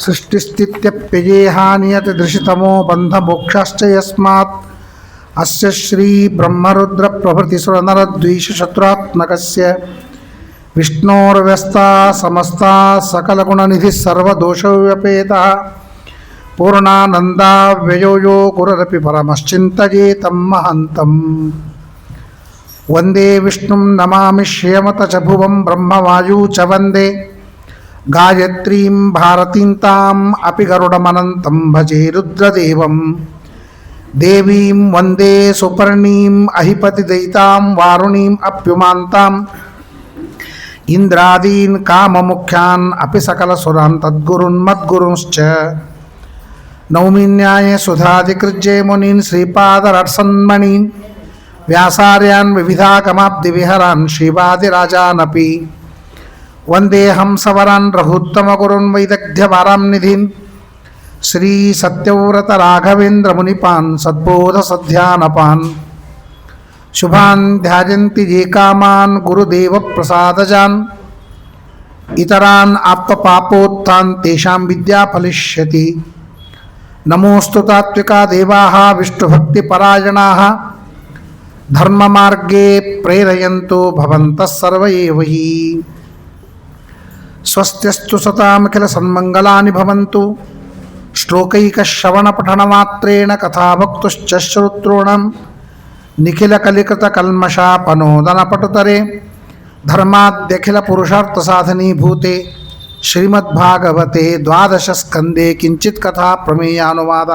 ಸೃಷ್ಟಿಸ್ಥಿತ್ಯಪ್ಯಯೇಹಾನಿಯತ್ ದೃಶಿತಮೋ ಬಂಧಮೋಕ್ಷಾಶ್ಚ ಯಸ್ಮಾತ್ ಅಸ್ಯ ಶ್ರೀ ಬ್ರಹ್ಮರುದ್ರ ಪ್ರಭೃತಿ ಸುರನರದ್ವೀಷಶತ್ರುತ್ಮಕಸ್ಯ ವಿಷ್ಣೋರ್ವ್ಯಸ್ತಾ ಸಮಸ್ತಾ ಸಕಲಗುಣನಿಧಿ ಸರ್ವದೋಷವ್ಯಪೇತಃ ಪೂರ್ಣಾನಂದಾವ್ಯಯೋ ಯೋ ಗುರುರಪಿ ಪರಮಶ್ಚಿಂತಯೇತಂ ಮಹಂತಂ ವಂದೇ ವಿಷ್ಣುಂ ನಮಾಮಿ ಶ್ರಿಯಮತ ಚ ಭುವಂ ಬ್ರಹ್ಮವಾಯೂ ಚ ವಂದೇ ಗಾಯತ್ರೀಂ ಭಾರತೀಂ ತಾಂ ಅಪಿ ಗರುಡಮನಂತಂ ಭಜೆ ರುದ್ರದೇವಂ ದೇವೀಂ ವಂದೇ ಸುಪರ್ಣೀಂ ಅಹಿಪತಿದಯಿತಾಂ ವಾರುಣೀಂ ಅಪ್ಯುಮಾಂತಾಂ ಇಂದ್ರಾದೀನ್ ಕಾಮಮುಖ್ಯಾನ್ ಅಪಿ ಸಕಲಸುರಾನ್ ತದ್ಗುರುನ್ ಮದ್ಗುರುಂಶ್ಚ ನೌಮಿನ್ಯಾಯ ಸುಧಾಧಿಕೃಜ್ಯೆ ಮುನೀನ್ ಶ್ರೀಪಾದರಟ್ಸನ್ಮಣೀನ್ ವ್ಯಾಸಾರ್ಯಾನ್ ವಿವಿಧಾಗಮಾಬ್ಧಿವಿಹರಾನ್ ಶ್ರೀವಾದಿರಾಜಾನಪಿ ವಂದೇ ಹಂಸವರಾನ್ ರಘುತ್ತಮಗುರುನ್ ವೈದಗ್ಧ್ಯವಾರಾಂ ನಿಧೀನ್ ಶ್ರೀ ಸತ್ಯವ್ರತ ರಾಘವೇಂದ್ರ ಮುನಿಪಾನ್ ಸದ್ಬೋಧಸಧ್ಯಾನಪಾನ್ ಶುಭಾನ್ ಧ್ಯಾಯಂತಿ ಯೇ ಕಾಮಾನ್ ಗುರುದೇವ ಪ್ರಸಾದಜಾನ್ ಇತರಾನ್ ಆಪ್ತಪಾಪೋತ್ಥಾನ್ ತೇಷಾಂ ವಿದ್ಯಾ ಫಲಿಷ್ಯತಿ ನಮೋಸ್ತು ತಾತ್ವಿಕಾ ದೇವಾಃ ವಿಷ್ಣುಭಕ್ತಿಪರಾಯಣಾಃ ಧರ್ಮಮಾರ್ಗೇ ಪ್ರೇರಯಂತು ಭವಂತಃ ಸರ್ವ ಏವ ಹಿ ಸ್ವಸ್ತ್ಯಸ್ತು ಸತಾಮಖಿಲ ಸನ್ಮಂಗಲಾನಿ ಭವಂತು ಶ್ಲೋಕೈಕಶ್ರವಣಪಠನಮಾತ್ರೇಣ ಕಥಾಭಕ್ತುಶ್ಚ ಶ್ರೋತॄಣಂ ನಿಖಿಲಕಲಿಕೃತಕಲ್ಮಷಾಪನೋದನಪಟುತರೆ ಧರ್ಮಾದ್ಯಖಿಲಪುರುಷಾರ್ಥಸಾಧನೀಭೂತೆ ಶ್ರೀಮದ್ಭಾಗವತೆ ದ್ವಾದಶಸ್ಕಂದೆ ಕಿಂಚಿತ್ ಕಥಾ ಪ್ರಮೇಯಾನುವಾದ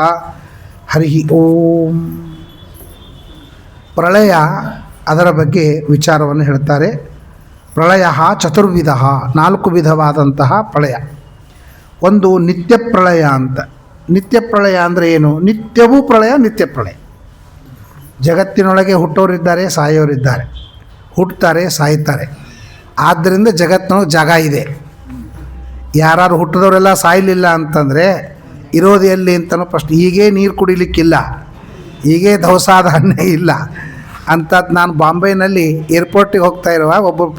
ಹರಿ ಓಂ. ಪ್ರಳಯ ಅದರ ಬಗ್ಗೆ ವಿಚಾರವನ್ನು ಹೇಳ್ತಾರೆ. ಪ್ರಳಯ ಚತುರ್ವಿಧ, 4 ವಿಧವಾದಂತಹ ಪ್ರಳಯ. ಒಂದು ನಿತ್ಯ ಪ್ರಳಯ ಅಂತ. ನಿತ್ಯ ಪ್ರಳಯ ಅಂದರೆ ಏನು? ನಿತ್ಯವೂ ಪ್ರಳಯ, ನಿತ್ಯ ಪ್ರಳಯ. ಜಗತ್ತಿನೊಳಗೆ ಹುಟ್ಟೋರಿದ್ದಾರೆ, ಸಾಯೋರಿದ್ದಾರೆ, ಹುಟ್ಟುತ್ತಾರೆ, ಸಾಯ್ತಾರೆ. ಆದ್ದರಿಂದ ಜಗತ್ತಿನೊಳಗೆ ಜಾಗ ಇದೆ. ಯಾರು ಹುಟ್ಟಿದವರೆಲ್ಲ ಸಾಯಲಿಲ್ಲ ಅಂತಂದರೆ ಇರೋದು ಎಲ್ಲಿ ಅಂತನೋ ಪ್ರಶ್ನೆ. ಹೀಗೇ ನೀರು ಕುಡಿಲಿಕ್ಕಿಲ್ಲ, ಹೀಗೇ ದವಸಾಧಾನ್ಯ ಇಲ್ಲ ಅಂಥದ್ದು. ನಾನು ಬಾಂಬೆನಲ್ಲಿ ಏರ್ಪೋರ್ಟಿಗೆ ಹೋಗ್ತಾ ಇರುವಾಗ ಒಬ್ಬರು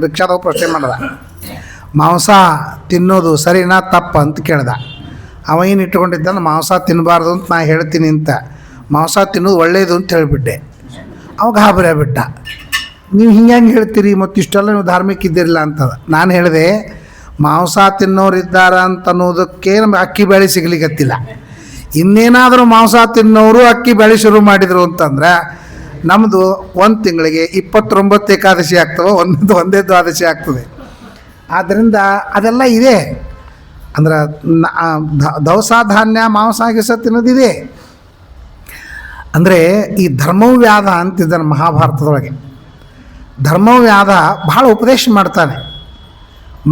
ರಿಕ್ಷಾದಾಗ ಪ್ರಶ್ನೆ ಮಾಡ್ದ, ಮಾಂಸ ತಿನ್ನೋದು ಸರಿನಾ ತಪ್ಪ ಅಂತ ಕೇಳ್ದ. ಅವ ಏನು ಇಟ್ಕೊಂಡಿದ್ದಾನೆ, ಮಾಂಸ ತಿನ್ನಬಾರ್ದು ಅಂತ ನಾ ಹೇಳ್ತೀನಿ ಅಂತ. ಮಾಂಸ ತಿನ್ನೋದು ಒಳ್ಳೆಯದು ಅಂತ ಹೇಳಿಬಿಟ್ಟೆ. ಅವಾಗ ಗಾಬರಿ ಆಗ್ಬಿಟ್ಟ. ನೀವು ಹಿಂಗೆ ಹೇಳ್ತೀರಿ, ಮತ್ತು ಇಷ್ಟೆಲ್ಲ ನೀವು ಧಾರ್ಮಿಕ ಇದ್ದಿರಲಿಲ್ಲ ಅಂತದ. ನಾನು ಹೇಳಿದೆ, ಮಾಂಸ ತಿನ್ನೋರಿದ್ದಾರೆ ಅಂತ ಅನ್ನೋದಕ್ಕೆ ನಮಗೆ ಅಕ್ಕಿ ಬೇಳೆ ಸಿಗ್ಲಿಕ್ಕತ್ತಿಲ್ಲ. ಇನ್ನೇನಾದರೂ ಮಾಂಸ ತಿನ್ನೋರು ಅಕ್ಕಿ ಬೇಳೆ ಶುರು ಮಾಡಿದರು ಅಂತಂದ್ರೆ ನಮ್ಮದು ಒಂದು ತಿಂಗಳಿಗೆ 29 ಏಕಾದಶಿ ಆಗ್ತವೆ, ಒಂದೇ ದ್ವಾದಶಿ ಆಗ್ತದೆ. ಆದ್ದರಿಂದ ಅದೆಲ್ಲ ಇದೆ. ಅಂದ್ರೆ ದವಸ ಧಾನ್ಯ ಮಾಂಸ ಗಿಸ ತಿನ್ನೋದಿದೆ. ಅಂದರೆ ಈ ಧರ್ಮವ್ಯಾಧ ಅಂತಿದ್ದಾನೆ ಮಹಾಭಾರತದೊಳಗೆ. ಧರ್ಮವ್ಯಾಧ ಭಾಳ ಉಪದೇಶ ಮಾಡ್ತಾನೆ.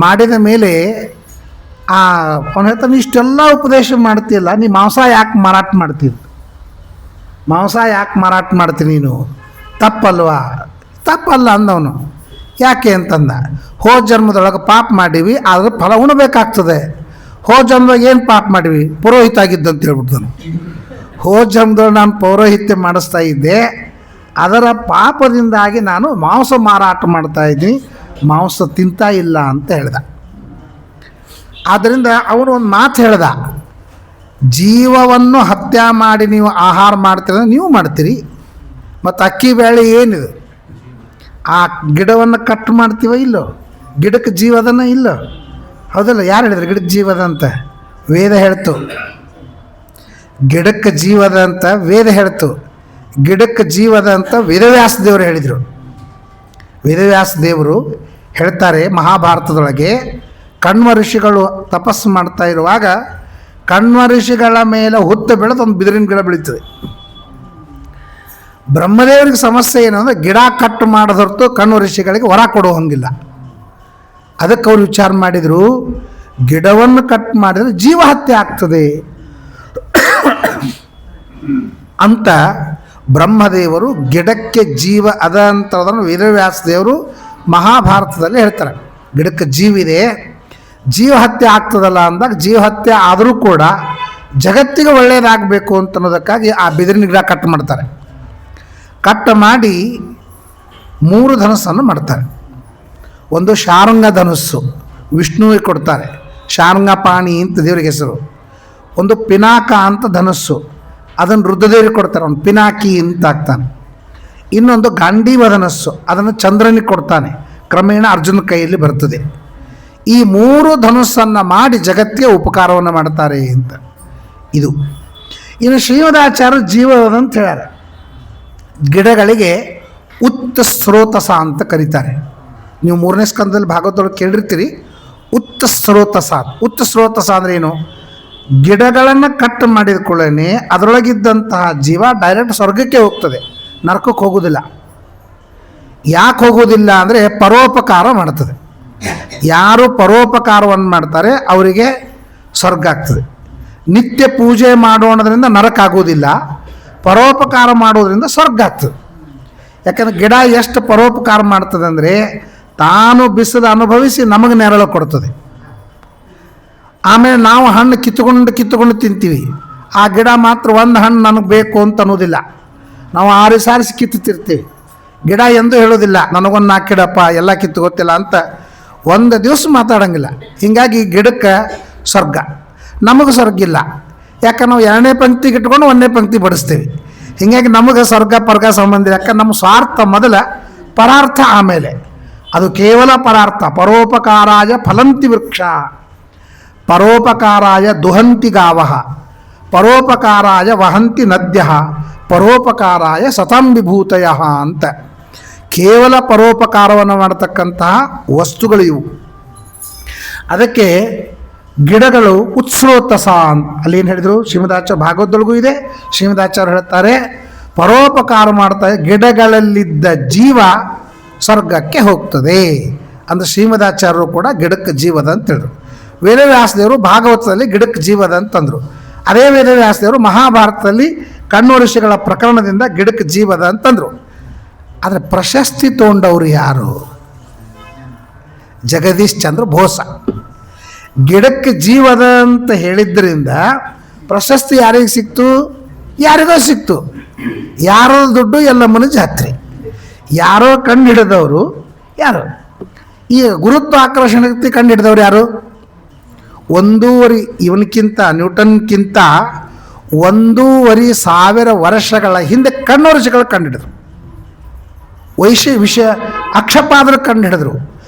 ಮಾಡಿದ ಮೇಲೆ ಅವನು ಹೇಳ್ತಾನೆ, ಇಷ್ಟೆಲ್ಲ ಉಪದೇಶ ಮಾಡ್ತೀಯಲ್ಲ, ನೀ ಮಾಂಸ ಯಾಕೆ ಮಾರಾಟ ಮಾಡ್ತೀನಿ? ಮಾಂಸ ಯಾಕೆ ಮಾರಾಟ ಮಾಡ್ತೀನಿ ನೀನು? ತಪ್ಪಲ್ವಾ? ತಪ್ಪಲ್ಲ ಅಂದವನು. ಯಾಕೆ ಅಂತಂದ, ಹೋದ ಜನ್ಮದೊಳಗೆ ಪಾಪ ಮಾಡೀವಿ, ಅದ್ರ ಫಲ ಉಣಬೇಕಾಗ್ತದೆ. ಹೋದ ಜನ್ಮದಾಗ ಏನು ಪಾಪ ಮಾಡೀವಿ? ಪುರೋಹಿತ ಆಗಿದ್ದು ಅಂತ ಹೇಳ್ಬಿಡ್ತಾನೆ. ಹೋದ ಜನ್ಮದೊಳಗೆ ನಾನು ಪೌರೋಹಿತ್ಯ ಮಾಡಿಸ್ತಾ ಇದ್ದೆ, ಅದರ ಪಾಪದಿಂದಾಗಿ ನಾನು ಮಾಂಸ ಮಾರಾಟ ಮಾಡ್ತಾಯಿದ್ದೀನಿ, ಮಾಂಸ ತಿಂತಾ ಇಲ್ಲ ಅಂತ ಹೇಳ್ದ. ಆದ್ದರಿಂದ ಅವನು ಒಂದು ಮಾತು ಹೇಳ್ದ, ಜೀವವನ್ನು ಹತ್ಯೆ ಮಾಡಿ ನೀವು ಆಹಾರ ಮಾಡ್ತೀರ, ನೀವು ಮಾಡ್ತೀರಿ. ಮತ್ತು ಅಕ್ಕಿ ಬೇಳೆ ಏನಿದೆ, ಆ ಗಿಡವನ್ನು ಕಟ್ ಮಾಡ್ತೀವ ಇಲ್ಲೋ? ಗಿಡಕ್ಕೆ ಜೀವದನ ಇಲ್ಲೋ? ಹೌದಲ್ಲ? ಯಾರು ಹೇಳಿದ್ರು ಗಿಡಕ್ಕೆ ಜೀವದ ಅಂತ? ವೇದ ಹೇಳ್ತು. ಗಿಡಕ್ಕೆ ಜೀವದ ಅಂತ ವೇದ ಹೇಳ್ತು. ಗಿಡಕ್ಕೆ ಜೀವದ ಅಂತ ವೇದವ್ಯಾಸ ದೇವರು ಹೇಳಿದರು. ವೇದವ್ಯಾಸ ದೇವರು ಹೇಳ್ತಾರೆ ಮಹಾಭಾರತದೊಳಗೆ, ಕಣ್ವ ಋಷಿಗಳು ತಪಸ್ಸು ಮಾಡ್ತಾ ಇರುವಾಗ ಕಣ್ವ ಋಷಿಗಳ ಮೇಲೆ ಹುತ್ತು ಬೆಳೆದು ಒಂದು ಬಿದಿರಿನ ಗಿಡ ಬೆಳೀತದೆ. ಬ್ರಹ್ಮದೇವರಿಗೆ ಸಮಸ್ಯೆ ಏನು ಅಂದರೆ, ಗಿಡ ಕಟ್ ಮಾಡೋದೊರ್ತು ಕಣ್ವ ಋಷಿಗಳಿಗೆ ವರ ಕೊಡೋ ಹಂಗಿಲ್ಲ. ಅದಕ್ಕೆ ಅವ್ರು ವಿಚಾರ ಮಾಡಿದರು, ಗಿಡವನ್ನು ಕಟ್ ಮಾಡಿದರೆ ಜೀವ ಹತ್ಯೆ ಆಗ್ತದೆ ಅಂತ ಬ್ರಹ್ಮದೇವರು ಗಿಡಕ್ಕೆ ಜೀವ ಅದ ಅಂತದನ್ನು ವೇದವ್ಯಾಸ ದೇವರು ಮಹಾಭಾರತದಲ್ಲಿ ಹೇಳ್ತಾರೆ. ಗಿಡಕ್ಕೆ ಜೀವಿದೆ, ಜೀವ ಹತ್ಯೆ ಆಗ್ತದಲ್ಲ ಅಂದಾಗ, ಜೀವ ಹತ್ಯೆ ಆದರೂ ಕೂಡ ಜಗತ್ತಿಗೆ ಒಳ್ಳೆಯದಾಗಬೇಕು ಅಂತನ್ನೋದಕ್ಕಾಗಿ ಆ ಬಿದಿರಿನ ಗಿಡ ಕಟ್ ಮಾಡ್ತಾರೆ. ಕಟ್ ಮಾಡಿ 3 ಧನಸ್ಸನ್ನು ಮಾಡ್ತಾರೆ. ಒಂದು ಶಾರಂಗ ಧನಸ್ಸು ವಿಷ್ಣುವಿಗೆ ಕೊಡ್ತಾರೆ, ಶಾರ್ಂಗಪಾಣಿ ಅಂತ ದೇವ್ರಿಗೆ ಹೆಸರು. ಒಂದು ಪಿನಾಕ ಅಂತ ಧನಸ್ಸು, ಅದನ್ನು ರುದ್ರದೇವರಿಗೆ ಕೊಡ್ತಾರೆ, ಅವನು ಪಿನಾಕಿ ಅಂತ ಆಗ್ತಾನೆ. ಇನ್ನೊಂದು ಗಾಂಡೀವ ಧನಸ್ಸು, ಅದನ್ನು ಚಂದ್ರನಿಗೆ ಕೊಡ್ತಾನೆ, ಕ್ರಮೇಣ ಅರ್ಜುನ ಕೈಯಲ್ಲಿ ಬರ್ತದೆ. ಈ 3 ಧನುಸ್ಸನ್ನು ಮಾಡಿ ಜಗತ್ತಿಗೆ ಉಪಕಾರವನ್ನು ಮಾಡ್ತಾರೆ ಅಂತ ಇದು. ಇನ್ನು ಶ್ರೀಮದಾಚಾರ್ಯರು ಜೀವದ ಅಂತ ಹೇಳ್ಯಾರ. ಗಿಡಗಳಿಗೆ ಉತ್ತ ಸ್ರೋತಸ ಅಂತ ಕರೀತಾರೆ. ನೀವು 3ನೇ ಸ್ಕಂದದಲ್ಲಿ ಭಾಗವತದೊಳಗೆ ಕೇಳಿರ್ತೀರಿ. ಉತ್ತ ಸ್ರೋತಸ. ಉತ್ತ ಸ್ರೋತಸ ಅಂದರೆ ಏನು? ಗಿಡಗಳನ್ನು ಕಟ್ ಮಾಡಿದ ಕೂಡಲೇ ಅದರೊಳಗಿದ್ದಂತಹ ಜೀವ ಡೈರೆಕ್ಟ್ ಸ್ವರ್ಗಕ್ಕೆ ಹೋಗ್ತದೆ, ನರಕಕ್ಕೆ ಹೋಗೋದಿಲ್ಲ. ಯಾಕೆ ಹೋಗೋದಿಲ್ಲ ಅಂದರೆ ಪರೋಪಕಾರ ಮಾಡ್ತದೆ. ಯಾರು ಪರೋಪಕಾರವನ್ನು ಮಾಡ್ತಾರೆ ಅವರಿಗೆ ಸ್ವರ್ಗ ಆಗ್ತದೆ. ನಿತ್ಯ ಪೂಜೆ ಮಾಡೋಣದ್ರಿಂದ ನರಕ ಆಗೋದಿಲ್ಲ, ಪರೋಪಕಾರ ಮಾಡೋದ್ರಿಂದ ಸ್ವರ್ಗ ಆಗ್ತದೆ. ಯಾಕಂದರೆ ಗಿಡ ಎಷ್ಟು ಪರೋಪಕಾರ ಮಾಡ್ತದೆ ಅಂದರೆ ತಾನು ಬಿಸಿಲು ಅನುಭವಿಸಿ ನಮಗೆ ನೆರಳು ಕೊಡ್ತದೆ. ಆಮೇಲೆ ನಾವು ಹಣ್ಣು ಕಿತ್ತುಕೊಂಡು ತಿಂತೀವಿ. ಆ ಗಿಡ ಮಾತ್ರ ಒಂದು ಹಣ್ಣು ನನಗೆ ಬೇಕು ಅಂತ ಅನ್ನೋದಿಲ್ಲ. ನಾವು ಆರಿಸಾರಿಸಿ ಕಿತ್ತುತ್ತಿರ್ತೀವಿ. ಗಿಡ ಎಂದೂ ಹೇಳೋದಿಲ್ಲ ನನಗೊಂದು 4 ಗಿಡಪ್ಪ ಎಲ್ಲ ಕಿತ್ತು ಗೊತ್ತಿಲ್ಲ ಅಂತ ಒಂದು ದಿವಸ ಮಾತಾಡೋಂಗಿಲ್ಲ. ಹೀಗಾಗಿ ಗಿಡಕ್ಕೆ ಸ್ವರ್ಗ, ನಮಗೆ ಸ್ವರ್ಗ ಇಲ್ಲ. ಯಾಕೆ ನಾವು 2ನೇ ಪಂಕ್ತಿಗೆ ಇಟ್ಕೊಂಡು 1ನೇ ಪಂಕ್ತಿ ಬಡಿಸ್ತೀವಿ. ಹೀಗಾಗಿ ನಮಗೆ ಸ್ವರ್ಗ ಪರ್ಗ ಸಂಬಂಧ. ಯಾಕೆ ನಮ್ಮ ಸ್ವಾರ್ಥ ಮೊದಲ, ಪರಾರ್ಥ ಆಮೇಲೆ. ಅದು ಕೇವಲ ಪರಾರ್ಥ. ಪರೋಪಕಾರಾಯ ಫಲಂತಿ ವೃಕ್ಷ, ಪರೋಪಕಾರಾಯ ದುಹಂತಿ ಗಾವಃ, ಪರೋಪಕಾರಾಯ ವಹಂತಿ ನದ್ಯ, ಪರೋಪಕಾರಾಯ ಸತಂ ವಿಭೂತಯ ಅಂತ. ಕೇವಲ ಪರೋಪಕಾರವನ್ನು ಮಾಡತಕ್ಕಂತಹ ವಸ್ತುಗಳು ಇವು. ಅದಕ್ಕೆ ಗಿಡಗಳು ಉತ್ಸ್ರೋತಸ ಅಂತ ಅಲ್ಲೇನು ಹೇಳಿದರು? ಶ್ರೀಮದಾಚಾರ್ಯ ಭಾಗವತದೊಳಗೂ ಇದೆ. ಶ್ರೀಮದಾಚಾರ್ಯ ಹೇಳ್ತಾರೆ ಪರೋಪಕಾರ ಮಾಡ್ತಾರೆ, ಗಿಡಗಳಲ್ಲಿದ್ದ ಜೀವ ಸ್ವರ್ಗಕ್ಕೆ ಹೋಗ್ತದೆ ಅಂದರೆ ಶ್ರೀಮದಾಚಾರ್ಯರು ಕೂಡ ಗಿಡಕ್ಕೆ ಜೀವದ ಅಂತ ಹೇಳಿದ್ರು. ವೇದವ್ಯಾಸದೇವರು ಭಾಗವತದಲ್ಲಿ ಗಿಡಕ್ಕೆ ಜೀವದ ಅಂತಂದರು. ಅದೇ ವೇದವ್ಯಾಸದೇವರು ಮಹಾಭಾರತದಲ್ಲಿ ಕಣ್ಣು ಋಷಿಗಳ ಪ್ರಕರಣದಿಂದ ಗಿಡಕ್ಕೆ ಜೀವದ ಅಂತಂದರು. ಆದರೆ ಪ್ರಶಸ್ತಿ ತೊಗೊಂಡವರು ಯಾರು? ಜಗದೀಶ್ ಚಂದ್ರ ಬೋಸ. ಗಿಡಕ್ಕೆ ಜೀವದ ಅಂತ ಹೇಳಿದ್ದರಿಂದ ಪ್ರಶಸ್ತಿ ಯಾರಿಗೆ ಸಿಕ್ತು? ಯಾರಿಗೋ ಸಿಕ್ತು. ಯಾರೋ ದುಡ್ಡು ಎಲ್ಲಮ್ಮನ ಜಾತ್ರೆ. ಯಾರೋ ಕಂಡು ಹಿಡಿದವರು ಯಾರು? ಈ ಗುರುತ್ವಾಕರ್ಷಣೆ ಕಂಡು ಹಿಡಿದವ್ರು ಯಾರು? 1.5 ಇವನಕ್ಕಿಂತ ನ್ಯೂಟನ್ಗಿಂತ 1,500,000 ವರ್ಷಗಳ ಹಿಂದೆ ಕಣ್ಣು ಋಷಿಗಳು ಕಂಡುಹಿಡಿದ್ರು. ವಿಷಯ ಅಕ್ಷಪಾದರು ಕಂಡುಹಿಡಿದ್ರು,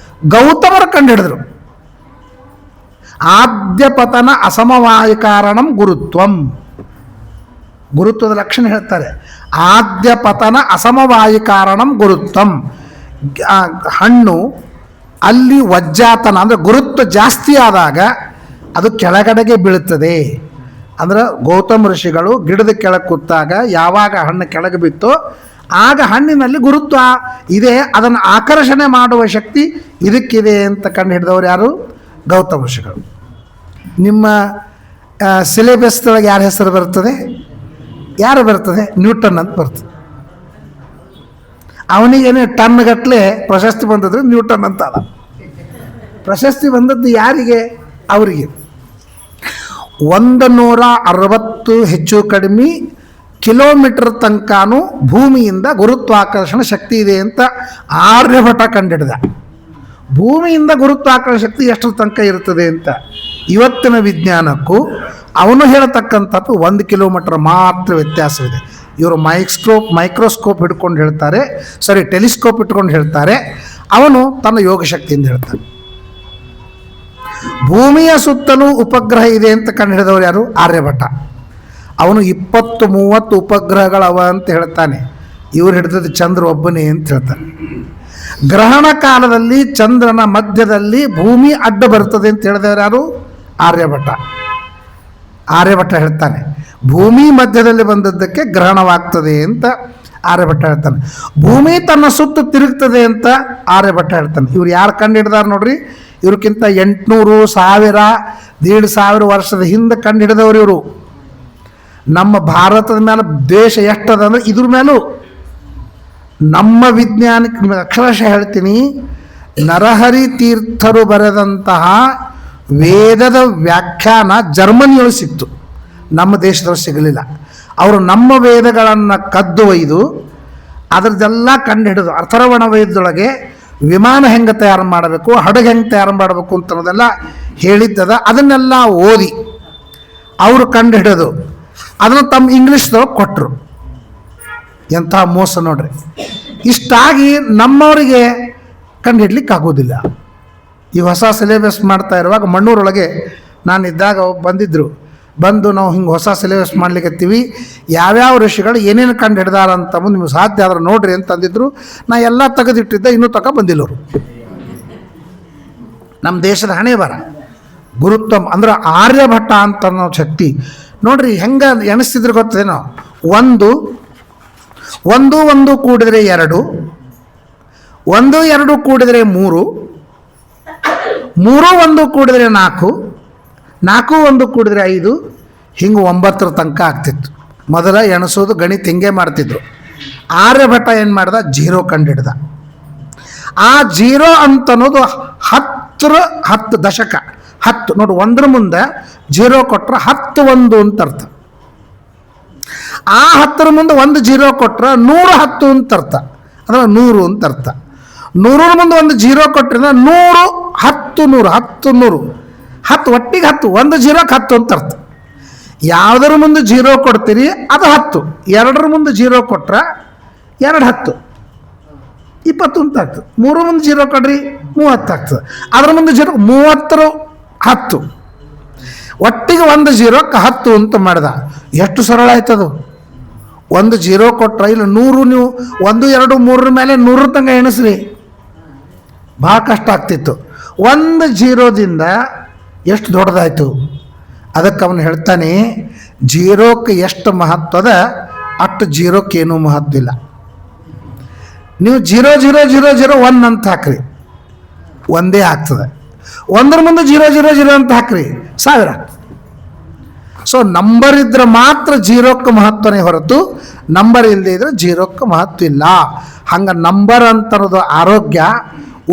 ಗೌತಮರು ಕಂಡುಹಿಡಿದ್ರು. ಆದ್ಯ ಪತನ ಅಸಮವಾಯ ಕಾರಣಂ ಗುರುತ್ವಂ. ಗುರುತ್ವದ ಲಕ್ಷಣ ಹೇಳ್ತಾರೆ. ಆದ್ಯ ಪತನ ಅಸಮವಾಯ ಕಾರಣಂ ಗುರುತ್ವಂ. ಹಣ್ಣು ಅಲ್ಲಿ ವಜ್ಜಾತನ ಅಂದರೆ ಗುರುತ್ವ ಜಾಸ್ತಿ ಆದಾಗ ಅದು ಕೆಳಗಡೆಗೆ ಬೀಳುತ್ತದೆ. ಅಂದ್ರೆ ಗೌತಮ ಋಷಿಗಳು ಗಿಡದ ಕೆಳಗೆ ಕೂತಾಗ ಯಾವಾಗ ಹಣ್ಣು ಕೆಳಗೆ ಬಿತ್ತೋ ಆಗ ಹಣ್ಣಿನಲ್ಲಿ ಗುರುತ್ವ ಇದೆ, ಅದನ್ನು ಆಕರ್ಷಣೆ ಮಾಡುವ ಶಕ್ತಿ ಇದಕ್ಕಿದೆ ಅಂತ ಕಂಡು ಹಿಡಿದವರು ಯಾರು? ಗೌತಮ ಋಷಿಗಳು. ನಿಮ್ಮ ಸಿಲೆಬಸ್ದೊಳಗೆ ಯಾರ ಹೆಸರು ಬರ್ತದೆ? ಯಾರು ಬರ್ತದೆ? ನ್ಯೂಟನ್ ಅಂತ ಬರ್ತದೆ. ಅವನಿಗೇನೆ ಟನ್ಗಟ್ಟಲೆ ಪ್ರಶಸ್ತಿ ಬಂದದ್ದು ನ್ಯೂಟನ್ ಅಂತ ಅದ. ಪ್ರಶಸ್ತಿ ಬಂದದ್ದು ಯಾರಿಗೆ? ಅವರಿಗೆ 160 ಹೆಚ್ಚು ಕಡಿಮೆ ಕಿಲೋಮೀಟರ್ ತನಕನೂ ಭೂಮಿಯಿಂದ ಗುರುತ್ವಾಕರ್ಷಣ ಶಕ್ತಿ ಇದೆ ಅಂತ ಆರ್ಯಭಟ ಕಂಡಿಡ್ದ. ಭೂಮಿಯಿಂದ ಗುರುತ್ವಾಕರ್ಷಣ ಶಕ್ತಿ ಎಷ್ಟು ತನಕ ಇರ್ತದೆ ಅಂತ ಇವತ್ತಿನ ವಿಜ್ಞಾನಕ್ಕೂ ಅವನು ಹೇಳತಕ್ಕಂಥದ್ದು 1 ಕಿಲೋಮೀಟರ್ ಮಾತ್ರ ವ್ಯತ್ಯಾಸವಿದೆ. ಇವರು ಮೈಕ್ರೋಸ್ಕೋಪ್ ಹಿಡ್ಕೊಂಡು ಹೇಳ್ತಾರೆ, ಟೆಲಿಸ್ಕೋಪ್ ಇಟ್ಕೊಂಡು ಹೇಳ್ತಾರೆ. ಅವನು ತನ್ನ ಯೋಗ ಶಕ್ತಿಯಿಂದ ಹೇಳ್ತಾನೆ. ಭೂಮಿಯ ಸುತ್ತಲೂ ಉಪಗ್ರಹ ಇದೆ ಅಂತ ಕಂಡು ಹಿಡಿದವರು ಯಾರು? ಆರ್ಯಭಟ. ಅವನು 20-30 ಉಪಗ್ರಹಗಳವ ಅಂತ ಹೇಳ್ತಾನೆ. ಇವರು ಹಿಡಿದದ್ದು ಚಂದ್ರ ಒಬ್ಬನೇ ಅಂತ ಹೇಳ್ತಾನೆ. ಗ್ರಹಣ ಕಾಲದಲ್ಲಿ ಚಂದ್ರನ ಮಧ್ಯದಲ್ಲಿ ಭೂಮಿ ಅಡ್ಡ ಬರ್ತದೆ ಅಂತ ಹೇಳಿದವರು ಯಾರು? ಆರ್ಯಭಟ. ಆರ್ಯಭಟ ಹೇಳ್ತಾನೆ ಭೂಮಿ ಮಧ್ಯದಲ್ಲಿ ಬಂದದ್ದಕ್ಕೆ ಗ್ರಹಣವಾಗ್ತದೆ ಅಂತ ಆರ್ಯಭಟ ಹೇಳ್ತಾನೆ. ಭೂಮಿ ತನ್ನ ಸುತ್ತು ತಿರುಗ್ತದೆ ಅಂತ ಆರ್ಯಭಟ ಹೇಳ್ತಾನೆ. ಇವ್ರು ಯಾರು ಕಂಡು ಹಿಡಿದಾರೆ ನೋಡ್ರಿ, ಇವ್ರಕ್ಕಿಂತ 800, 1000, 1,500 ವರ್ಷದ ಹಿಂದೆ ಕಂಡು ಹಿಡಿದವರು ಇವರು. ನಮ್ಮ ಭಾರತದ ಮೇಲೆ ದೇಶ ಎಷ್ಟದ ಅಂದರೆ ಇದ್ರ ಮೇಲೂ ನಮ್ಮ ವಿಜ್ಞಾನಕ್ಕೆ ನಿಮಗೆ ಅಕ್ಷರಶಃ ಹೇಳ್ತೀನಿ, ನರಹರಿ ತೀರ್ಥರು ಬರೆದಂತಹ ವೇದದ ವ್ಯಾಖ್ಯಾನ ಜರ್ಮನಿಯೊಳಗೆ ಸಿಕ್ತು, ನಮ್ಮ ದೇಶದವ್ರು ಸಿಗಲಿಲ್ಲ. ಅವರು ನಮ್ಮ ವೇದಗಳನ್ನು ಕದ್ದು ಒಯ್ದು ಅದರದ್ದೆಲ್ಲ ಕಂಡು ಹಿಡಿದು ಅಥರ್ವಣ ವೇದದೊಳಗೆ ವಿಮಾನ ಹೆಂಗೆ ತಯಾರು ಮಾಡಬೇಕು, ಹಡಗು ಹೆಂಗೆ ತಯಾರು ಮಾಡಬೇಕು ಅಂತ ಅನ್ನೋದೆಲ್ಲ ಹೇಳಿದ್ದದ ಅದನ್ನೆಲ್ಲ ಓದಿ ಅವರು ಕಂಡು ಹಿಡಿದು ಅದನ್ನು ತಮ್ಮ ಇಂಗ್ಲೀಷ್ದೊಳಗೆ ಕೊಟ್ಟರು. ಎಂಥ ಮೋಸ ನೋಡ್ರಿ. ಇಷ್ಟಾಗಿ ನಮ್ಮವರಿಗೆ ಕಂಡು ಹಿಡ್ಲಿಕ್ಕೆ ಆಗೋದಿಲ್ಲ. ಈ ಹೊಸ ಸಿಲೆಬಸ್ ಮಾಡ್ತಾ ಇರುವಾಗ ಮಣ್ಣೂರೊಳಗೆ ನಾನಿದ್ದಾಗ ಬಂದಿದ್ದರು. ಬಂದು ನಾವು ಹಿಂಗೆ ಹೊಸ ಸಿಲೆಬಸ್ ಮಾಡ್ಲಿಕ್ಕತ್ತೀವಿ, ಯಾವ್ಯಾವ ಋಷಿಗಳು ಏನೇನು ಕಂಡು ಹಿಡ್ದಾರಂತ ಮುಂದೆ ನಿಮ್ಗೆ ಸಾಧ್ಯ ಆದ್ರೆ ನೋಡ್ರಿ ಅಂತಂದಿದ್ರು. ನಾ ಎಲ್ಲ ತೆಗೆದಿಟ್ಟಿದ್ದೆ, ಇನ್ನೂ ಬಂದಿಲ್ಲ ಅವರು. ನಮ್ಮ ದೇಶದ ಹಣೆ ಬರ ಗುರುತ್ವ ಅಂದ್ರೆ ಆರ್ಯಭಟ್ಟ ಅಂತ ಅನ್ನೋ ಶಕ್ತಿ ನೋಡ್ರಿ ಹೆಂಗೆ ಎಣಿಸ್ತಿದ್ರು ಗೊತ್ತೇನೋ. ಒಂದು ಕೂಡಿದರೆ 2, 1 2 ಕೂಡಿದರೆ 3, 3 1 ಕೂಡಿದರೆ 4, 4 1 ಕೂಡಿದರೆ 5, ಹಿಂಗೆ 9 ತನಕ ಆಗ್ತಿತ್ತು. ಮೊದಲ ಎಣಿಸೋದು ಗಣಿತ ಹಿಂಗೆ ಮಾಡ್ತಿದ್ರು. ಆರ್ಯಭಟ್ಟ ಏನು ಮಾಡ್ದ, 0 ಕಂಡಿಡ್ದ. ಆ 0 ಅಂತ ಅನ್ನೋದು 10 ದಶಕ 10 ನೋಡಿ, 1 ಮುಂದೆ 0 ಕೊಟ್ರೆ 10 1 ಅಂತ ಅರ್ಥ. ಆ 10 ಮುಂದೆ 1 0 ಕೊಟ್ರೆ 110 ಅಂತ ಅರ್ಥ, ಅಂದ್ರೆ 100 ಅಂತ ಅರ್ಥ. 100 ಮುಂದೆ 1 0 ಕೊಟ್ರೆ 100 10 100 10 100 10 ಒಟ್ಟಿಗೆ 10 1 0ಕ್ಕೆ 10 ಅಂತ ಅರ್ಥ. ಯಾವುದರ ಮುಂದೆ 0 ಕೊಡ್ತೀರಿ ಅದು 10, 2 ಮುಂದೆ 0 ಕೊಟ್ರೆ 2 10 20 ಅಂತ ಆಗ್ತದೆ. 3 ಮುಂದೆ 0 ಕೊಡ್ರಿ 30 ಆಗ್ತದೆ. ಅದರ ಮುಂದೆ 0 30 10 ಒಟ್ಟಿಗೆ 1 0ಕ್ಕೆ 10 ಅಂತ ಮಾಡ್ದ. ಎಷ್ಟು ಸರಳ ಆಯ್ತದು. 1 0 ಕೊಟ್ರೆ ಇಲ್ಲ 100, ನೀವು 1 2 3 ಮೇಲೆ 100 ತನಕ ಎಣಿಸ್ರಿ, ಭಾಳ ಕಷ್ಟ ಆಗ್ತಿತ್ತು. 1 0ದಿಂದ ಎಷ್ಟು ದೊಡ್ಡದಾಯ್ತು. ಅದಕ್ಕೆ ಅವನು ಹೇಳ್ತಾನೆ, 0ಕ್ಕೆ ಎಷ್ಟು ಮಹತ್ವದ ಅಷ್ಟು 0ಕ್ಕೆ ಏನೂ ಮಹತ್ವ ಇಲ್ಲ. ನೀವು 0 0 0 0 1 ಅಂತ ಹಾಕ್ರಿ, ಒಂದೇ ಆಗ್ತದೆ. 1 ಮುಂದೆ 0 0 0 ಅಂತ ಹಾಕ್ರಿ, 1000 ಆಗ್ತದೆ. ಸೊ ನಂಬರ್ ಇದ್ರೆ ಮಾತ್ರ 0ಕ್ಕೆ ಮಹತ್ವನೇ ಹೊರತು ನಂಬರ್ ಇಲ್ಲದೆ ಇದ್ರೆ 0ಕ್ಕೆ ಮಹತ್ವ ಇಲ್ಲ. ಹಂಗೆ ನಂಬರ್ ಅಂತನ್ನೋದು ಆರೋಗ್ಯ,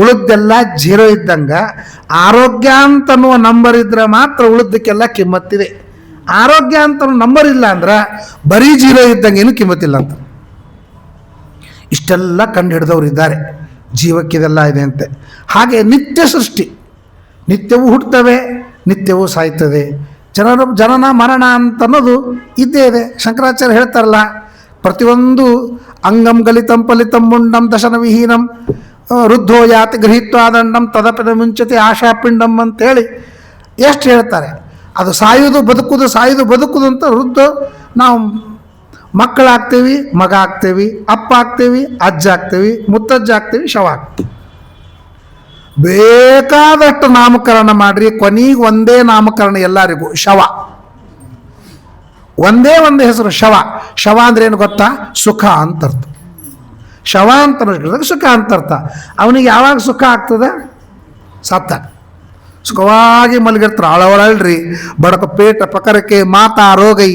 ಉಳಿದೆಲ್ಲ 0 ಇದ್ದಂಗೆ. ಆರೋಗ್ಯ ಅಂತನ್ನುವ ನಂಬರ್ ಇದ್ರೆ ಮಾತ್ರ ಉಳಿದಕ್ಕೆಲ್ಲ ಕಿಮ್ಮತ್ತಿದೆ. ಆರೋಗ್ಯ ಅಂತ ನಂಬರ್ ಇಲ್ಲ ಅಂದ್ರೆ ಬರೀ 0 ಇದ್ದಂಗೆ ಏನು ಕಿಮ್ಮತ್ತಿಲ್ಲ ಅಂತ. ಇಷ್ಟೆಲ್ಲ ಕಂಡು ಹಿಡಿದವರು ಇದ್ದಾರೆ. ಜೀವಕ್ಕಿದೆಲ್ಲ ಇದೆ ಅಂತೆ. ಹಾಗೆ ನಿತ್ಯ ಸೃಷ್ಟಿ, ನಿತ್ಯವೂ ಹುಟ್ಟುತ್ತವೆ, ನಿತ್ಯವೂ ಸಾಯ್ತದೆ. ಜನನ ಮರಣ ಅಂತನ್ನೋದು ಇದ್ದೇ ಇದೆ. ಶಂಕರಾಚಾರ್ಯ ಹೇಳ್ತಾರಲ್ಲ, ಪ್ರತಿಯೊಂದು ಅಂಗಂ ಗಲಿತಂ ಫಲಿತಂ ಮುಂಡಂ ದಶನ ವಿಹೀನಂ ರುದ್ಧೋ ಯಾತಿ ಗೃಹೀತ್ವಾದಂಡಂ ತದಪದ ಮುಂಚತೆ ಆಶಾಪಿಂಡಂ ಅಂತೇಳಿ ಎಷ್ಟು ಹೇಳ್ತಾರೆ. ಅದು ಸಾಯುವುದು ಬದುಕುದು, ಸಾಯುವುದು ಬದುಕುದು ಅಂತ ವೃದ್ಧ. ನಾವು ಮಕ್ಕಳಾಗ್ತೀವಿ, ಮಗ ಆಗ್ತೇವಿ, ಅಪ್ಪ ಆಗ್ತೇವಿ, ಅಜ್ಜ ಆಗ್ತೇವಿ, ಮುತ್ತಜ್ಜ ಆಗ್ತೇವಿ, ಶವ ಆಗ್ತೀವಿ. ಬೇಕಾದಷ್ಟು ನಾಮಕರಣ ಮಾಡ್ರಿ, ಕೊನೆಗೆ ಒಂದೇ ನಾಮಕರಣ ಎಲ್ಲರಿಗೂ, ಶವ. ಒಂದೇ ಹೆಸರು ಶವ. ಶವ ಅಂದ್ರೆ ಏನು ಗೊತ್ತಾ, ಸುಖ ಅಂತ ಅರ್ಥ. ಶವ ಅಂತ ಸುಖ ಅಂತ ಅರ್ಥ. ಅವನಿಗೆ ಯಾವಾಗ ಸುಖ ಆಗ್ತದೆ, ಸತ್ತ. ಸುಖವಾಗಿ ಮಲಗಿರ್ತಾರೆ. ಅಳವಳಲ್ರಿ ಬಡಕ ಪೇಟ ಪಕರಕ್ಕೆ ಮಾತಾ ರೋಗೈ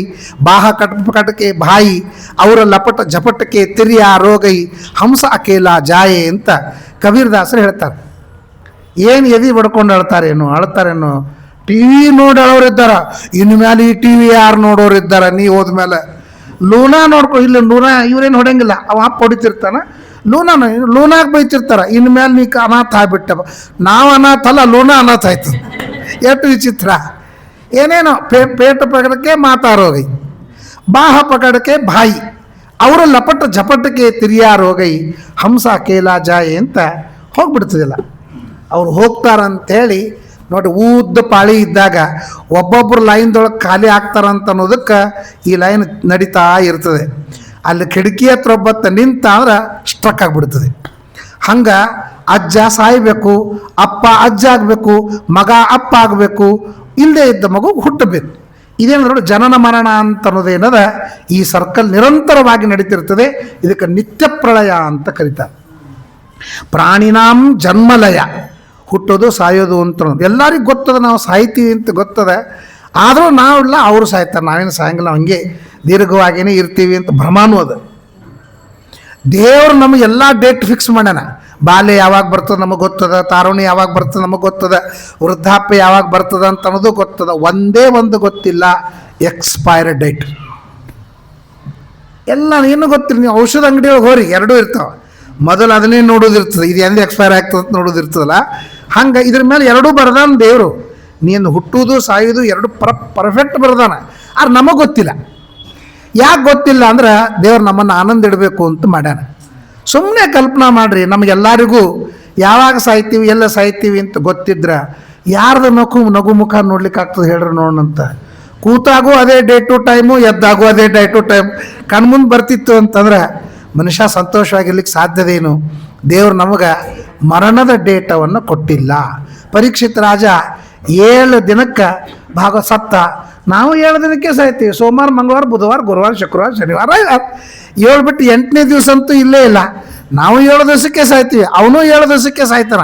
ಬಾಹ ಕಟಕೆ ಬಾಯಿ ಅವರ ಲಪಟ ಜಪಟಕ್ಕೆ ತಿರಿಯ ರೋಗೈ ಹಂಸ ಅಕೇಲ ಜಾಯೆ ಅಂತ ಕಬೀರದಾಸರು ಹೇಳ್ತಾರೆ. ಏನು ಎದಿ ಬಡ್ಕೊಂಡು ಅಳ್ತಾರೇನು. ಟಿ ವಿ ನೋಡಿ ಅಳೋರಿದ್ದಾರ. ಇನ್ನು ಮೇಲೆ ಈ ಟಿ ವಿ ಯಾರು ನೋಡೋರು ಇದ್ದಾರೆ. ನೀ ಹೋದ್ಮೇಲೆ ಲೂನಾ ನೋಡ್ಕೊ. ಇಲ್ಲ ಲೂನಾ ಇವ್ರೇನು ಹೊಡೆಯಂಗಿಲ್ಲ, ಅವ ಅಪ್ಪ ಹೊಡಿತಿರ್ತಾನ. ಲೂನಾಗ ಬೈತಿರ್ತಾರ. ಇನ್ನು ಮೇಲೆ ನೀ ಅನಾಥ ಆಗ್ಬಿಟ್ಟ. ನಾವು ಅನಾಥ ಅಲ್ಲ, ಲೂನಾ ಅನಾಥ ಆಯ್ತು. ಎಷ್ಟು ವಿಚಿತ್ರ. ಏನೇನೋ ಪೇಟ ಪಕಡಕ್ಕೆ ಮಾತಾರೋಗೈ, ಬಾಹ ಪಕಡಕ್ಕೆ ಬಾಯಿ ಅವರ ಲಪಟ ಜಪಟಕ್ಕೆ ತಿರಿಯ ರೋಗೈ ಹಂಸ ಕೇಲ ಜಾಯೆ ಅಂತ ಹೋಗ್ಬಿಡ್ತದಿಲ್ಲ. ಅವ್ರು ಹೋಗ್ತಾರಂತೇಳಿ ನೋಡಿ, ಉದ್ದ ಪಾಳಿ ಇದ್ದಾಗ ಒಬ್ಬೊಬ್ಬರು ಲೈನ್ದೊಳಗೆ ಖಾಲಿ ಆಗ್ತಾರಂತ ಅನ್ನೋದಕ್ಕೆ ಈ ಲೈನ್ ನಡೀತಾ ಇರ್ತದೆ. ಅಲ್ಲಿ ಕಿಟಕಿ ಹತ್ರ ಒಬ್ಬತ್ತ ನಿಂತ ಅಂದ್ರೆ ಸ್ಟ್ರಕ್ ಆಗಿಬಿಡ್ತದೆ. ಹಂಗೆ ಅಜ್ಜ ಸಾಯಬೇಕು, ಅಪ್ಪ ಅಜ್ಜ ಆಗಬೇಕು, ಮಗ ಅಪ್ಪ ಆಗಬೇಕು, ಇಲ್ಲದೆ ಇದ್ದ ಮಗು ಹುಟ್ಟಬೇಕು. ಇದೇನಂದ್ರೆ ಜನನ ಮರಣ ಅಂತ ಅನ್ನೋದೇನದ ಈ ಸರ್ಕಲ್ ನಿರಂತರವಾಗಿ ನಡೀತಿರ್ತದೆ. ಇದಕ್ಕೆ ನಿತ್ಯ ಪ್ರಳಯ ಅಂತ ಕರೀತಾರೆ. ಪ್ರಾಣಿನಾಂ ಜನ್ಮಲಯ, ಹುಟ್ಟೋದು ಸಾಯೋದು ಅಂತ ಎಲ್ಲರಿಗೂ ಗೊತ್ತದ. ನಾವು ಸಾಯ್ತೀವಿ ಅಂತ ಗೊತ್ತದ, ಆದರೂ ನಾವಿಲ್ಲ, ಅವರು ಸಾಯ್ತಾರೆ, ನಾವೇನು ಸಾಯಂಗಿಲ್ಲ, ಹಂಗೆ ದೀರ್ಘವಾಗಿಯೇ ಇರ್ತೀವಿ ಅಂತ ಭ್ರಮಾನು ಅದು. ದೇವರು ನಮಗೆ ಎಲ್ಲ ಡೇಟ್ ಫಿಕ್ಸ್ ಮಾಡ್ಯಾನ. ಬಾಲ್ಯ ಯಾವಾಗ ಬರ್ತದೆ ನಮಗೆ ಗೊತ್ತದ, ತಾರುಣ್ಯ ಯಾವಾಗ ಬರ್ತದೆ ನಮಗೆ ಗೊತ್ತದ, ವೃದ್ಧಾಪ್ಯ ಯಾವಾಗ ಬರ್ತದ ಅಂತ ಅನ್ನೋದು ಗೊತ್ತದ. ಒಂದೇ ಒಂದು ಗೊತ್ತಿಲ್ಲ, ಎಕ್ಸ್ಪೈರಿ ಡೇಟ್. ಎಲ್ಲ ಏನು ಗೊತ್ತಿಲ್ಲ. ನೀವು ಔಷಧ ಅಂಗಡಿಯೊಳಗೆ ಹೋರಿ, ಎರಡೂ ಇರ್ತಾವೆ. ಮೊದಲು ಅದನ್ನೇ ನೋಡೋದಿರ್ತದೆ, ಇದು ಎಂದು ಎಕ್ಸ್ಪೈರ್ ಆಗ್ತದೆ ಅಂತ ನೋಡೋದಿರ್ತದಲ್ಲ. ಹಂಗೆ ಇದ್ರ ಮೇಲೆ ಎರಡೂ ಬರದಾನ ದೇವರು. ನೀನು ಹುಟ್ಟುವುದು ಸಾಯುವುದು ಎರಡು ಪರ್ಫೆಕ್ಟ್ ಬರ್ದಾನ. ಆದ್ರೆ ನಮಗೆ ಗೊತ್ತಿಲ್ಲ. ಯಾಕೆ ಗೊತ್ತಿಲ್ಲ ಅಂದ್ರೆ ದೇವ್ರು ನಮ್ಮನ್ನು ಆನಂದ ಇಡಬೇಕು ಅಂತ ಮಾಡ್ಯಾನ. ಸುಮ್ಮನೆ ಕಲ್ಪನಾ ಮಾಡಿರಿ, ನಮಗೆಲ್ಲರಿಗೂ ಯಾವಾಗ ಸಾಯ್ತೀವಿ ಎಲ್ಲ ಸಾಯ್ತೀವಿ ಅಂತ ಗೊತ್ತಿದ್ರೆ ಯಾರ್ದು ನಗು ಮುಖ ನೋಡ್ಲಿಕ್ಕೆ ಆಗ್ತದೆ ಹೇಳ್ರಿ ನೋಡೋಣಂತ. ಕೂತಾಗೂ ಅದೇ ಡೇ ಟು ಟೈಮು, ಎದ್ದಾಗೂ ಅದೇ ಡೇ ಟು ಟೈಮ್ ಕಣ್ಮುಂದೆ ಬರ್ತಿತ್ತು ಅಂತಂದ್ರೆ ಮನುಷ್ಯ ಸಂತೋಷವಾಗಿರ್ಲಿಕ್ಕೆ ಸಾಧ್ಯದೇನು? ದೇವ್ರು ನಮಗೆ ಮರಣದ ಡೇಟವನ್ನು ಕೊಟ್ಟಿಲ್ಲ. ಪರೀಕ್ಷಿತ್ ರಾಜ 7 ದಿನಕ್ಕೆ ಸತ್ತ. ನಾವು 7 ದಿನಕ್ಕೆ ಸಾಯ್ತೀವಿ. ಸೋಮವಾರ, ಮಂಗಳವಾರ, ಬುಧವಾರ, ಗುರುವಾರ, ಶುಕ್ರವಾರ, ಶನಿವಾರ, 7 ಬಿಟ್ಟು 8ನೇ ದಿವಸ ಅಂತೂ ಇಲ್ಲೇ ಇಲ್ಲ. ನಾವು 7 ದಿವಸಕ್ಕೆ ಸಾಯ್ತೀವಿ, ಅವನು 7 ದಿವಸಕ್ಕೆ ಸಾಯ್ತಾನ.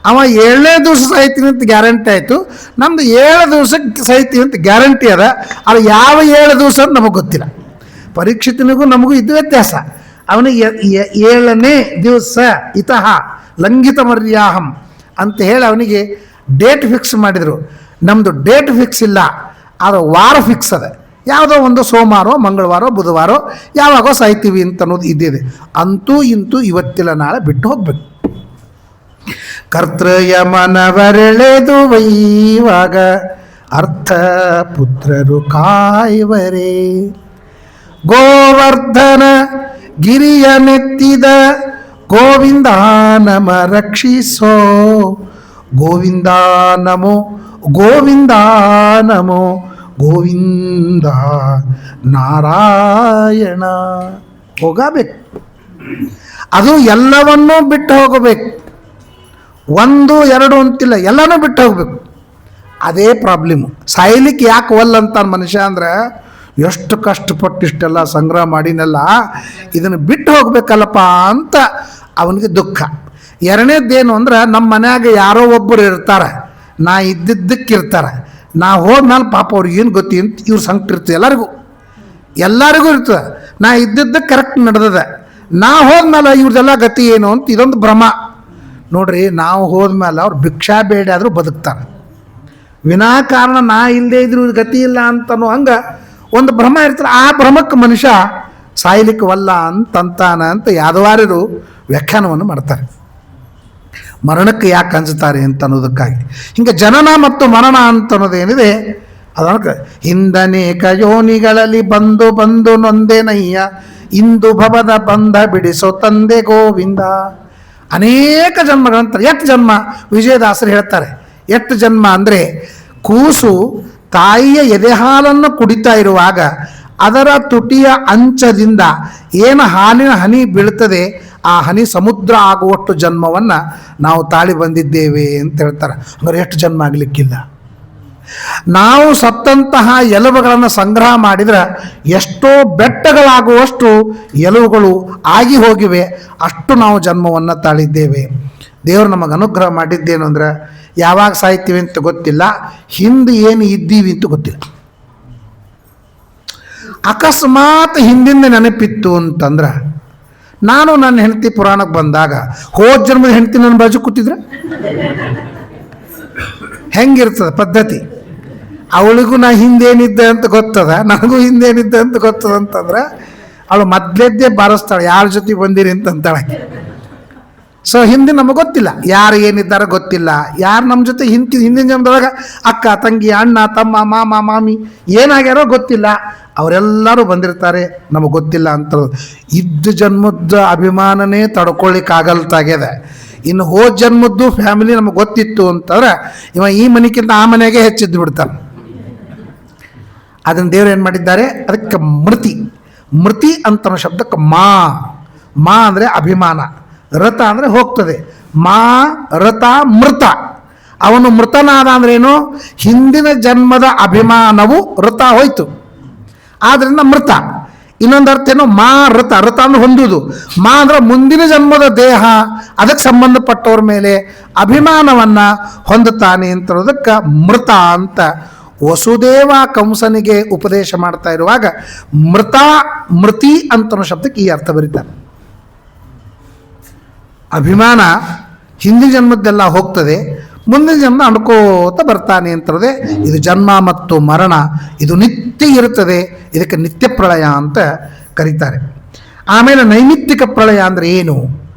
ಅವ 7ನೇ ದಿವಸ ಸಾಯ್ತೀವಿ ಅಂತ ಗ್ಯಾರಂಟಿ ಆಯಿತು. ನಮ್ದು 7 ದಿವಸಕ್ಕೆ ಸಾಯ್ತೀವಿ ಅಂತ ಗ್ಯಾರಂಟಿ ಅದ. ಅದು ಯಾವ 7 ದಿವಸ ಅಂತ ನಮಗೆ ಗೊತ್ತಿಲ್ಲ. ಪರೀಕ್ಷಿತನಿಗೂ ನಮಗೂ ಇದು ವ್ಯತ್ಯಾಸ. ಅವನಿಗೆ 7ನೇ ದಿವಸ ಇತಃ ಲಂಘಿತ ಮರ್ಯಾಹಂ ಅಂತ ಹೇಳಿ ಅವನಿಗೆ ಡೇಟ್ ಫಿಕ್ಸ್ ಮಾಡಿದರು. ನಮ್ಮದು ಡೇಟ್ ಫಿಕ್ಸ್ ಇಲ್ಲ, ಅದು ವಾರ ಫಿಕ್ಸ್ ಅದ. ಯಾವುದೋ ಒಂದು ಸೋಮವಾರ, ಮಂಗಳವಾರ, ಬುಧವಾರ ಯಾವಾಗೋ ಸಾಯ್ತೀವಿ ಅಂತ ಅನ್ನೋದು ಇದ್ದಿದೆ. ಅಂತೂ ಇಂತೂ ಇವತ್ತಿಲ್ಲ ನಾಳೆ ಬಿಟ್ಟು ಹೋಗ್ಬೇಕು. ಕರ್ತೃಯ ಮನವರೆಳೆದು ವೈವಾಗ ಅರ್ಥ ಪುತ್ರರು ಕಾಯುವರೆ. ಗೋವರ್ಧನ ಗಿರಿಯ ನೆತ್ತಿದ ಗೋವಿಂದ ನಮ ರಕ್ಷಿಸೋ. ಗೋವಿಂದ ನಮೋ ಗೋವಿಂದ ನಮೋ ಗೋವಿಂದ ನಾರಾಯಣ. ಹೋಗಬೇಕು, ಅದು ಎಲ್ಲವನ್ನೂ ಬಿಟ್ಟು ಹೋಗಬೇಕು. 1, 2 ಅಂತಿಲ್ಲ, ಎಲ್ಲನೂ ಬಿಟ್ಟು ಹೋಗ್ಬೇಕು. ಅದೇ ಪ್ರಾಬ್ಲಮ್ಮು. ಸಾಯ್ಲಿಕ್ಕೆ ಯಾಕೆ ಒಲ್ಲಂತ ಮನುಷ್ಯ ಅಂದ್ರೆ ಎಷ್ಟು ಕಷ್ಟಪಟ್ಟು ಇಷ್ಟೆಲ್ಲ ಸಂಗ್ರಹ ಮಾಡಿನೆಲ್ಲ ಇದನ್ನು ಬಿಟ್ಟು ಹೋಗ್ಬೇಕಲ್ಲಪ್ಪ ಅಂತ ಅವನಿಗೆ ದುಃಖ. ಎರಡನೇದ್ದೇನು ಅಂದ್ರೆ ನಮ್ಮ ಮನ್ಯಾಗ ಯಾರೋ ಒಬ್ಬರು ಇರ್ತಾರೆ, ನಾ ಇದ್ದಿದ್ದಕ್ಕಿರ್ತಾರೆ. ನಾ ಹೋದ್ಮೇಲೆ ಪಾಪ ಅವ್ರಿಗೆ ಏನು ಗೊತ್ತಿ ಅಂತ ಇವ್ರು ಸಂಕಟ ಇರ್ತದೆ. ಎಲ್ಲರಿಗೂ ಇರ್ತದೆ. ನಾ ಇದ್ದಿದ್ದಕ್ಕೆ ಕರೆಕ್ಟ್ ನಡೆದದೆ, ನಾ ಹೋದ್ಮೇಲೆ ಇವ್ರದೆಲ್ಲ ಗತಿ ಏನು ಅಂತ ಇದೊಂದು ಭ್ರಮ. ನೋಡ್ರಿ, ನಾವು ಹೋದ್ಮೇಲೆ ಅವ್ರು ಭಿಕ್ಷಾ ಬೇಡ ಆದರೂ ಬದುಕ್ತಾರೆ. ವಿನಾಕಾರಣ ನಾ ಇಲ್ಲದೆ ಇದ್ರು ಗತಿ ಇಲ್ಲ ಅಂತನೋ ಹಂಗೆ ಒಂದು ಭ್ರಮ ಇರ್ತಾರೆ. ಆ ಭ್ರಮಕ್ಕೆ ಮನುಷ್ಯ ಸಾಯ್ಲಿಕ್ಕೆ ವಲ್ಲ ಅಂತಂತಾನ ಅಂತ ಯಾದವಾರ್ಯರು ವ್ಯಾಖ್ಯಾನವನ್ನು ಮಾಡ್ತಾರೆ. ಮರಣಕ್ಕೆ ಯಾಕೆ ಅಂಜುತ್ತಾರೆ ಅಂತ ಅನ್ನೋದಕ್ಕಾಗಿ. ಹಿಂಗೆ ಜನನ ಮತ್ತು ಮರಣ ಅಂತ ಅನ್ನೋದೇನಿದೆ ಅದಕ್ಕೆ ಹಿಂದನೇಕ ಯೋನಿಗಳಲ್ಲಿ ಬಂದು ನೊಂದೇನಯ್ಯ ಇಂದು ಭವದ ಬಂಧ ಬಿಡಿಸೋ ತಂದೆ ಗೋವಿಂದ. ಅನೇಕ ಜನ್ಮಗಳಂತಾರೆ. ಎಷ್ಟು ಜನ್ಮ? ವಿಜಯದಾಸರು ಹೇಳ್ತಾರೆ. ಎಷ್ಟು ಜನ್ಮ ಅಂದರೆ ಕೂಸು ತಾಯಿಯ ಎದೆಹಾಲನ್ನು ಕುಡಿತಾ ಇರುವಾಗ ಅದರ ತುಟಿಯ ಅಂಚದಿಂದ ಏನು ಹಾಲಿನ ಹನಿ ಬೀಳ್ತದೆ ಆ ಹನಿ ಸಮುದ್ರ ಆಗುವಷ್ಟು ಜನ್ಮವನ್ನು ನಾವು ತಾಳಿ ಬಂದಿದ್ದೇವೆ ಅಂತ ಹೇಳ್ತಾರೆ. ಅಂದರೆ ಎಷ್ಟು ಜನ್ಮ ಆಗಲಿಕ್ಕಿಲ್ಲ. ನಾವು ಸತ್ತಂತಹ ಎಲುಬುಗಳನ್ನು ಸಂಗ್ರಹ ಮಾಡಿದರೆ ಎಷ್ಟೋ ಬೆಟ್ಟಗಳಾಗುವಷ್ಟು ಎಲುಬುಗಳು ಆಗಿ ಹೋಗಿವೆ. ಅಷ್ಟು ನಾವು ಜನ್ಮವನ್ನು ತಾಳಿದ್ದೇವೆ. ದೇವರು ನಮಗೆ ಅನುಗ್ರಹ ಮಾಡಿದ್ದೇನು ಅಂದ್ರೆ ಯಾವಾಗ ಸಾಯ್ತೀವಿ ಅಂತ ಗೊತ್ತಿಲ್ಲ, ಹಿಂದೆ ಏನು ಇದ್ದೀವಿ ಅಂತ ಗೊತ್ತಿಲ್ಲ. ಅಕಸ್ಮಾತ್ ಹಿಂದಿಂದ ನೆನಪಿತ್ತು ಅಂತಂದ್ರೆ, ನಾನು ನನ್ನ ಹೆಂಡತಿ ಪುರಾಣಕ್ಕೆ ಬಂದಾಗ ಹೋದ ಜನ್ಮದ ಹೆಂಡತಿ ನನ್ನ ಬಾಜು ಕೂತಿದ್ರೆ ಹೆಂಗಿರ್ತದೆ ಪದ್ಧತಿ? ಅವಳಿಗೂ ನಾ ಹಿಂದೇನಿದ್ದೆ ಅಂತ ಗೊತ್ತದ, ನನಗೂ ಹಿಂದೇನಿದ್ದೆ ಅಂತ ಗೊತ್ತದ ಅಂತಂದ್ರೆ ಅವಳು ಮೊದಲೇದ್ದೇ ಬಾರಿಸ್ತಾಳೆ, ಯಾರ ಜೊತೆ ಬಂದಿರಿ ಅಂತಂತಾಳೆ. ಸೊ ಹಿಂದೆ ನಮಗೆ ಗೊತ್ತಿಲ್ಲ, ಯಾರು ಏನಿದ್ದಾರೆ ಗೊತ್ತಿಲ್ಲ. ಯಾರು ನಮ್ಮ ಜೊತೆ ಹಿಂದಿನ ಜನ್ಮದೊಳಗೆ ಅಕ್ಕ, ತಂಗಿ, ಅಣ್ಣ, ತಮ್ಮ, ಮಾಮ, ಮಾಮಿ ಏನಾಗ್ಯಾರೋ ಗೊತ್ತಿಲ್ಲ. ಅವರೆಲ್ಲರೂ ಬಂದಿರ್ತಾರೆ, ನಮಗೆ ಗೊತ್ತಿಲ್ಲ ಅಂತ. ಇದ್ದ ಜನ್ಮದ ಅಭಿಮಾನನೇ ತಡ್ಕೊಳ್ಳಿಕ್ಕಾಗಲ್ತಾಗ್ಯದ. ಇನ್ನು ಹೋದ ಜನ್ಮದ್ದು ಫ್ಯಾಮಿಲಿ ನಮಗೆ ಗೊತ್ತಿತ್ತು ಅಂತಂದ್ರೆ ಇವ ಈ ಮನೆಗಿಂತ ಆ ಮನೆಗೆ ಹೆಚ್ಚಿದ್ದು ಬಿಡ್ತಾನೆ. ಅದನ್ನು ದೇವರು ಏನು ಮಾಡಿದ್ದಾರೆ, ಅದಕ್ಕೆ ಮೃತಿ ಅಂತ ಶಬ್ದಕ್ಕೆ ಮಾ ಅಂದರೆ ಅಭಿಮಾನ, ರಥ ಅಂದರೆ ಹೋಗ್ತದೆ. ರಥ ಮೃತ. ಅವನು ಮೃತನಾದ ಅಂದ್ರೇನು? ಹಿಂದಿನ ಜನ್ಮದ ಅಭಿಮಾನವು ರಥ ಹೋಯ್ತು, ಆದ್ದರಿಂದ ಮೃತ. ಇನ್ನೊಂದು ಅರ್ಥ ಏನು? ರಥ ಅಂದ್ರೆ ಹೊಂದುವುದು. ಅಂದ್ರೆ ಮುಂದಿನ ಜನ್ಮದ ದೇಹ, ಅದಕ್ಕೆ ಸಂಬಂಧಪಟ್ಟವ್ರ ಮೇಲೆ ಅಭಿಮಾನವನ್ನು ಹೊಂದುತ್ತಾನೆ ಅಂತರೋದಕ್ಕೆ ಮೃತ ಅಂತ ವಸುದೇವ ಕಂಸನಿಗೆ ಉಪದೇಶ ಮಾಡ್ತಾ ಇರುವಾಗ ಮೃತಿ ಅಂತ ಶಬ್ದಕ್ಕೆ ಈ ಅರ್ಥ ಬರೀತಾರೆ. ಅಭಿಮಾನ ಹಿಂದಿನ ಜನ್ಮದ್ದೆಲ್ಲ ಹೋಗ್ತದೆ, ಮುಂದಿನ ಜನ್ಮ ಅನ್ಕೋತ ಬರ್ತಾನೆ ಅಂತರದೆ. ಇದು ಜನ್ಮ ಮತ್ತು ಮರಣ, ಇದು ನಿತ್ಯ ಇರುತ್ತದೆ. ಇದಕ್ಕೆ ನಿತ್ಯ ಪ್ರಳಯ ಅಂತ ಕರೀತಾರೆ. ಆಮೇಲೆ ನೈಮಿತ್ತಿಕ ಪ್ರಳಯ ಅಂದರೆ ಏನು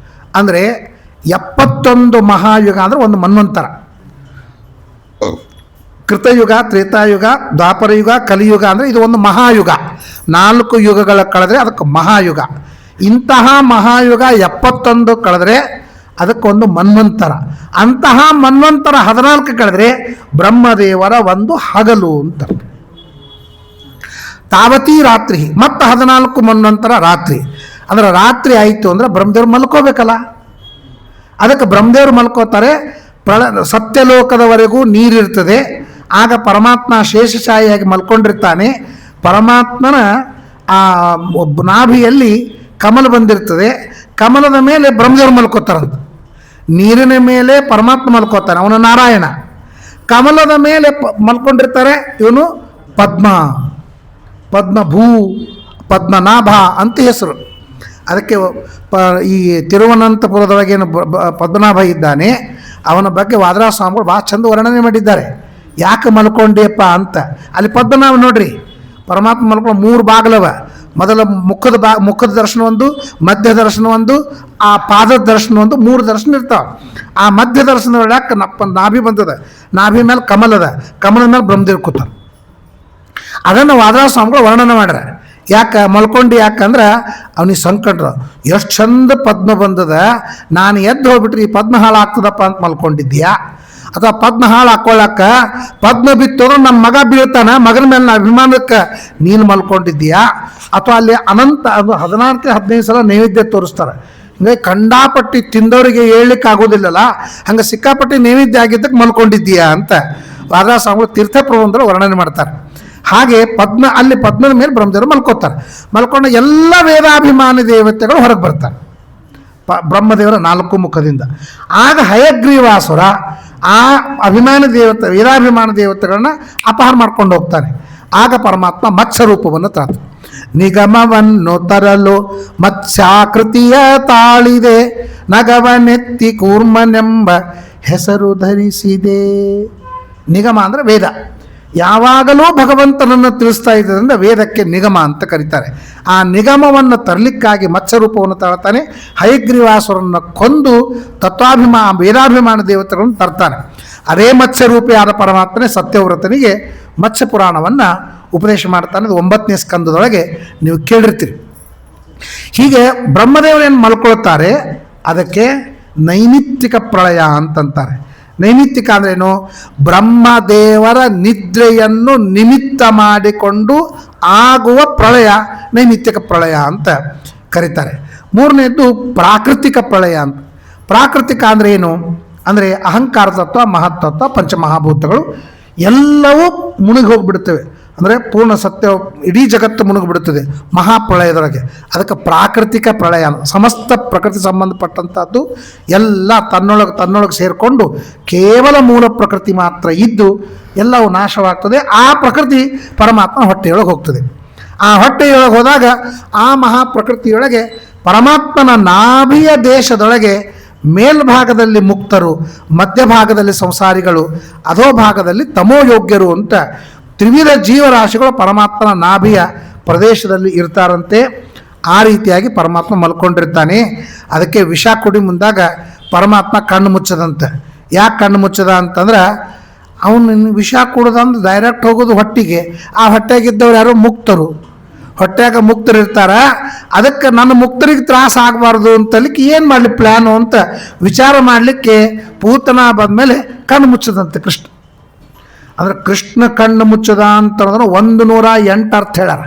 ಅಂದರೆ 71 ಮಹಾಯುಗ ಅಂದರೆ ಒಂದು ಮನ್ವಂತರ. ಕೃತಯುಗ, ತ್ರೇತಾಯುಗ, ದ್ವಾಪರಯುಗ, ಕಲಿಯುಗ ಅಂದರೆ ಇದು ಒಂದು ಮಹಾಯುಗ. 4 ಯುಗಗಳ ಕಳೆದ್ರೆ ಅದಕ್ಕೆ ಮಹಾಯುಗ. ಇಂತಹ ಮಹಾಯುಗ 71 ಕಳೆದ್ರೆ ಅದಕ್ಕೊಂದು ಮನ್ವಂತರ. ಅಂತಹ ಮನ್ವಂತರ 14 ಕಳೆದ್ರೆ ಬ್ರಹ್ಮದೇವರ ಒಂದು ಹಗಲು ಅಂತ. ತಾವತಿ ರಾತ್ರಿ ಮತ್ತು 14 ಮನ್ವಂತರ ರಾತ್ರಿ. ಅಂದ್ರೆ ರಾತ್ರಿ ಆಯಿತು ಅಂದರೆ ಬ್ರಹ್ಮದೇವ್ರು ಮಲ್ಕೋಬೇಕಲ್ಲ, ಅದಕ್ಕೆ ಬ್ರಹ್ಮದೇವ್ರು ಮಲ್ಕೋತಾರೆ. ಸತ್ಯಲೋಕದವರೆಗೂ ನೀರಿರ್ತದೆ. ಆಗ ಪರಮಾತ್ಮ ಶೇಷಶಾಹಿಯಾಗಿ ಮಲ್ಕೊಂಡಿರ್ತಾನೆ. ಪರಮಾತ್ಮನ ಆ ನಾಭಿಯಲ್ಲಿ ಕಮಲ ಬಂದಿರ್ತದೆ. ಕಮಲದ ಮೇಲೆ ಬ್ರಹ್ಮದೇವರು ಮಲ್ಕೋತಾರಂತ. ನೀರಿನ ಮೇಲೆ ಪರಮಾತ್ಮ ಮಲ್ಕೋತಾನೆ, ಅವನು ನಾರಾಯಣ. ಕಮಲದ ಮೇಲೆ ಮಲ್ಕೊಂಡಿರ್ತಾರೆ ಇವನು ಪದ್ಮಭೂ, ಪದ್ಮನಾಭ ಅಂತ ಹೆಸರು. ಅದಕ್ಕೆ ಈ ತಿರುವನಂತಪುರದೊಳಗೇನು ಪದ್ಮನಾಭ ಇದ್ದಾನೆ, ಅವನ ಬಗ್ಗೆ ವಾದರಾಜ ಸ್ವಾಮಿಗಳು ಭಾಳ ಚಂದ ವರ್ಣನೆ ಮಾಡಿದ್ದಾರೆ. ಯಾಕೆ ಮಲ್ಕೊಂಡಿಯಪ್ಪ ಅಂತ. ಅಲ್ಲಿ ಪದ್ಮನಾಭ ನೋಡ್ರಿ, ಪರಮಾತ್ಮ ಮಲ್ಕೊಂಡು 3 ಬಾಗಿಲವ. ಮೊದಲ ಮುಖದ ದರ್ಶನ ಒಂದು, ಮಧ್ಯ ದರ್ಶನ ಒಂದು, ಆ ಪಾದದ ದರ್ಶನ ಒಂದು, 3 ದರ್ಶನ ಇರ್ತಾವೆ. ಆ ಮಧ್ಯ ದರ್ಶನದೊಳಗೆ ನಾಭಿ ಬಂದದ, ನಾಭಿ ಮೇಲೆ ಕಮಲದ, ಕಮಲದ ಮೇಲೆ ಬ್ರಹ್ಮದೇವ್ರು ಕೂತ. ಅದನ್ನು ವಾದರಾಜ ಸ್ವಾಮಿಗಳು ವರ್ಣನೆ ಮಾಡ್ಯಾರ. ಯಾಕೆ ಮಲ್ಕೊಂಡು, ಯಾಕಂದ್ರೆ ಅವನಿಗೆ ಸಂಕಟ. ಎಷ್ಟು ಚಂದ ಪದ್ಮ ಬಂದದ, ನಾನು ಎದ್ದು ಹೋಗ್ಬಿಟ್ರಿ ಈ ಪದ್ಮ ಹಾಳಾಗ್ತದಪ್ಪ ಅಂತ ಮಲ್ಕೊಂಡಿದ್ದೀಯಾ, ಅಥವಾ ಪದ್ಮ ಹಾಳು ಹಾಕೊಳ್ಳಕ್ಕ ಪದ್ಮ ಬಿತ್ತೋರು ನಮ್ಮ ಮಗ ಬೀಳ್ತಾನ, ಮಗನ ಮೇಲೆ ಅಭಿಮಾನಕ್ಕೆ ನೀನು ಮಲ್ಕೊಂಡಿದ್ದೀಯಾ, ಅಥವಾ ಅಲ್ಲಿ ಅನಂತ ಅದು 14-15 ಸಲ ನೈವೇದ್ಯ ತೋರಿಸ್ತಾರೆ. ಹಿಂಗೆ ಕಂಡಾಪಟ್ಟಿ ತಿಂದವರಿಗೆ ಹೇಳಲಿಕ್ಕೆ ಆಗೋದಿಲ್ಲಲ್ಲ, ಹಂಗೆ ಸಿಕ್ಕಾಪಟ್ಟಿ ನೈವೇದ್ಯ ಆಗಿದ್ದಕ್ಕೆ ಮಲ್ಕೊಂಡಿದ್ದೀಯಾ ಅಂತ ವಾದರಾಜ ಸ್ವಾಮಿಗಳು ತೀರ್ಥ ಪ್ರಬಂಧರು ವರ್ಣನೆ ಮಾಡ್ತಾರೆ. ಹಾಗೆ ಅಲ್ಲಿ ಪದ್ಮದ ಮೇಲೆ ಬ್ರಹ್ಮದೇವರು ಮಲ್ಕೋತಾರೆ. ಮಲ್ಕೊಂಡ ಎಲ್ಲ ವೇದಾಭಿಮಾನಿ ದೇವತೆಗಳು ಹೊರಗೆ ಬರ್ತಾರೆ ಬ್ರಹ್ಮದೇವರ 4 ಮುಖದಿಂದ. ಆಗ ಹಯಗ್ರೀವಾಸುರ ಆ ವೇದಾಭಿಮಾನ ದೇವತೆಗಳನ್ನ ಅಪಹಾರ ಮಾಡ್ಕೊಂಡು ಹೋಗ್ತಾನೆ. ಆಗ ಪರಮಾತ್ಮ ಮತ್ಸ್ಯ ರೂಪವನ್ನು ತಾತ. ನಿಗಮವನ್ನು ತರಲು ಮತ್ಸ್ಯಾಕೃತಿಯ ತಾಳಿದೆ, ನಗವನೆತ್ತಿ ಕೂರ್ಮನೆಂಬ ಹೆಸರು ಧರಿಸಿದೆ. ನಿಗಮ ಅಂದರೆ ವೇದ. ಯಾವಾಗಲೂ ಭಗವಂತನನ್ನು ತಿಳಿಸ್ತಾ ಇದ್ದರಿಂದ ವೇದಕ್ಕೆ ನಿಗಮ ಅಂತ ಕರೀತಾರೆ. ಆ ನಿಗಮವನ್ನು ತರಲಿಕ್ಕಾಗಿ ಮತ್ಸ್ಯರೂಪವನ್ನು ತಾಳ್ತಾನೆ. ಹಯಗ್ರೀವಾಸುರನ್ನು ಕೊಂದು ವೇದಾಭಿಮಾನ ದೇವತೆಗಳನ್ನು ತರ್ತಾನೆ. ಅದೇ ಮತ್ಸ್ಯರೂಪಿಯಾದ ಪರಮಾತ್ಮನೇ ಸತ್ಯವ್ರತನಿಗೆ ಮತ್ಸ್ಯ ಪುರಾಣವನ್ನು ಉಪದೇಶ ಮಾಡ್ತಾನೆ. ಅದು 9ನೇ ಸ್ಕಂದದೊಳಗೆ ನೀವು ಕೇಳಿರ್ತೀರಿ. ಹೀಗೆ ಬ್ರಹ್ಮದೇವರೇನು ಮಲ್ಕೊಳ್ತಾರೆ, ಅದಕ್ಕೆ ನೈಮಿತ್ತಿಕ ಪ್ರಳಯ ಅಂತಂತಾರೆ. ನೈಮಿತ್ತಿಕ ಅಂದ್ರೇನು? ಬ್ರಹ್ಮದೇವರ ನಿದ್ರೆಯನ್ನು ನಿಮಿತ್ತ ಮಾಡಿಕೊಂಡು ಆಗುವ ಪ್ರಳಯ ನೈಮಿತ್ತಿಕ ಪ್ರಳಯ ಅಂತ ಕರೀತಾರೆ. 3ನೇದ್ದು ಪ್ರಾಕೃತಿಕ ಪ್ರಳಯ ಅಂತ. ಪ್ರಾಕೃತಿಕ ಅಂದರೆ ಏನು ಅಂದರೆ ಅಹಂಕಾರ ತತ್ವ, ಮಹತ್ತತ್ವ, ಪಂಚಮಹಾಭೂತಗಳು ಎಲ್ಲವೂ ಮುಳುಗಿ ಹೋಗಿಬಿಡ್ತವೆ. ಅಂದರೆ ಪೂರ್ಣ ಸತ್ಯ ಇಡೀ ಜಗತ್ತು ಮುಳುಗಿಬಿಡುತ್ತದೆ ಮಹಾಪ್ರಳಯದೊಳಗೆ. ಅದಕ್ಕೆ ಪ್ರಾಕೃತಿಕ ಪ್ರಳಯ. ಸಮಸ್ತ ಪ್ರಕೃತಿ ಸಂಬಂಧಪಟ್ಟಂಥದ್ದು ಎಲ್ಲ ತನ್ನೊಳಗೆ ಸೇರಿಕೊಂಡು ಕೇವಲ ಮೂಲ ಪ್ರಕೃತಿ ಮಾತ್ರ ಇದ್ದು ಎಲ್ಲವೂ ನಾಶವಾಗ್ತದೆ. ಆ ಪ್ರಕೃತಿ ಪರಮಾತ್ಮ ಹೊಟ್ಟೆಯೊಳಗೆ ಹೋಗ್ತದೆ. ಆ ಹೊಟ್ಟೆಯೊಳಗೆ ಹೋದಾಗ ಆ ಮಹಾಪ್ರಕೃತಿಯೊಳಗೆ ಪರಮಾತ್ಮನ ನಾಭಿಯ ದೇಶದೊಳಗೆ ಮೇಲ್ಭಾಗದಲ್ಲಿ ಮುಕ್ತರು, ಮಧ್ಯಭಾಗದಲ್ಲಿ ಸಂಸಾರಿಗಳು, ಅಧೋಭಾಗದಲ್ಲಿ ತಮೋಯೋಗ್ಯರು ಅಂತ ತ್ರಿವಿಧ ಜೀವರಾಶಿಗಳು ಪರಮಾತ್ಮನ ನಾಭಿಯ ಪ್ರದೇಶದಲ್ಲಿ ಇರ್ತಾರಂತೆ. ಆ ರೀತಿಯಾಗಿ ಪರಮಾತ್ಮ ಮಲ್ಕೊಂಡಿರ್ತಾನೆ. ಅದಕ್ಕೆ ವಿಷ ಕುಡಿ ಮುಂದಾಗ ಪರಮಾತ್ಮ ಕಣ್ಣು ಮುಚ್ಚದಂತೆ. ಯಾಕೆ ಕಣ್ಣು ಮುಚ್ಚದ ಅಂತಂದ್ರೆ, ಅವನು ವಿಷ ಕುಡ್ದಂದ್ರೆ ಡೈರೆಕ್ಟ್ ಹೋಗೋದು ಹೊಟ್ಟಿಗೆ. ಆ ಹೊಟ್ಟೆಗಿದ್ದವ್ರು ಯಾರು ಮುಕ್ತರು, ಹೊಟ್ಟೆಯಾಗ ಮುಕ್ತರಿರ್ತಾರ. ಅದಕ್ಕೆ ನನ್ನ ಮುಕ್ತರಿಗೆ ತ್ರಾಸ ಆಗಬಾರ್ದು ಅಂತಲಿಕ್ಕೆ ಏನು ಮಾಡಲಿ ಪ್ಲ್ಯಾನು ಅಂತ ವಿಚಾರ ಮಾಡಲಿಕ್ಕೆ ಪೂತನ ಬಂದಮೇಲೆ ಕಣ್ಣು ಮುಚ್ಚದಂತೆ ಕೃಷ್ಣ. ಅಂದ್ರೆ ಕೃಷ್ಣ ಕಣ್ಣು ಮುಚ್ಚದ ಅಂತಂದ್ರೆ 108 ಅರ್ಥ ಹೇಳ್ಯಾರ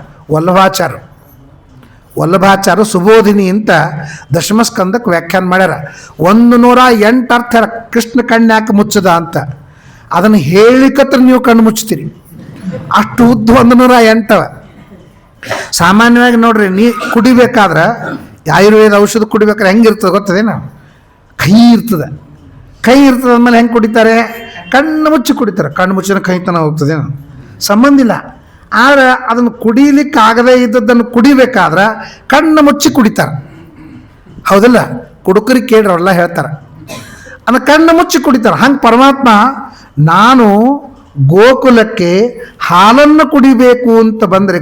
ವಲ್ಲಭಾಚಾರ್ಯ ಸುಬೋಧಿನಿ ಅಂತ ದಶಮಸ್ಕಂದಕ್ಕೆ ವ್ಯಾಖ್ಯಾನ ಮಾಡ್ಯಾರ. 108 ಅರ್ಥ ಹೇಳ ಕೃಷ್ಣ ಕಣ್ಣು ಯಾಕೆ ಮುಚ್ಚದ ಅಂತ. ಅದನ್ನು ಹೇಳಿಕತ್ರ ನೀವು ಕಣ್ಣು ಮುಚ್ತೀರಿ, ಅಷ್ಟು ಉದ್ದ 108. ಸಾಮಾನ್ಯವಾಗಿ ನೋಡ್ರಿ, ಕುಡಿಬೇಕಾದ್ರೆ ಆಯುರ್ವೇದ ಔಷಧ ಕುಡಿಬೇಕಾದ್ರೆ ಹೆಂಗಿರ್ತದೆ ಗೊತ್ತದೇನು? ಕಹಿ ಇರ್ತದೆ ಅಂದಮೇಲೆ ಹೆಂಗೆ ಕುಡಿತಾರೆ? ಕಣ್ಣು ಮುಚ್ಚಿ ಕುಡಿತಾರೆ. ಕಣ್ಣು ಮುಚ್ಚಿನ ಕಹಿತನ ಹೋಗ್ತದೆ, ಸಂಬಂಧ ಇಲ್ಲ. ಆದರೆ ಅದನ್ನು ಕುಡಿಲಿಕ್ಕೆ ಆಗದೇ ಇದ್ದದ್ದನ್ನು ಕುಡಿಬೇಕಾದ್ರೆ ಕಣ್ಣು ಮುಚ್ಚಿ ಕುಡಿತಾರೆ, ಹೌದಲ್ಲ? ಕುಡುಕರಿಗೆ ಕೇಳ್ರಿ, ಅವರೆಲ್ಲ ಹೇಳ್ತಾರೆ ಅದನ್ನು ಕಣ್ಣು ಮುಚ್ಚಿ ಕುಡಿತಾರೆ. ಹಂಗೆ ಪರಮಾತ್ಮ ನಾನು ಗೋಕುಲಕ್ಕೆ ಹಾಲನ್ನು ಕುಡಿಬೇಕು ಅಂತ ಬಂದರೆ,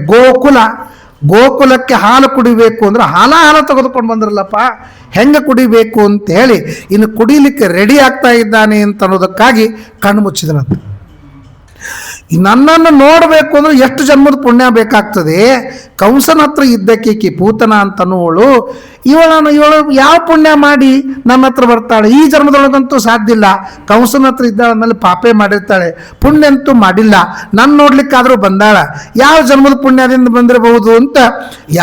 ಗೋಕುಲಕ್ಕೆ ಹಾಲು ಕುಡಿಬೇಕು ಅಂದ್ರೆ ಹಾಲು ತೆಗೆದುಕೊಂಡು ಬಂದ್ರಲ್ಲಪ್ಪ, ಹೆಂಗೆ ಕುಡಿಬೇಕು ಅಂತ ಹೇಳಿ ಇನ್ನು ಕುಡಿಲಿಕ್ಕೆ ರೆಡಿ ಆಗ್ತಾ ಇದ್ದಾನೆ ಅಂತ ಅನ್ನೋದಕ್ಕಾಗಿ ಕಣ್ಣು ಮುಚ್ಚಿದನಂತೆ. ನನ್ನನ್ನು ನೋಡಬೇಕು ಅಂದ್ರೆ ಎಷ್ಟು ಜನ್ಮದ ಪುಣ್ಯ ಬೇಕಾಗ್ತದೆ. ಕಂಸನ ಹತ್ರ ಇದ್ದಕ್ಕೆ ಪೂತನ ಅಂತನೋಳು ಇವಳು ಯಾವ ಪುಣ್ಯ ಮಾಡಿ ನನ್ನ ಹತ್ರ ಬರ್ತಾಳೆ? ಈ ಜನ್ಮದೊಳಗಂತೂ ಸಾಧ್ಯ ಇಲ್ಲ. ಕಂಸನ ಹತ್ರ ಇದ್ದಾಳ ಮೇಲೆ ಪಾಪೇ ಮಾಡಿರ್ತಾಳೆ, ಪುಣ್ಯ ಅಂತೂ ಮಾಡಿಲ್ಲ. ನನ್ನ ನೋಡ್ಲಿಕ್ಕಾದ್ರೂ ಬಂದಾಳ, ಯಾವ ಜನ್ಮದ ಪುಣ್ಯದಿಂದ ಬಂದಿರಬಹುದು ಅಂತ,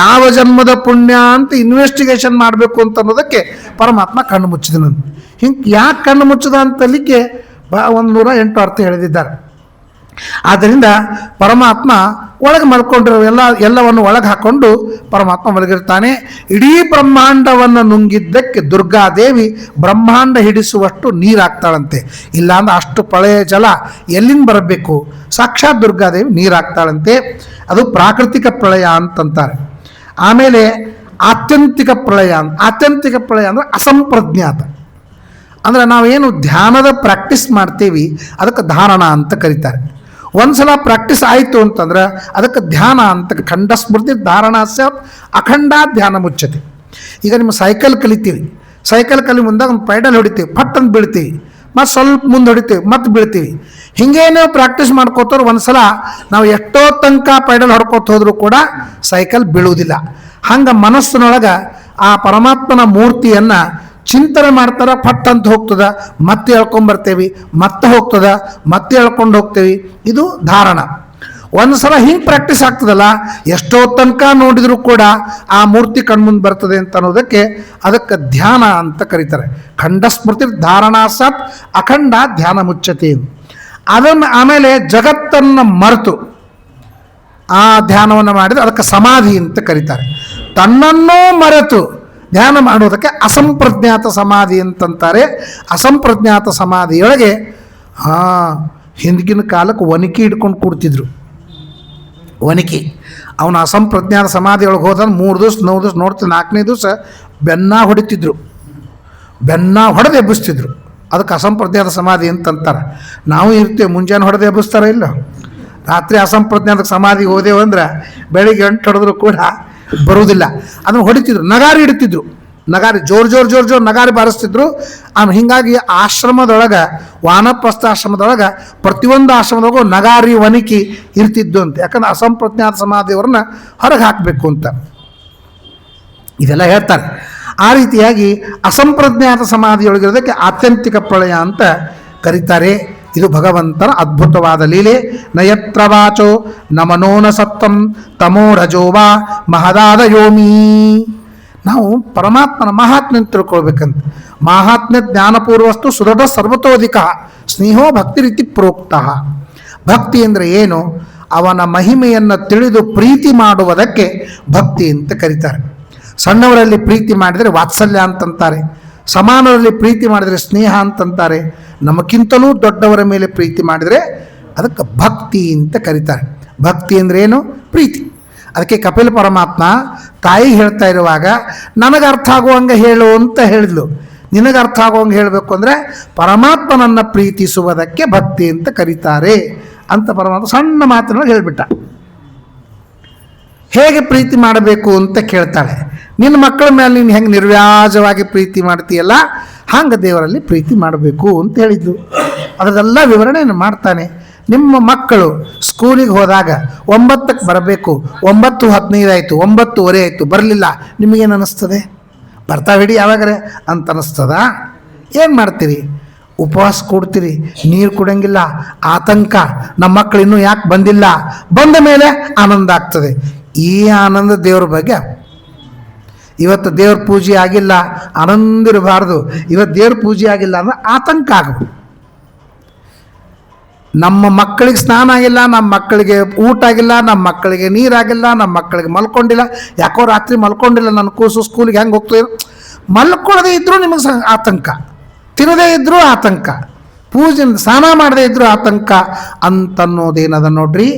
ಯಾವ ಜನ್ಮದ ಪುಣ್ಯ ಅಂತ ಇನ್ವೆಸ್ಟಿಗೇಷನ್ ಮಾಡಬೇಕು ಅಂತ ಅನ್ನೋದಕ್ಕೆ ಪರಮಾತ್ಮ ಕಣ್ಣು ಮುಚ್ಚಿದನು. ಹಿಂಗೆ ಯಾಕೆ ಕಣ್ಣು ಮುಚ್ಚದ ಅಂತಲಿಕ್ಕೆ 108 ಅರ್ಥ ಹೇಳಿದ್ದಾರೆ. ಆದ್ದರಿಂದ ಪರಮಾತ್ಮ ಒಳಗೆ ಮಲ್ಕೊಂಡಿರೋ ಎಲ್ಲವನ್ನು ಒಳಗೆ ಹಾಕ್ಕೊಂಡು ಪರಮಾತ್ಮ ಮಲಗಿರ್ತಾನೆ. ಇಡೀ ಬ್ರಹ್ಮಾಂಡವನ್ನು ನುಂಗಿದ್ದಕ್ಕೆ ದುರ್ಗಾದೇವಿ ಬ್ರಹ್ಮಾಂಡ ಹಿಡಿಸುವಷ್ಟು ನೀರಾಗ್ತಾಳಂತೆ. ಇಲ್ಲಾಂದ್ರೆ ಅಷ್ಟು ಪ್ರಳಯ ಜಲ ಎಲ್ಲಿಂದ ಬರಬೇಕು? ಸಾಕ್ಷಾತ್ ದುರ್ಗಾದೇವಿ ನೀರಾಗ್ತಾಳಂತೆ. ಅದು ಪ್ರಾಕೃತಿಕ ಪ್ರಳಯ ಅಂತಂತಾರೆ. ಆಮೇಲೆ ಆತ್ಯಂತಿಕ ಪ್ರಳಯ. ಆತ್ಯಂತಿಕ ಪ್ರಳಯ ಅಂದರೆ ಅಸಂಪ್ರಜ್ಞಾತ. ಅಂದರೆ ನಾವೇನು ಧ್ಯಾನದ ಪ್ರಾಕ್ಟೀಸ್ ಮಾಡ್ತೀವಿ ಅದಕ್ಕೆ ಧಾರಣ ಅಂತ ಕರೀತಾರೆ. ಒಂದು ಸಲ ಪ್ರಾಕ್ಟೀಸ್ ಆಯಿತು ಅಂತಂದ್ರೆ ಅದಕ್ಕೆ ಧ್ಯಾನ ಅಂತ. ಖಂಡ ಸ್ಮೃತಿ ಧಾರಣ ಸ್ಯಾತ್ ಅಖಂಡ ಧ್ಯಾನ ಮುಚ್ಚತೆ. ಈಗ ನಿಮ್ಮ ಸೈಕಲ್ ಕಲಿತೀವಿ, ಸೈಕಲ್ ಕಲಿ ಮುಂದಾಗ ಒಂದು ಪೈಡಲ್ ಹೊಡಿತೀವಿ, ಪಟ್ ಅಂತ ಬೀಳ್ತೀವಿ, ಮತ್ತು ಸ್ವಲ್ಪ ಮುಂದೆ ಹೊಡಿತೀವಿ, ಮತ್ತೆ ಬೀಳ್ತೀವಿ. ಹಿಂಗೆ ನೀವು ಪ್ರಾಕ್ಟೀಸ್ ಮಾಡ್ಕೋತವ್ರು ಒಂದು ಸಲ ನಾವು ಎಷ್ಟೋ ತನಕ ಪೈಡಲ್ ಹೊಡ್ಕೋತ ಹೋದರೂ ಕೂಡ ಸೈಕಲ್ ಬೀಳುವುದಿಲ್ಲ. ಹಂಗೆ ಮನಸ್ಸಿನೊಳಗೆ ಆ ಪರಮಾತ್ಮನ ಮೂರ್ತಿಯನ್ನು ಚಿಂತನೆ ಮಾಡ್ತಾರೆ, ಫಟ್ ಅಂತ ಹೋಗ್ತದ, ಮತ್ತೆ ಹೇಳ್ಕೊಂಬರ್ತೇವೆ, ಮತ್ತೆ ಹೋಗ್ತದ, ಮತ್ತೆ ಹೇಳ್ಕೊಂಡು ಹೋಗ್ತೇವೆ. ಇದು ಧಾರಣ. ಒಂದು ಸಲ ಹಿಂಗೆ ಪ್ರಾಕ್ಟೀಸ್ ಆಗ್ತದಲ್ಲ, ಎಷ್ಟೋ ತನಕ ನೋಡಿದರೂ ಕೂಡ ಆ ಮೂರ್ತಿ ಕಣ್ಮುಂದೆ ಬರ್ತದೆ ಅಂತ ಅನ್ನೋದಕ್ಕೆ ಅದಕ್ಕೆ ಧ್ಯಾನ ಅಂತ ಕರೀತಾರೆ. ಖಂಡ ಸ್ಮೃತಿ ಧಾರಣಾ ಸತ್ ಅಖಂಡ ಧ್ಯಾನ ಮುಚ್ಚತೆ. ಅದನ್ನು ಆಮೇಲೆ ಜಗತ್ತನ್ನು ಮರೆತು ಆ ಧ್ಯಾನವನ್ನು ಮಾಡಿದರೆ ಅದಕ್ಕೆ ಸಮಾಧಿ ಅಂತ ಕರೀತಾರೆ. ತನ್ನನ್ನೂ ಮರೆತು ಧ್ಯಾನ ಮಾಡೋದಕ್ಕೆ ಅಸಂಪ್ರಜ್ಞಾತ ಸಮಾಧಿ ಅಂತಂತಾರೆ. ಅಸಂಪ್ರಜ್ಞಾತ ಸಮಾಧಿಯೊಳಗೆ ಹಿಂದಿನ ಕಾಲಕ್ಕೆ ಒನಕೆ ಹಿಡ್ಕೊಂಡು ಕೂಡ್ತಿದ್ರು. ಒನಕೆ ಅವನ ಅಸಂಪ್ರಜ್ಞಾತ ಸಮಾಧಿಯೊಳಗೆ ಹೋದ 3 ದಿವಸ 9 ದಿವಸ ನೋಡ್ತಿದ್ರು, 4ನೇ ದಿವಸ ಬೆನ್ನ ಹೊಡಿತಿದ್ರು, ಬೆನ್ನ ಹೊಡೆದು ಎಬ್ಬಿಸ್ತಿದ್ರು. ಅದಕ್ಕೆ ಅಸಂಪ್ರಜ್ಞಾತ ಸಮಾಧಿ ಅಂತಂತಾರೆ. ನಾವು ಇರ್ತೇವೆ, ಮುಂಜಾನೆ ಹೊಡೆದು ಎಬ್ಬಿಸ್ತಾರ ಇಲ್ಲ, ರಾತ್ರಿ ಅಸಂಪ್ರಜ್ಞಾತ ಸಮಾಧಿಗೆ ಹೋದೆವು ಅಂದ್ರೆ ಬೆಳಿಗ್ಗೆ 8 ಹೊಡೆದ್ರು ಕೂಡ ಬರುವುದಿಲ್ಲ. ಅದನ್ನು ಹೊಡಿತಿದ್ರು, ನಗಾರಿ ಇಡ್ತಿದ್ರು, ನಗಾರಿ ಜೋರು ನಗಾರಿ ಬಾರಿಸ್ತಿದ್ರು. ಹೀಗಾಗಿ ಆಶ್ರಮದೊಳಗೆ, ವಾನಪ್ರಸ್ಥ ಆಶ್ರಮದೊಳಗೆ ಪ್ರತಿಯೊಂದು ಆಶ್ರಮದೊಳಗೂ ನಗಾರಿ ವನಿಕಿ ಇರ್ತಿದ್ದು ಅಂತ. ಯಾಕಂದ್ರೆ ಅಸಂಪ್ರಜ್ಞಾತ ಸಮಾಧಿಯವ್ರನ್ನ ಹೊರಗೆ ಹಾಕಬೇಕು ಅಂತ ಇದೆಲ್ಲ ಹೇಳ್ತಾರೆ. ಆ ರೀತಿಯಾಗಿ ಅಸಂಪ್ರಜ್ಞಾತ ಸಮಾಧಿಯೊಳಗಿರೋದಕ್ಕೆ ಆತ್ಯಂತಿಕ ಪ್ರಳಯ ಅಂತ ಕರೀತಾರೆ. ಇದು ಭಗವಂತನ ಅದ್ಭುತವಾದ ಲೀಲೆ. ನಯತ್ರ ವಾಚೋ ನ ಮನೋನ ಸತ್ವಂ ತಮೋ ರಜೋವಾ ಮಹದಾದ ಯೋಮಿ. ನಾವು ಪರಮಾತ್ಮನ ಮಹಾತ್ಮ್ಯ ತಿಳ್ಕೊಳ್ಬೇಕಂತ. ಮಹಾತ್ಮ್ಯ ಜ್ಞಾನಪೂರ್ವಸ್ತು ಸುದೃಢ ಸರ್ವತೋಧಿಕ ಸ್ನೇಹೋ ಭಕ್ತಿ ರೀತಿ ಪ್ರೋಕ್ತ. ಭಕ್ತಿ ಅಂದರೆ ಏನು? ಅವನ ಮಹಿಮೆಯನ್ನು ತಿಳಿದು ಪ್ರೀತಿ ಮಾಡುವುದಕ್ಕೆ ಭಕ್ತಿ ಅಂತ ಕರೀತಾರೆ. ಸಣ್ಣವರಲ್ಲಿ ಪ್ರೀತಿ ಮಾಡಿದರೆ ವಾತ್ಸಲ್ಯ ಅಂತಂತಾರೆ, ಸಮಾನರಲ್ಲಿ ಪ್ರೀತಿ ಮಾಡಿದರೆ ಸ್ನೇಹ ಅಂತಂತಾರೆ, ನಮಗಿಂತಲೂ ದೊಡ್ಡವರ ಮೇಲೆ ಪ್ರೀತಿ ಮಾಡಿದರೆ ಅದಕ್ಕೆ ಭಕ್ತಿ ಅಂತ ಕರೀತಾರೆ. ಭಕ್ತಿ ಅಂದರೆ ಏನು? ಪ್ರೀತಿ. ಅದಕ್ಕೆ ಕಪಿಲ ಪರಮಾತ್ಮ ತಾಯಿ ಹೇಳ್ತಾ ಇರುವಾಗ ನನಗೆ ಅರ್ಥ ಆಗುವಂಗೆ ಹೇಳು ಅಂತ ಹೇಳಿದ್ಲು. ನಿನಗೆ ಅರ್ಥ ಆಗುವಂಗೆ ಹೇಳಬೇಕು ಅಂದರೆ ಪರಮಾತ್ಮನನ್ನು ಪ್ರೀತಿಸುವುದಕ್ಕೆ ಭಕ್ತಿ ಅಂತ ಕರೀತಾರೆ ಅಂತ ಪರಮಾತ್ಮ ಸಣ್ಣ ಮಾತಿನೊಳಗೆ ಹೇಳಿಬಿಟ್ಟ. ಹೇಗೆ ಪ್ರೀತಿ ಮಾಡಬೇಕು ಅಂತ ಕೇಳ್ತಾಳೆ. ನಿನ್ನ ಮಕ್ಕಳ ಮೇಲೆ ನೀನು ಹೆಂಗೆ ನಿರ್ವ್ಯಾಜವಾಗಿ ಪ್ರೀತಿ ಮಾಡ್ತೀಯಲ್ಲ ಹಂಗೆ ದೇವರಲ್ಲಿ ಪ್ರೀತಿ ಮಾಡಬೇಕು ಅಂತ ಹೇಳಿದ್ಲು. ಅದರೆಲ್ಲ ವಿವರಣೆ ಮಾಡ್ತಾನೆ. ನಿಮ್ಮ ಮಕ್ಕಳು ಸ್ಕೂಲಿಗೆ ಹೋದಾಗ 9ಕ್ಕೆ ಬರಬೇಕು, 9:15 ಆಯಿತು, 9:15 ಆಯಿತು, ಬರಲಿಲ್ಲ, ನಿಮಗೇನು ಅನ್ನಿಸ್ತದೆ? ಬರ್ತಾವಿಡಿ ಯಾವಾಗರೆ ಅಂತ ಅನ್ನಿಸ್ತದ? ಏನು ಮಾಡ್ತೀರಿ? ಉಪವಾಸ ಕೊಡ್ತೀರಿ, ನೀರು ಕುಡಂಗಿಲ್ಲ, ಆತಂಕ, ನಮ್ಮ ಮಕ್ಕಳು ಇನ್ನೂ ಯಾಕೆ ಬಂದಿಲ್ಲ, ಬಂದ ಮೇಲೆ ಆನಂದ ಆಗ್ತದೆ. ಈ ಆನಂದ ದೇವ್ರ ಬಗ್ಗೆ. ಇವತ್ತು ದೇವ್ರ ಪೂಜೆ ಆಗಿಲ್ಲ, ಆನಂದ ಇರಬಾರ್ದು. ಇವತ್ತು ದೇವ್ರ ಪೂಜೆ ಆಗಿಲ್ಲ ಅಂದ್ರೆ ಆತಂಕ ಆಗಬೇಕು. ನಮ್ಮ ಮಕ್ಕಳಿಗೆ ಸ್ನಾನ ಆಗಿಲ್ಲ, ನಮ್ಮ ಮಕ್ಕಳಿಗೆ ಊಟ ಆಗಿಲ್ಲ, ನಮ್ಮ ಮಕ್ಕಳಿಗೆ ನೀರಾಗಿಲ್ಲ, ನಮ್ಮ ಮಕ್ಕಳಿಗೆ ಮಲ್ಕೊಂಡಿಲ್ಲ, ಯಾಕೋ ರಾತ್ರಿ ಮಲ್ಕೊಂಡಿಲ್ಲ, ನನ್ನ ಕೂಸು ಸ್ಕೂಲಿಗೆ ಹೆಂಗೆ ಹೋಗ್ತದೆ, ಮಲ್ಕೊಳ್ಳದೆ ಇದ್ದರೂ ನಿಮಗೆ ಆತಂಕ, ತಿನ್ನದೇ ಇದ್ದರೂ ಆತಂಕ, ಪೂಜೆ ಸ್ನಾನ ಮಾಡದೇ ಇದ್ದರೂ ಆತಂಕ ಅಂತನ್ನೋದೇನದ ನೋಡ್ರಿ.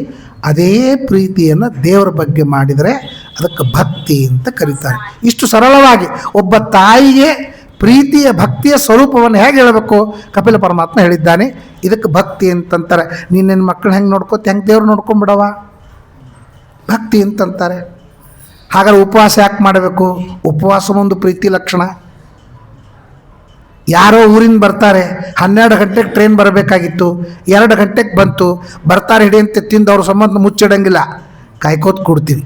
ಅದೇ ಪ್ರೀತಿಯನ್ನು ದೇವರ ಬಗ್ಗೆ ಮಾಡಿದರೆ ಅದಕ್ಕೆ ಭಕ್ತಿ ಅಂತ ಕರೀತಾರೆ. ಇಷ್ಟು ಸರಳವಾಗಿ ಒಬ್ಬ ತಾಯಿಗೆ ಪ್ರೀತಿಯ ಭಕ್ತಿಯ ಸ್ವರೂಪವನ್ನು ಹೇಗೆ ಹೇಳಬೇಕು ಕಪಿಲ ಪರಮಾತ್ಮ ಹೇಳಿದ್ದಾನೆ. ಇದಕ್ಕೆ ಭಕ್ತಿ ಅಂತಂತಾರೆ. ನಿನ್ನ ಮಕ್ಕಳು ಹೆಂಗೆ ನೋಡ್ಕೋತ ಹೆಂಗೆ ದೇವ್ರು ನೋಡ್ಕೊಂಬಿಡವ, ಭಕ್ತಿ ಅಂತಂತಾರೆ. ಹಾಗಾದ್ರೆ ಉಪವಾಸ ಯಾಕೆ ಮಾಡಬೇಕು? ಉಪವಾಸ ಒಂದು ಪ್ರೀತಿ ಲಕ್ಷಣ. ಯಾರೋ ಊರಿಂದ ಬರ್ತಾರೆ, 12 ಗಂಟೆಗೆ ಟ್ರೈನ್ ಬರಬೇಕಾಗಿತ್ತು, 2 ಗಂಟೆಗೆ ಬಂತು, ಬರ್ತಾರೆ ಹಿಡಿಯಂತೆ ತಿಂದು ಅವ್ರ ಸಂಬಂಧ ಮುಚ್ಚಿಡಂಗಿಲ್ಲ, ಕಾಯ್ಕೋತ ಕೊಡ್ತೀವಿ.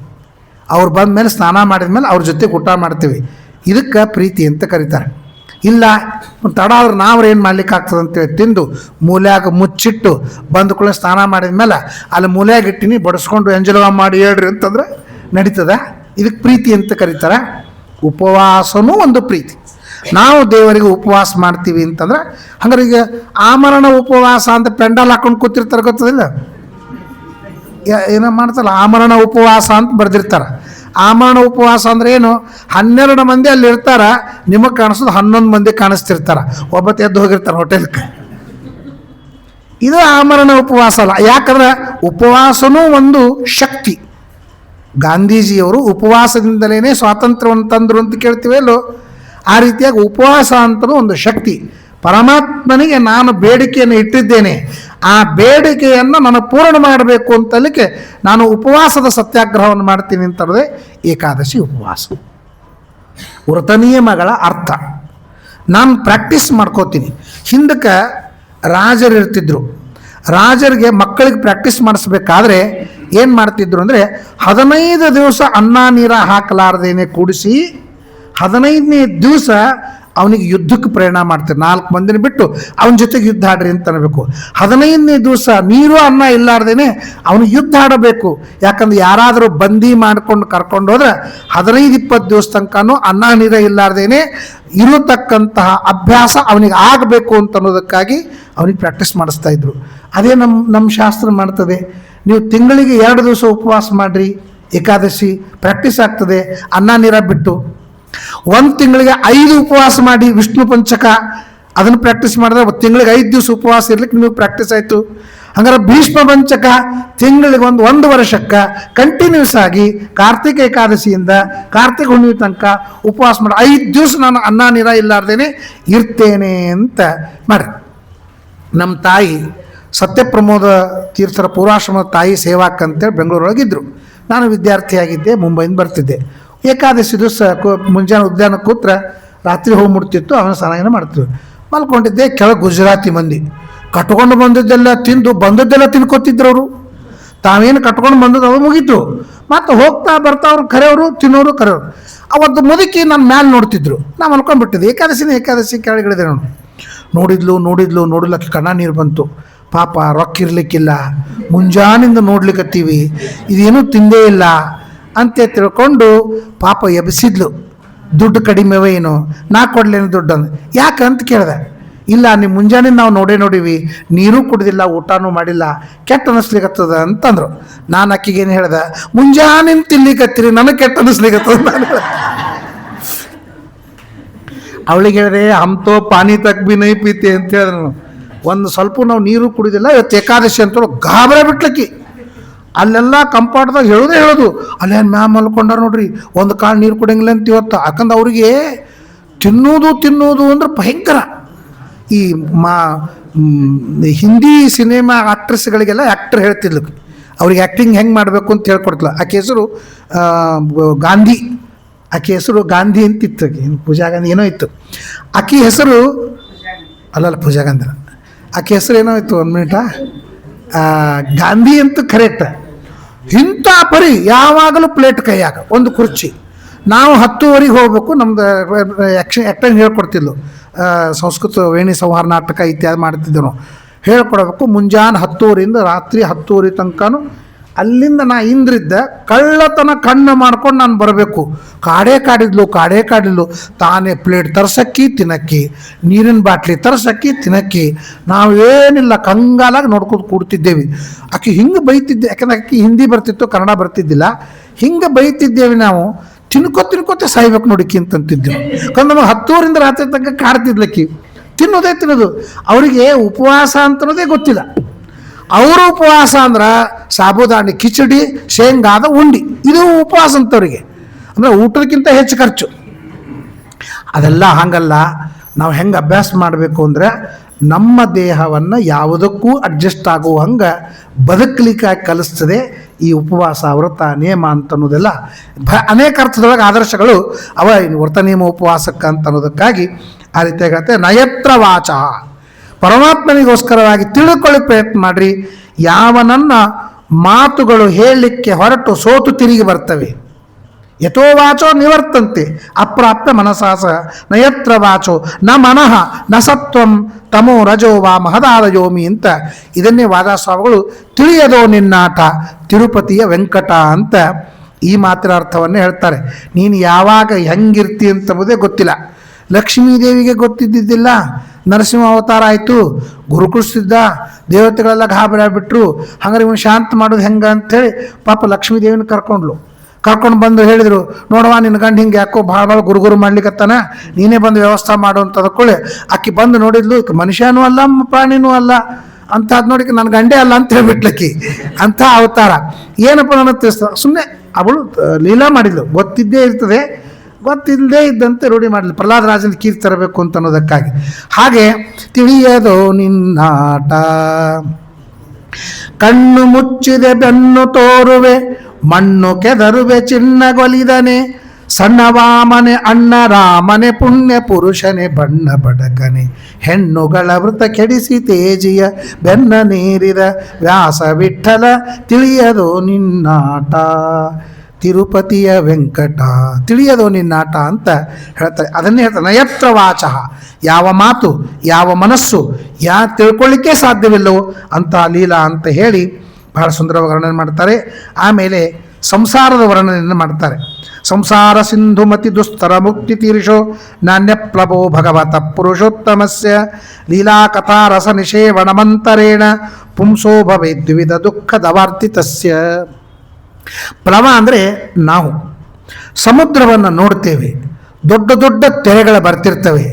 ಅವ್ರು ಬಂದ ಮೇಲೆ ಸ್ನಾನ ಮಾಡಿದ ಮೇಲೆ ಅವ್ರ ಜೊತೆಗೆ ಊಟ ಮಾಡ್ತೀವಿ. ಇದಕ್ಕೆ ಪ್ರೀತಿ ಅಂತ ಕರೀತಾರೆ. ಇಲ್ಲ ತಡ ಆದ್ರೆ ನಾವ್ರು ಏನು ಮಾಡ್ಲಿಕ್ಕೆ ಆಗ್ತದೆ ಅಂತೇಳಿ ತಿಂದು ಮೂಲ್ಯಾಗ ಮುಚ್ಚಿಟ್ಟು ಬಂದ ಕೂಡ ಸ್ನಾನ ಮಾಡಿದ ಮೇಲೆ ಅಲ್ಲಿ ಮೂಲ್ಯಾಗ ಇಟ್ಟಿನಿ ಬಡಿಸ್ಕೊಂಡು ಎಂಜಲವ ಮಾಡಿ ಹೇಳ್ರಿ ಅಂತಂದ್ರೆ ನಡೀತದ. ಇದಕ್ಕೆ ಪ್ರೀತಿ ಅಂತ ಕರೀತಾರೆ. ಉಪವಾಸನೂ ಒಂದು ಪ್ರೀತಿ. ನಾವು ದೇವರಿಗೆ ಉಪವಾಸ ಮಾಡ್ತೀವಿ ಅಂತಂದ್ರೆ ಹಂಗಾರೆ ಈಗ ಆಮರಣ ಉಪವಾಸ ಅಂತ ಪೆಂಡಲ್ ಹಾಕೊಂಡು ಕೂತಿರ್ತಾರೆ, ಗೊತ್ತದಿಲ್ಲ? ಏನೋ ಮಾಡ್ತಾರಲ್ಲ ಆಮರಣ ಉಪವಾಸ ಅಂತ ಬರೆದಿರ್ತಾರೆ. ಆಮರಣ ಉಪವಾಸ ಅಂದ್ರೆ ಏನು? 12 ಮಂದಿ ಅಲ್ಲಿ ಇರ್ತಾರ, ನಿಮಗೆ ಕಾಣಿಸೋದು 11 ಮಂದಿ ಕಾಣಿಸ್ತಿರ್ತಾರ, ಒಬ್ಬತ್ತು ಎದ್ದು ಹೋಗಿರ್ತಾರೆ ಹೋಟೆಲ್ಗೆ. ಇದು ಆಮರಣ ಉಪವಾಸ ಅಲ್ಲ. ಯಾಕಂದ್ರೆ ಉಪವಾಸನೂ ಒಂದು ಶಕ್ತಿ. ಗಾಂಧೀಜಿಯವರು ಉಪವಾಸದಿಂದಲೇ ಸ್ವಾತಂತ್ರ್ಯವನ್ನು ತಂದರು ಅಂತ ಕೇಳ್ತೀವಲ್ಲೋ, ಆ ರೀತಿಯಾಗಿ ಉಪವಾಸ ಅಂತಲೂ ಒಂದು ಶಕ್ತಿ. ಪರಮಾತ್ಮನಿಗೆ ನಾನು ಬೇಡಿಕೆಯನ್ನು ಇಟ್ಟಿದ್ದೇನೆ, ಆ ಬೇಡಿಕೆಯನ್ನು ನಾನು ಪೂರ್ಣ ಮಾಡಬೇಕು ಅಂತಲಿಕ್ಕೆ ನಾನು ಉಪವಾಸದ ಸತ್ಯಾಗ್ರಹವನ್ನು ಮಾಡ್ತೀನಿ ಅಂತಂದರೆ ಏಕಾದಶಿ ಉಪವಾಸ. ವ್ರತ ನಿಯಮಗಳ ಅರ್ಥ ನಾನು ಪ್ರಾಕ್ಟೀಸ್ ಮಾಡ್ಕೋತೀನಿ. ಹಿಂದಕ್ಕೆ ರಾಜರು ಇರ್ತಿದ್ರು. ರಾಜರಿಗೆ ಮಕ್ಕಳಿಗೆ ಪ್ರಾಕ್ಟೀಸ್ ಮಾಡಿಸ್ಬೇಕಾದ್ರೆ ಏನು ಮಾಡ್ತಿದ್ರು ಅಂದರೆ 15 ದಿವಸ ಅನ್ನ ನೀರ ಹಾಕಲಾರ್ದೇನೆ ಕೂಡಿಸಿ 15ನೇ ದಿವಸ ಅವನಿಗೆ ಯುದ್ಧಕ್ಕೆ ಪ್ರೇರಣೆ ಮಾಡ್ತಾರೆ. 4 ಮಂದಿನ ಬಿಟ್ಟು ಅವನ ಜೊತೆಗೆ ಯುದ್ಧ ಆಡ್ರಿ ಅಂತ ಅನ್ನಬೇಕು. 15ನೇ ದಿವಸ ನೀರು ಅನ್ನ ಇಲ್ಲಾರ್ದೇನೆ ಅವನು ಯುದ್ಧ ಆಡಬೇಕು. ಯಾಕಂದ್ರೆ ಯಾರಾದರೂ ಬಂದಿ ಮಾಡ್ಕೊಂಡು ಕರ್ಕೊಂಡು ಹೋದ್ರೆ 15-20 ದಿವಸ ತನಕನೂ ಅನ್ನ ನೀರ ಇಲ್ಲಾರ್ದೇನೆ ಇರತಕ್ಕಂತಹ ಅಭ್ಯಾಸ ಅವನಿಗೆ ಆಗಬೇಕು ಅಂತ ಅನ್ನೋದಕ್ಕಾಗಿ ಅವನಿಗೆ ಪ್ರಾಕ್ಟೀಸ್ ಮಾಡಿಸ್ತಾ ಇದ್ರು. ಅದೇ ನಮ್ಮ ಶಾಸ್ತ್ರ ಮಾಡ್ತದೆ. ನೀವು ತಿಂಗಳಿಗೆ 2 ದಿವಸ ಉಪವಾಸ ಮಾಡಿರಿ, ಏಕಾದಶಿ ಪ್ರಾಕ್ಟೀಸ್ ಆಗ್ತದೆ. ಅನ್ನ ನೀರ ಬಿಟ್ಟು 1 ತಿಂಗಳಿಗೆ 5 ಉಪವಾಸ ಮಾಡಿ, ವಿಷ್ಣು ಪಂಚಕ ಅದನ್ನು ಪ್ರಾಕ್ಟೀಸ್ ಮಾಡಿದ್ರೆ ತಿಂಗಳಿಗೆ 5 ದಿವಸ ಉಪವಾಸ ಇರ್ಲಿಕ್ಕೆ ನಿಮಗೆ ಪ್ರಾಕ್ಟೀಸ್ ಆಯಿತು. ಹಂಗಾರೆ ಭೀಷ್ಮ ಪಂಚಕ ತಿಂಗಳಿಗೆ 1 ವರ್ಷಕ್ಕೆ ಕಂಟಿನ್ಯೂಸ್ ಆಗಿ ಕಾರ್ತಿಕ ಏಕಾದಶಿಯಿಂದ ಕಾರ್ತಿಕ ಹುಣ್ಣಿಮೆ ತನಕ ಉಪವಾಸ ಮಾಡಿ 5 ದಿವಸ ನಾನು ಅನ್ನ ನೀರ ಇಲ್ಲಾರ್ದೇನೆ ಇರ್ತೇನೆ ಅಂತ ಮಾಡಿ. ನಮ್ಮ ತಾಯಿ ಸತ್ಯಪ್ರಮೋದ ತೀರ್ಥರ ಪೂರ್ವಾಶ್ರಮದ ತಾಯಿ ಸೇವಾಕ್ ಅಂತೇಳಿ ಬೆಂಗಳೂರೊಳಗಿದ್ದರು. ನಾನು ವಿದ್ಯಾರ್ಥಿಯಾಗಿದ್ದೆ, ಮುಂಬೈಯಿಂದ ಬರ್ತಿದ್ದೆ. ಏಕಾದಶಿ ದಿವಸ ಮುಂಜಾನೆ ಉದ್ಯಾನಕ್ಕೆ ಕೂತ್ರೆ ರಾತ್ರಿ ಹೋಗಿ ಮುಡ್ತಿತ್ತು. ಅವನ ಸ್ನಾನ ಮಾಡ್ತಿದ್ವಿ. ಮಲ್ಕೊಂಡಿದ್ದೆ. ಕೆಳಗೆ ಗುಜರಾತಿ ಮಂದಿ ಕಟ್ಕೊಂಡು ಬಂದದ್ದೆಲ್ಲ ತಿಂದು ಬಂದದ್ದೆಲ್ಲ ತಿನ್ಕೋತಿದ್ರು. ಅವರು ತಾವೇನು ಕಟ್ಕೊಂಡು ಬಂದದ್ದು ಅವು ಮುಗೀತು. ಮತ್ತು ಹೋಗ್ತಾ ಬರ್ತಾ ಅವ್ರು ಕರೆಯವರು, ತಿನ್ನೋರು ಕರೆಯೋರು. ಅವತ್ತು ಮುದುಕಿ ನನ್ನ ಮ್ಯಾಲೆ ನೋಡ್ತಿದ್ರು. ನಾ ಮಲ್ಕೊಂಡ್ಬಿಟ್ಟಿದ್ದೆ. ಏಕಾದಶಿ ಕೆಳಗಿಳಿದೆ. ನೋಡಿದ್ಲು ಕಣ್ಣ ನೀರು ಬಂತು. ಪಾಪ ರೊಕ್ಕ ಇರ್ಲಿಕ್ಕಿಲ್ಲ, ಮುಂಜಾನಿಂದ ನೋಡ್ಲಿಕ್ಕತ್ತೀವಿ, ಇದೇನೂ ತಿಂದೇ ಇಲ್ಲ ಅಂತ ತಿಳ್ಕೊಂಡು ಪಾಪ ಎಬ್ಸಿದ್ಲು. ದುಡ್ಡು ಕಡಿಮೆವೇ ಏನು, ನಾ ಕೊಡ್ಲೇನು ದುಡ್ಡು ಅಂದ. ಯಾಕಂತ ಕೇಳಿದೆ. ಇಲ್ಲ, ನೀವು ಮುಂಜಾನೆ ನಾವು ನೋಡೀವಿ, ನೀರೂ ಕುಡ್ದಿಲ್ಲ, ಊಟನೂ ಮಾಡಿಲ್ಲ, ಕೆಟ್ಟ ಅನ್ನಿಸ್ಲಿಕ್ಕತ್ತದ ಅಂತಂದ್ರು. ನಾನು ಅಕ್ಕಿಗೇನು ಹೇಳ್ದೆ, ಮುಂಜಾನೆ ತಿನ್ಲಿಕ್ಕತ್ತೀರಿ, ನನಗೆ ಕೆಟ್ಟ ಅನ್ನಿಸ್ಲಿಕ್ಕತ್ತದ. ನಾನು ಅವಳಿಗೆ ಹೇಳಿದೆ, ಹಮ್ತೋ ಪಾನಿ ತಕ್ ಬಿ ನೈ ಪೀತಿ ಅಂತ ಹೇಳಿದ್ರು. ಒಂದು ಸ್ವಲ್ಪ ನಾವು ನೀರು ಕುಡಿದಿಲ್ಲ, ಇವತ್ತು ಏಕಾದಶಿ ಅಂತ ಗಾಬರಿ ಬಿಟ್ಲಕ್ಕಿ. ಅಲ್ಲೆಲ್ಲ ಕಂಪಾರ್ಟ್ದಾಗ ಹೇಳೋದು, ಅಲ್ಲೇನು ಮ್ಯಾಮ್ ಮಲ್ಕೊಂಡಾರ ನೋಡ್ರಿ, ಒಂದು ಕಾಳು ನೀರು ಕುಡಿಯಂಗಿಲ್ಲ ಅಂತ ಇವತ್ತು. ಯಾಕಂದ್ರೆ ಅವ್ರಿಗೆ ತಿನ್ನೋದು ಅಂದ್ರೆ ಭಯಂಕರ. ಈ ಹಿಂದಿ ಸಿನಿಮಾ ಆಕ್ಟ್ರೆಸ್ಗಳಿಗೆಲ್ಲ ಆ್ಯಕ್ಟರ್ ಹೇಳ್ತಿದ್ಲು, ಅವ್ರಿಗೆ ಆ್ಯಕ್ಟಿಂಗ್ ಹೆಂಗೆ ಮಾಡಬೇಕು ಅಂತ ಹೇಳ್ಕೊಡ್ತಿಲ್ಲ. ಆಕೆ ಹೆಸರು ಗಾಂಧಿ. ಆಕೆ ಹೆಸರು ಗಾಂಧಿ ಅಂತಿತ್ತು. ಪೂಜಾ ಗಾಂಧಿ ಏನೋ ಇತ್ತು ಆಕೆ ಹೆಸರು. ಅಲ್ಲಲ್ಲ, ಪೂಜಾ ಗಾಂಧಿ. ಆಕೆ ಹೆಸರು ಏನೋ ಇತ್ತು, 1 ಮಿನಿಟ. ಗಾಂಧಿ ಅಂತ ಕರೆಕ್ಟ್. ಇಂಥ ಪರಿ ಯಾವಾಗಲೂ ಪ್ಲೇಟ್ ಕೈಯಾಗ ಒಂದು ಕುರ್ಚಿ. ನಾವು 10:00 ಹೋಗ್ಬೇಕು. ನಮ್ದು ಆ್ಯಕ್ಟಿಂಗ್ ಹೇಳ್ಕೊಡ್ತಿದ್ಲು. ಸಂಸ್ಕೃತ ವೇಣಿ ಸಂಹಾರ ನಾಟಕ ಇತ್ಯಾದಿ ಮಾಡ್ತಿದ್ದೆವು. ಹೇಳ್ಕೊಡ್ಬೇಕು. ಮುಂಜಾನೆ 10:00 ರಾತ್ರಿ 10:00 ತನಕನೂ ಅಲ್ಲಿಂದ ನಾ ಇಂದ್ರಿದ್ದ ಕಳ್ಳತನ ಕಣ್ಣು ಮಾಡ್ಕೊಂಡು ನಾನು ಬರಬೇಕು. ಕಾಡೇ ಕಾಡಿದ್ಲು. ತಾನೇ ಪ್ಲೇಟ್ ತರ್ಸಕ್ಕಿ ತಿನ್ನಕ್ಕಿ, ನೀರಿನ ಬಾಟ್ಲಿ ತರ್ಸಕ್ಕಿ ತಿನ್ನಕ್ಕಿ. ನಾವೇನಿಲ್ಲ, ಕಂಗಾಲಾಗಿ ನೋಡ್ಕೊಂಡು ಕೂಡ್ತಿದ್ದೇವೆ. ಆಕೆ ಹಿಂಗೆ ಬೈತಿದ್ದೆ. ಯಾಕಂದ್ರೆ ಆಕೆ ಹಿಂದಿ ಬರ್ತಿತ್ತು, ಕನ್ನಡ ಬರ್ತಿದ್ದಿಲ್ಲ. ಹಿಂಗೆ ಬೈತಿದ್ದೇವೆ ನಾವು. ತಿನ್ಕೋತೆ ಸಾಯ್ಬೇಕು ನೋಡಿಕ್ಕಿ ಅಂತಂತಿದ್ದೆವು. ಯಾಕಂದ್ರೆ ನಮಗೆ 10:00 ರಾತ್ರಿ ತನಕ ಕಾಡ್ತಿದ್ಲಕ್ಕಿ. ತಿನ್ನೋದು. ಅವರಿಗೆ ಉಪವಾಸ ಅಂತನ್ನೋದೇ ಗೊತ್ತಿಲ್ಲ. ಅವರು ಉಪವಾಸ ಅಂದ್ರೆ ಸಾಬುದಾಣಿ ಕಿಚಡಿ, ಶೇಂಗಾದ ಉಂಡಿ, ಇದು ಉಪವಾಸ ಅಂತವ್ರಿಗೆ. ಅಂದರೆ ಊಟಕ್ಕಿಂತ ಹೆಚ್ಚು ಖರ್ಚು. ಅದೆಲ್ಲ ಹಾಗಲ್ಲ. ನಾವು ಹೆಂಗೆ ಅಭ್ಯಾಸ ಮಾಡಬೇಕು ಅಂದರೆ ನಮ್ಮ ದೇಹವನ್ನು ಯಾವುದಕ್ಕೂ ಅಡ್ಜಸ್ಟ್ ಆಗೋ ಹಂಗೆ ಬದುಕಲಿಕ್ಕೆ ಕಲಿಸ್ತದೆ ಈ ಉಪವಾಸ, ವ್ರತ, ನಿಯಮ ಅಂತನ್ನೋದೆಲ್ಲ. ಅನೇಕ ಅರ್ಥದೊಳಗೆ ಆದರ್ಶಗಳು ಅವ ವ್ರತ ನಿಯಮ ಉಪವಾಸಕ್ಕೆ ಅಂತ ಅನ್ನೋದಕ್ಕಾಗಿ ಆ ರೀತಿಯಾಗಿ ಹೇಳ್ತಾರೆ. ನಯತ್ರ ವಾಚ, ಪರಮಾತ್ಮನಿಗೋಸ್ಕರವಾಗಿ ತಿಳ್ಕೊಳ್ಳಿ ಪ್ರಯತ್ನ ಮಾಡಿರಿ. ಯಾವನನ್ನ ಮಾತುಗಳು ಹೇಳಲಿಕ್ಕೆ ಹೊರಟು ಸೋತು ತಿರುಗಿ ಬರ್ತವೆ. ಯಥೋ ವಾಚೋ ನಿವರ್ತಂತೆ ಅಪ್ರಾಪ್ತ ಮನಸಾಸ ನಯತ್ರ ವಾಚೋ ನ ಮನಃ ನ ಸತ್ವಂ ತಮೋ ರಜೋ ವಾ ಮಹದಾದಯೋಮಿ ಅಂತ ಇದನ್ನೇ ವಾದಾಸ್ವಾಮಿಗಳು ತಿಳಿಯದೋ ನಿನ್ನಾಟ ತಿರುಪತಿಯ ವೆಂಕಟ ಅಂತ ಈ ಮಾತಿನ ಅರ್ಥವನ್ನೇ ಹೇಳ್ತಾರೆ. ನೀನು ಯಾವಾಗ ಹೆಂಗಿರ್ತಿ ಅಂತಂಬುದೇ ಗೊತ್ತಿಲ್ಲ. ಲಕ್ಷ್ಮೀದೇವಿಗೆ ಗೊತ್ತಿದ್ದಿದ್ದಿಲ್ಲ, ನರಸಿಂಹ ಅವತಾರ ಆಯಿತು, ಗುರುಕುಳಿಸ್ತಿದ್ದ, ದೇವತೆಗಳೆಲ್ಲ ಗಾಬರಿ ಆಗಿಬಿಟ್ರು. ಹಂಗಾರೆ ಇವನು ಶಾಂತ ಮಾಡೋದು ಹೆಂಗೆ ಅಂಥೇಳಿ ಪಾಪ ಲಕ್ಷ್ಮೀದೇವಿನ ಕರ್ಕೊಂಡು ಬಂದು ಹೇಳಿದರು, ನೋಡವ ನಿನ್ನ ಗಂಡು ಹಿಂಗೆ ಯಾಕೋ ಭಾಳ ಗುರುಗುರು ಮಾಡ್ಲಿಕ್ಕತ್ತಾನ, ನೀನೇ ಬಂದು ವ್ಯವಸ್ಥೆ ಮಾಡು ಅಂತ ಅದಕ್ಕೊಳ್ಳಿ. ಆಕಿ ಬಂದು ನೋಡಿದ್ಲು, ಮನುಷ್ಯನೂ ಅಲ್ಲ ಪ್ರಾಣಿನೂ ಅಲ್ಲ ಅಂತ ಅದು ನೋಡಿ ನನ್ನ ಗಂಡೇ ಅಲ್ಲ ಅಂತ ಹೇಳ್ಬಿಟ್ಲಕ್ಕಿ. ಅಂಥ ಅವತಾರ ಏನಪ್ಪ ನನ್ನ ತಿಳಿಸ್ತ ಸುಮ್ಮನೆ ಅವಳು ಲೀಲಾ ಮಾಡಿದ್ಲು. ಗೊತ್ತಿಲ್ಲದೆ ಇದ್ದಂತೆ ರೂಢಿ ಮಾಡಲಿ. ಪ್ರಹ್ಲಾದ ರಾಜನ ಕೀರ್ತಿ ತರಬೇಕು ಅಂತ ಅನ್ನೋದಕ್ಕಾಗಿ. ಹಾಗೆ ತಿಳಿಯದೋ ನಿನ್ನಾಟ, ಕಣ್ಣು ಮುಚ್ಚಿದೆ ಬೆನ್ನು ತೋರುವೆ, ಮಣ್ಣು ಕೆದರುವೆ ಚಿನ್ನಗೊಲಿದನೆ, ಸಣ್ಣವಾಮನೆ ಅಣ್ಣ ರಾಮನೆ ಪುಣ್ಯ ಪುರುಷನೆ ಬಣ್ಣ ಬಡಕನೆ, ಹೆಣ್ಣುಗಳ ವೃತ ಕೆಡಿಸಿ ತೇಜಿಯ ಬೆನ್ನ ನೀರಿದ ವ್ಯಾಸ ವಿಠಲ, ತಿಳಿಯದೋ ನಿನ್ನಾಟ ತಿರುಪತಿಯ ವೆಂಕಟ, ತಿಳಿಯದೋ ನಿನ್ನಾಟ ಅಂತ ಹೇಳ್ತಾರೆ. ಅದನ್ನೇ ಹೇಳ್ತಾರೆ ನಯತ್ರ ವಾಚ, ಯಾವ ಮಾತು ಯಾವ ಮನಸ್ಸು ತಿಳ್ಕೊಳ್ಳಿಕ್ಕೆ ಸಾಧ್ಯವಿಲ್ಲವೋ ಅಂತ ಲೀಲಾ ಅಂತ ಹೇಳಿ ಬಹಳ ಸುಂದರವಾಗಿ ವರ್ಣನೆ ಮಾಡ್ತಾರೆ. ಆಮೇಲೆ ಸಂಸಾರದ ವರ್ಣನೆಯನ್ನು ಮಾಡ್ತಾರೆ. ಸಂಸಾರ ಸಿಂಧುಮತಿ ದುಸ್ತರ ಮುಕ್ತಿ ತೀರ್ಷೋ ನಾಣ್ಯಪ್ಲವೋ ಭಗವತ ಪುರುಷೋತ್ತಮಸ್ಯ ಲೀಲಾ ಕಥಾ ರಸ ನಿಷೇವಣಮಂತರೇಣ ಪುಂಸೋ ಭವೇದ್ವಿಧ ದುಃಖದವಾರ್ತಿತಸ್ಯ. ಪ್ಲವ ಅಂದರೆ ನಾವು ಸಮುದ್ರವನ್ನು ನೋಡ್ತೇವೆ, ದೊಡ್ಡ ದೊಡ್ಡ ತೆರೆಗಳು ಬರ್ತಿರ್ತವೆ,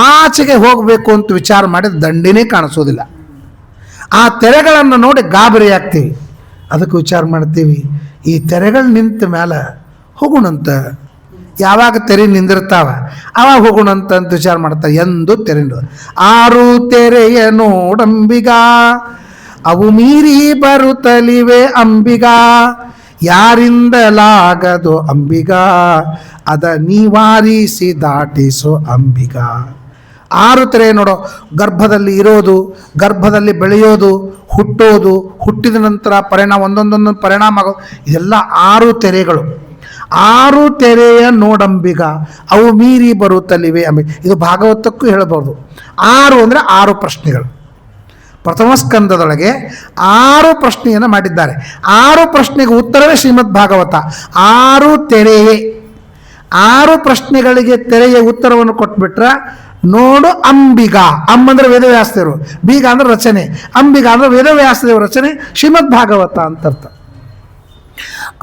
ಆಚೆಗೆ ಹೋಗಬೇಕು ಅಂತ ವಿಚಾರ ಮಾಡಿದ ದಂಡಿನೇ ಕಾಣಿಸೋದಿಲ್ಲ. ಆ ತೆರೆಗಳನ್ನು ನೋಡಿ ಗಾಬರಿ ಆಗ್ತೀವಿ. ಅದಕ್ಕೆ ವಿಚಾರ ಮಾಡ್ತೀವಿ, ಈ ತೆರೆಗಳು ನಿಂತ ಮೇಲೆ ಹೋಗೋಣಂತ. ಯಾವಾಗ ತೆರೆ ನಿಂದಿರ್ತಾವ ಅವಾಗ ಹೋಗೋಣಂತ ಅಂತ ವಿಚಾರ ಮಾಡ್ತಾರೆ. ಎಂದು ತೆರೆ ಆರು ತೆರೆಯ ನೋಡಂಬಿಗ, ಅವು ಮೀರಿ ಬರುತ್ತಲಿವೆ ಅಂಬಿಗ, ಯಾರಿಂದಲಾಗದು ಅಂಬಿಗ, ಅದ ನಿವಾರಿಸಿ ದಾಟಿಸೋ ಅಂಬಿಗ. ಆರು ತೆರೆ ನೋಡೋ, ಗರ್ಭದಲ್ಲಿ ಇರೋದು, ಗರ್ಭದಲ್ಲಿ ಬೆಳೆಯೋದು, ಹುಟ್ಟೋದು, ಹುಟ್ಟಿದ ನಂತರ ಒಂದೊಂದೊಂದು ಪರಿಣಾಮ ಆಗೋದು, ಇದೆಲ್ಲ ಆರು ತೆರೆಗಳು. ಆರು ತೆರೆಯ ನೋಡಂಬಿಗ, ಅವು ಮೀರಿ ಬರುತ್ತಲಿವೆ ಅಂಬಿಗ. ಇದು ಭಾಗವತಕ್ಕೂ ಹೇಳಬಹುದು. ಆರು ಅಂದರೆ 6 ಪ್ರಶ್ನೆಗಳು. ಪ್ರಥಮ ಸ್ಕಂದದೊಳಗೆ 6 ಪ್ರಶ್ನೆಯನ್ನು ಮಾಡಿದ್ದಾರೆ. 6 ಪ್ರಶ್ನೆಗೆ ಉತ್ತರವೇ ಶ್ರೀಮದ್ ಭಾಗವತ. 6 ತೆರೆಯೇ, 6 ಪ್ರಶ್ನೆಗಳಿಗೆ ತೆರೆಯ ಉತ್ತರವನ್ನು ಕೊಟ್ಬಿಟ್ರೆ ನೋಡು ಅಂಬಿಗ. ಅಂದರೆ ವೇದವ್ಯಾಸದೇವರು, ಬೀಗ ಅಂದ್ರೆ ರಚನೆ, ಅಂಬಿಗ ಅಂದ್ರೆ ವೇದವ್ಯಾಸದೇವರ ರಚನೆ ಶ್ರೀಮದ್ ಭಾಗವತ ಅಂತ ಅರ್ಥ.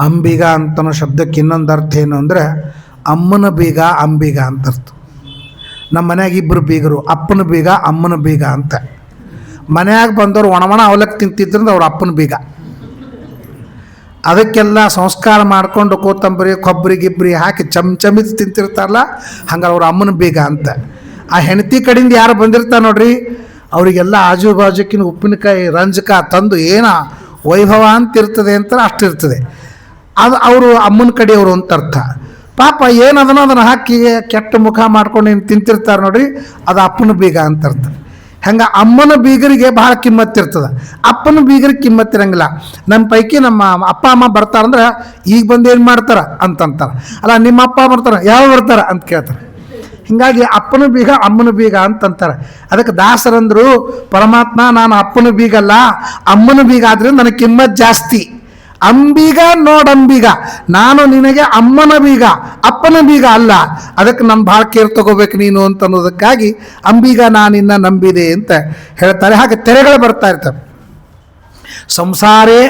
ಅಂಬಿಗ ಅಂತನೋ ಶಬ್ದಕ್ಕೆ ಇನ್ನೊಂದು ಅರ್ಥ ಏನು ಅಂದರೆ ಅಮ್ಮನ ಬೀಗ ಅಂಬಿಗ ಅಂತ ಅರ್ಥ. ನಮ್ಮ ಮನ್ಯಾಗ 2 ಬೀಗರು, ಅಪ್ಪನ ಬೀಗ ಅಮ್ಮನ ಬೀಗ ಅಂತ. ಮನ್ಯಾಗ ಬಂದವರು ಒಣವಣ ಅವಲಕ್ಕಿ ತಿಂತಿದ್ರಿಂದ ಅವ್ರ ಅಪ್ಪನ ಬೀಗ. ಅದಕ್ಕೆಲ್ಲ ಸಂಸ್ಕಾರ ಮಾಡಿಕೊಂಡು ಕೊತ್ತಂಬರಿ ಕೊಬ್ಬರಿ ಗಿಬ್ಬರಿ ಹಾಕಿ ಚಮಿಸಿ ತಿಂತಿರ್ತಾರಲ್ಲ, ಹಂಗಾರೆ ಅವ್ರ ಅಮ್ಮನ ಬೀಗ ಅಂತ. ಆ ಹೆಂಡತಿ ಕಡೆಯಿಂದ ಯಾರು ಬಂದಿರ್ತಾರೆ ನೋಡ್ರಿ, ಅವರಿಗೆಲ್ಲ ಆಜು ಬಾಜುಕಿನ ಉಪ್ಪಿನಕಾಯಿ ರಂಜಕ ತಂದು ಏನ ವೈಭವ ಅಂತಿರ್ತದೆ ಅಂತ ಅಷ್ಟಿರ್ತದೆ. ಅದು ಅವರು ಅಮ್ಮನ ಕಡೆಯವರು ಅಂತ ಅರ್ಥ. ಪಾಪ ಏನದನ್ನು ಹಾಕಿ ಕೆಟ್ಟ ಮುಖ ಮಾಡ್ಕೊಂಡು ಏನು ತಿಂತಿರ್ತಾರೆ ನೋಡ್ರಿ, ಅದು ಅಪ್ಪನ ಬೀಗ ಅಂತ ಅರ್ಥ. ಹಂಗೆ ಅಮ್ಮನ ಬೀಗರಿಗೆ ಭಾಳ ಕಿಮ್ಮತ್ತಿರ್ತದೆ, ಅಪ್ಪನ ಬೀಗರಿಗೆ ಕಿಮ್ಮತ್ತಿರಂಗಿಲ್ಲ. ನಮ್ಮ ಪೈಕಿ ನಮ್ಮ ಅಪ್ಪ ಅಮ್ಮ ಬರ್ತಾರಂದ್ರೆ ಈಗ ಬಂದು ಏನು ಮಾಡ್ತಾರೆ ಅಂತಂತಾರೆ. ಅಲ್ಲ ನಿಮ್ಮ ಅಪ್ಪ ಬರ್ತಾರೆ, ಯಾವ ಬರ್ತಾರೆ ಅಂತ ಕೇಳ್ತಾರೆ. ಹೀಗಾಗಿ ಅಪ್ಪನ ಬೀಗ ಅಮ್ಮನ ಬೀಗ ಅಂತಂತಾರೆ. ಅದಕ್ಕೆ ದಾಸರಂದರು, ಪರಮಾತ್ಮ ನಾನು ಅಪ್ಪನ ಬೀಗಲ್ಲ ಅಮ್ಮನ ಬೀಗ ಆದ್ರಿಂದ ನನಗೆ ಕಿಮ್ಮತ್ ಜಾಸ್ತಿ. ಅಂಬಿಗ ನೋಡಂಬಿಗ, ನಾನು ನಿನಗೆ ಅಮ್ಮನ ಬೀಗ ಅಪ್ಪನ ಬೀಗ ಅಲ್ಲ, ಅದಕ್ಕೆ ನಾನು ಭಾಳ ಕೇರ್ ತಗೋಬೇಕು ನೀನು ಅಂತ ಅನ್ನೋದಕ್ಕಾಗಿ ಅಂಬಿಗ ನಾನಿನ್ನ ನಂಬಿದೆ ಅಂತ ಹೇಳ್ತಾರೆ. ಹಾಗೆ ತೆರೆಗಳು ಬರ್ತಾ ಇರ್ತವೆ. ಸಂಸಾರೇ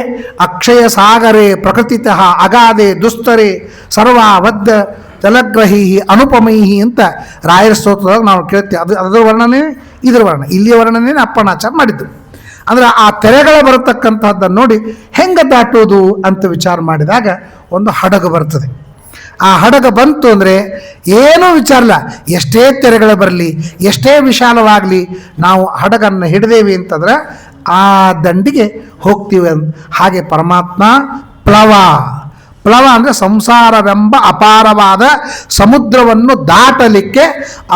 ಅಕ್ಷಯ ಸಾಗರೇ ಪ್ರಕೃತಿತಃ ಅಗಾಧೆ ದುಸ್ತರೆ ಸರ್ವಾವದ್ದ ಜಲಗ್ರಹಿ ಅನುಪಮೈಹಿ ಅಂತ ರಾಯರ ಸ್ತೋತ್ರದಾಗ ನಾವು ಕೇಳ್ತೀವಿ. ಅದರ ವರ್ಣನೆ ಇದರ ವರ್ಣನೆ, ಇಲ್ಲಿಯ ವರ್ಣನೆ ಅಪ್ಪಣಾಚಾರ ಮಾಡಿದ್ದು. ಅಂದರೆ ಆ ತೆರೆಗಳು ಬರತಕ್ಕಂಥದ್ದನ್ನು ನೋಡಿ ಹೆಂಗೆ ದಾಟೋದು ಅಂತ ವಿಚಾರ ಮಾಡಿದಾಗ ಒಂದು ಹಡಗು ಬರ್ತದೆ. ಆ ಹಡಗು ಬಂತು ಅಂದರೆ ಏನೂ ವಿಚಾರ ಇಲ್ಲ, ಎಷ್ಟೇ ತೆರೆಗಳು ಬರಲಿ, ಎಷ್ಟೇ ವಿಶಾಲವಾಗಲಿ, ನಾವು ಹಡಗನ್ನು ಹಿಡಿದೇವಿ ಅಂತಂದ್ರೆ ಆ ದಂಡಿಗೆ ಹೋಗ್ತೀವಿ. ಹಾಗೆ ಪರಮಾತ್ಮ ಪ್ಲವ, ಪ್ಲವ ಅಂದರೆ ಸಂಸಾರವೆಂಬ ಅಪಾರವಾದ ಸಮುದ್ರವನ್ನು ದಾಟಲಿಕ್ಕೆ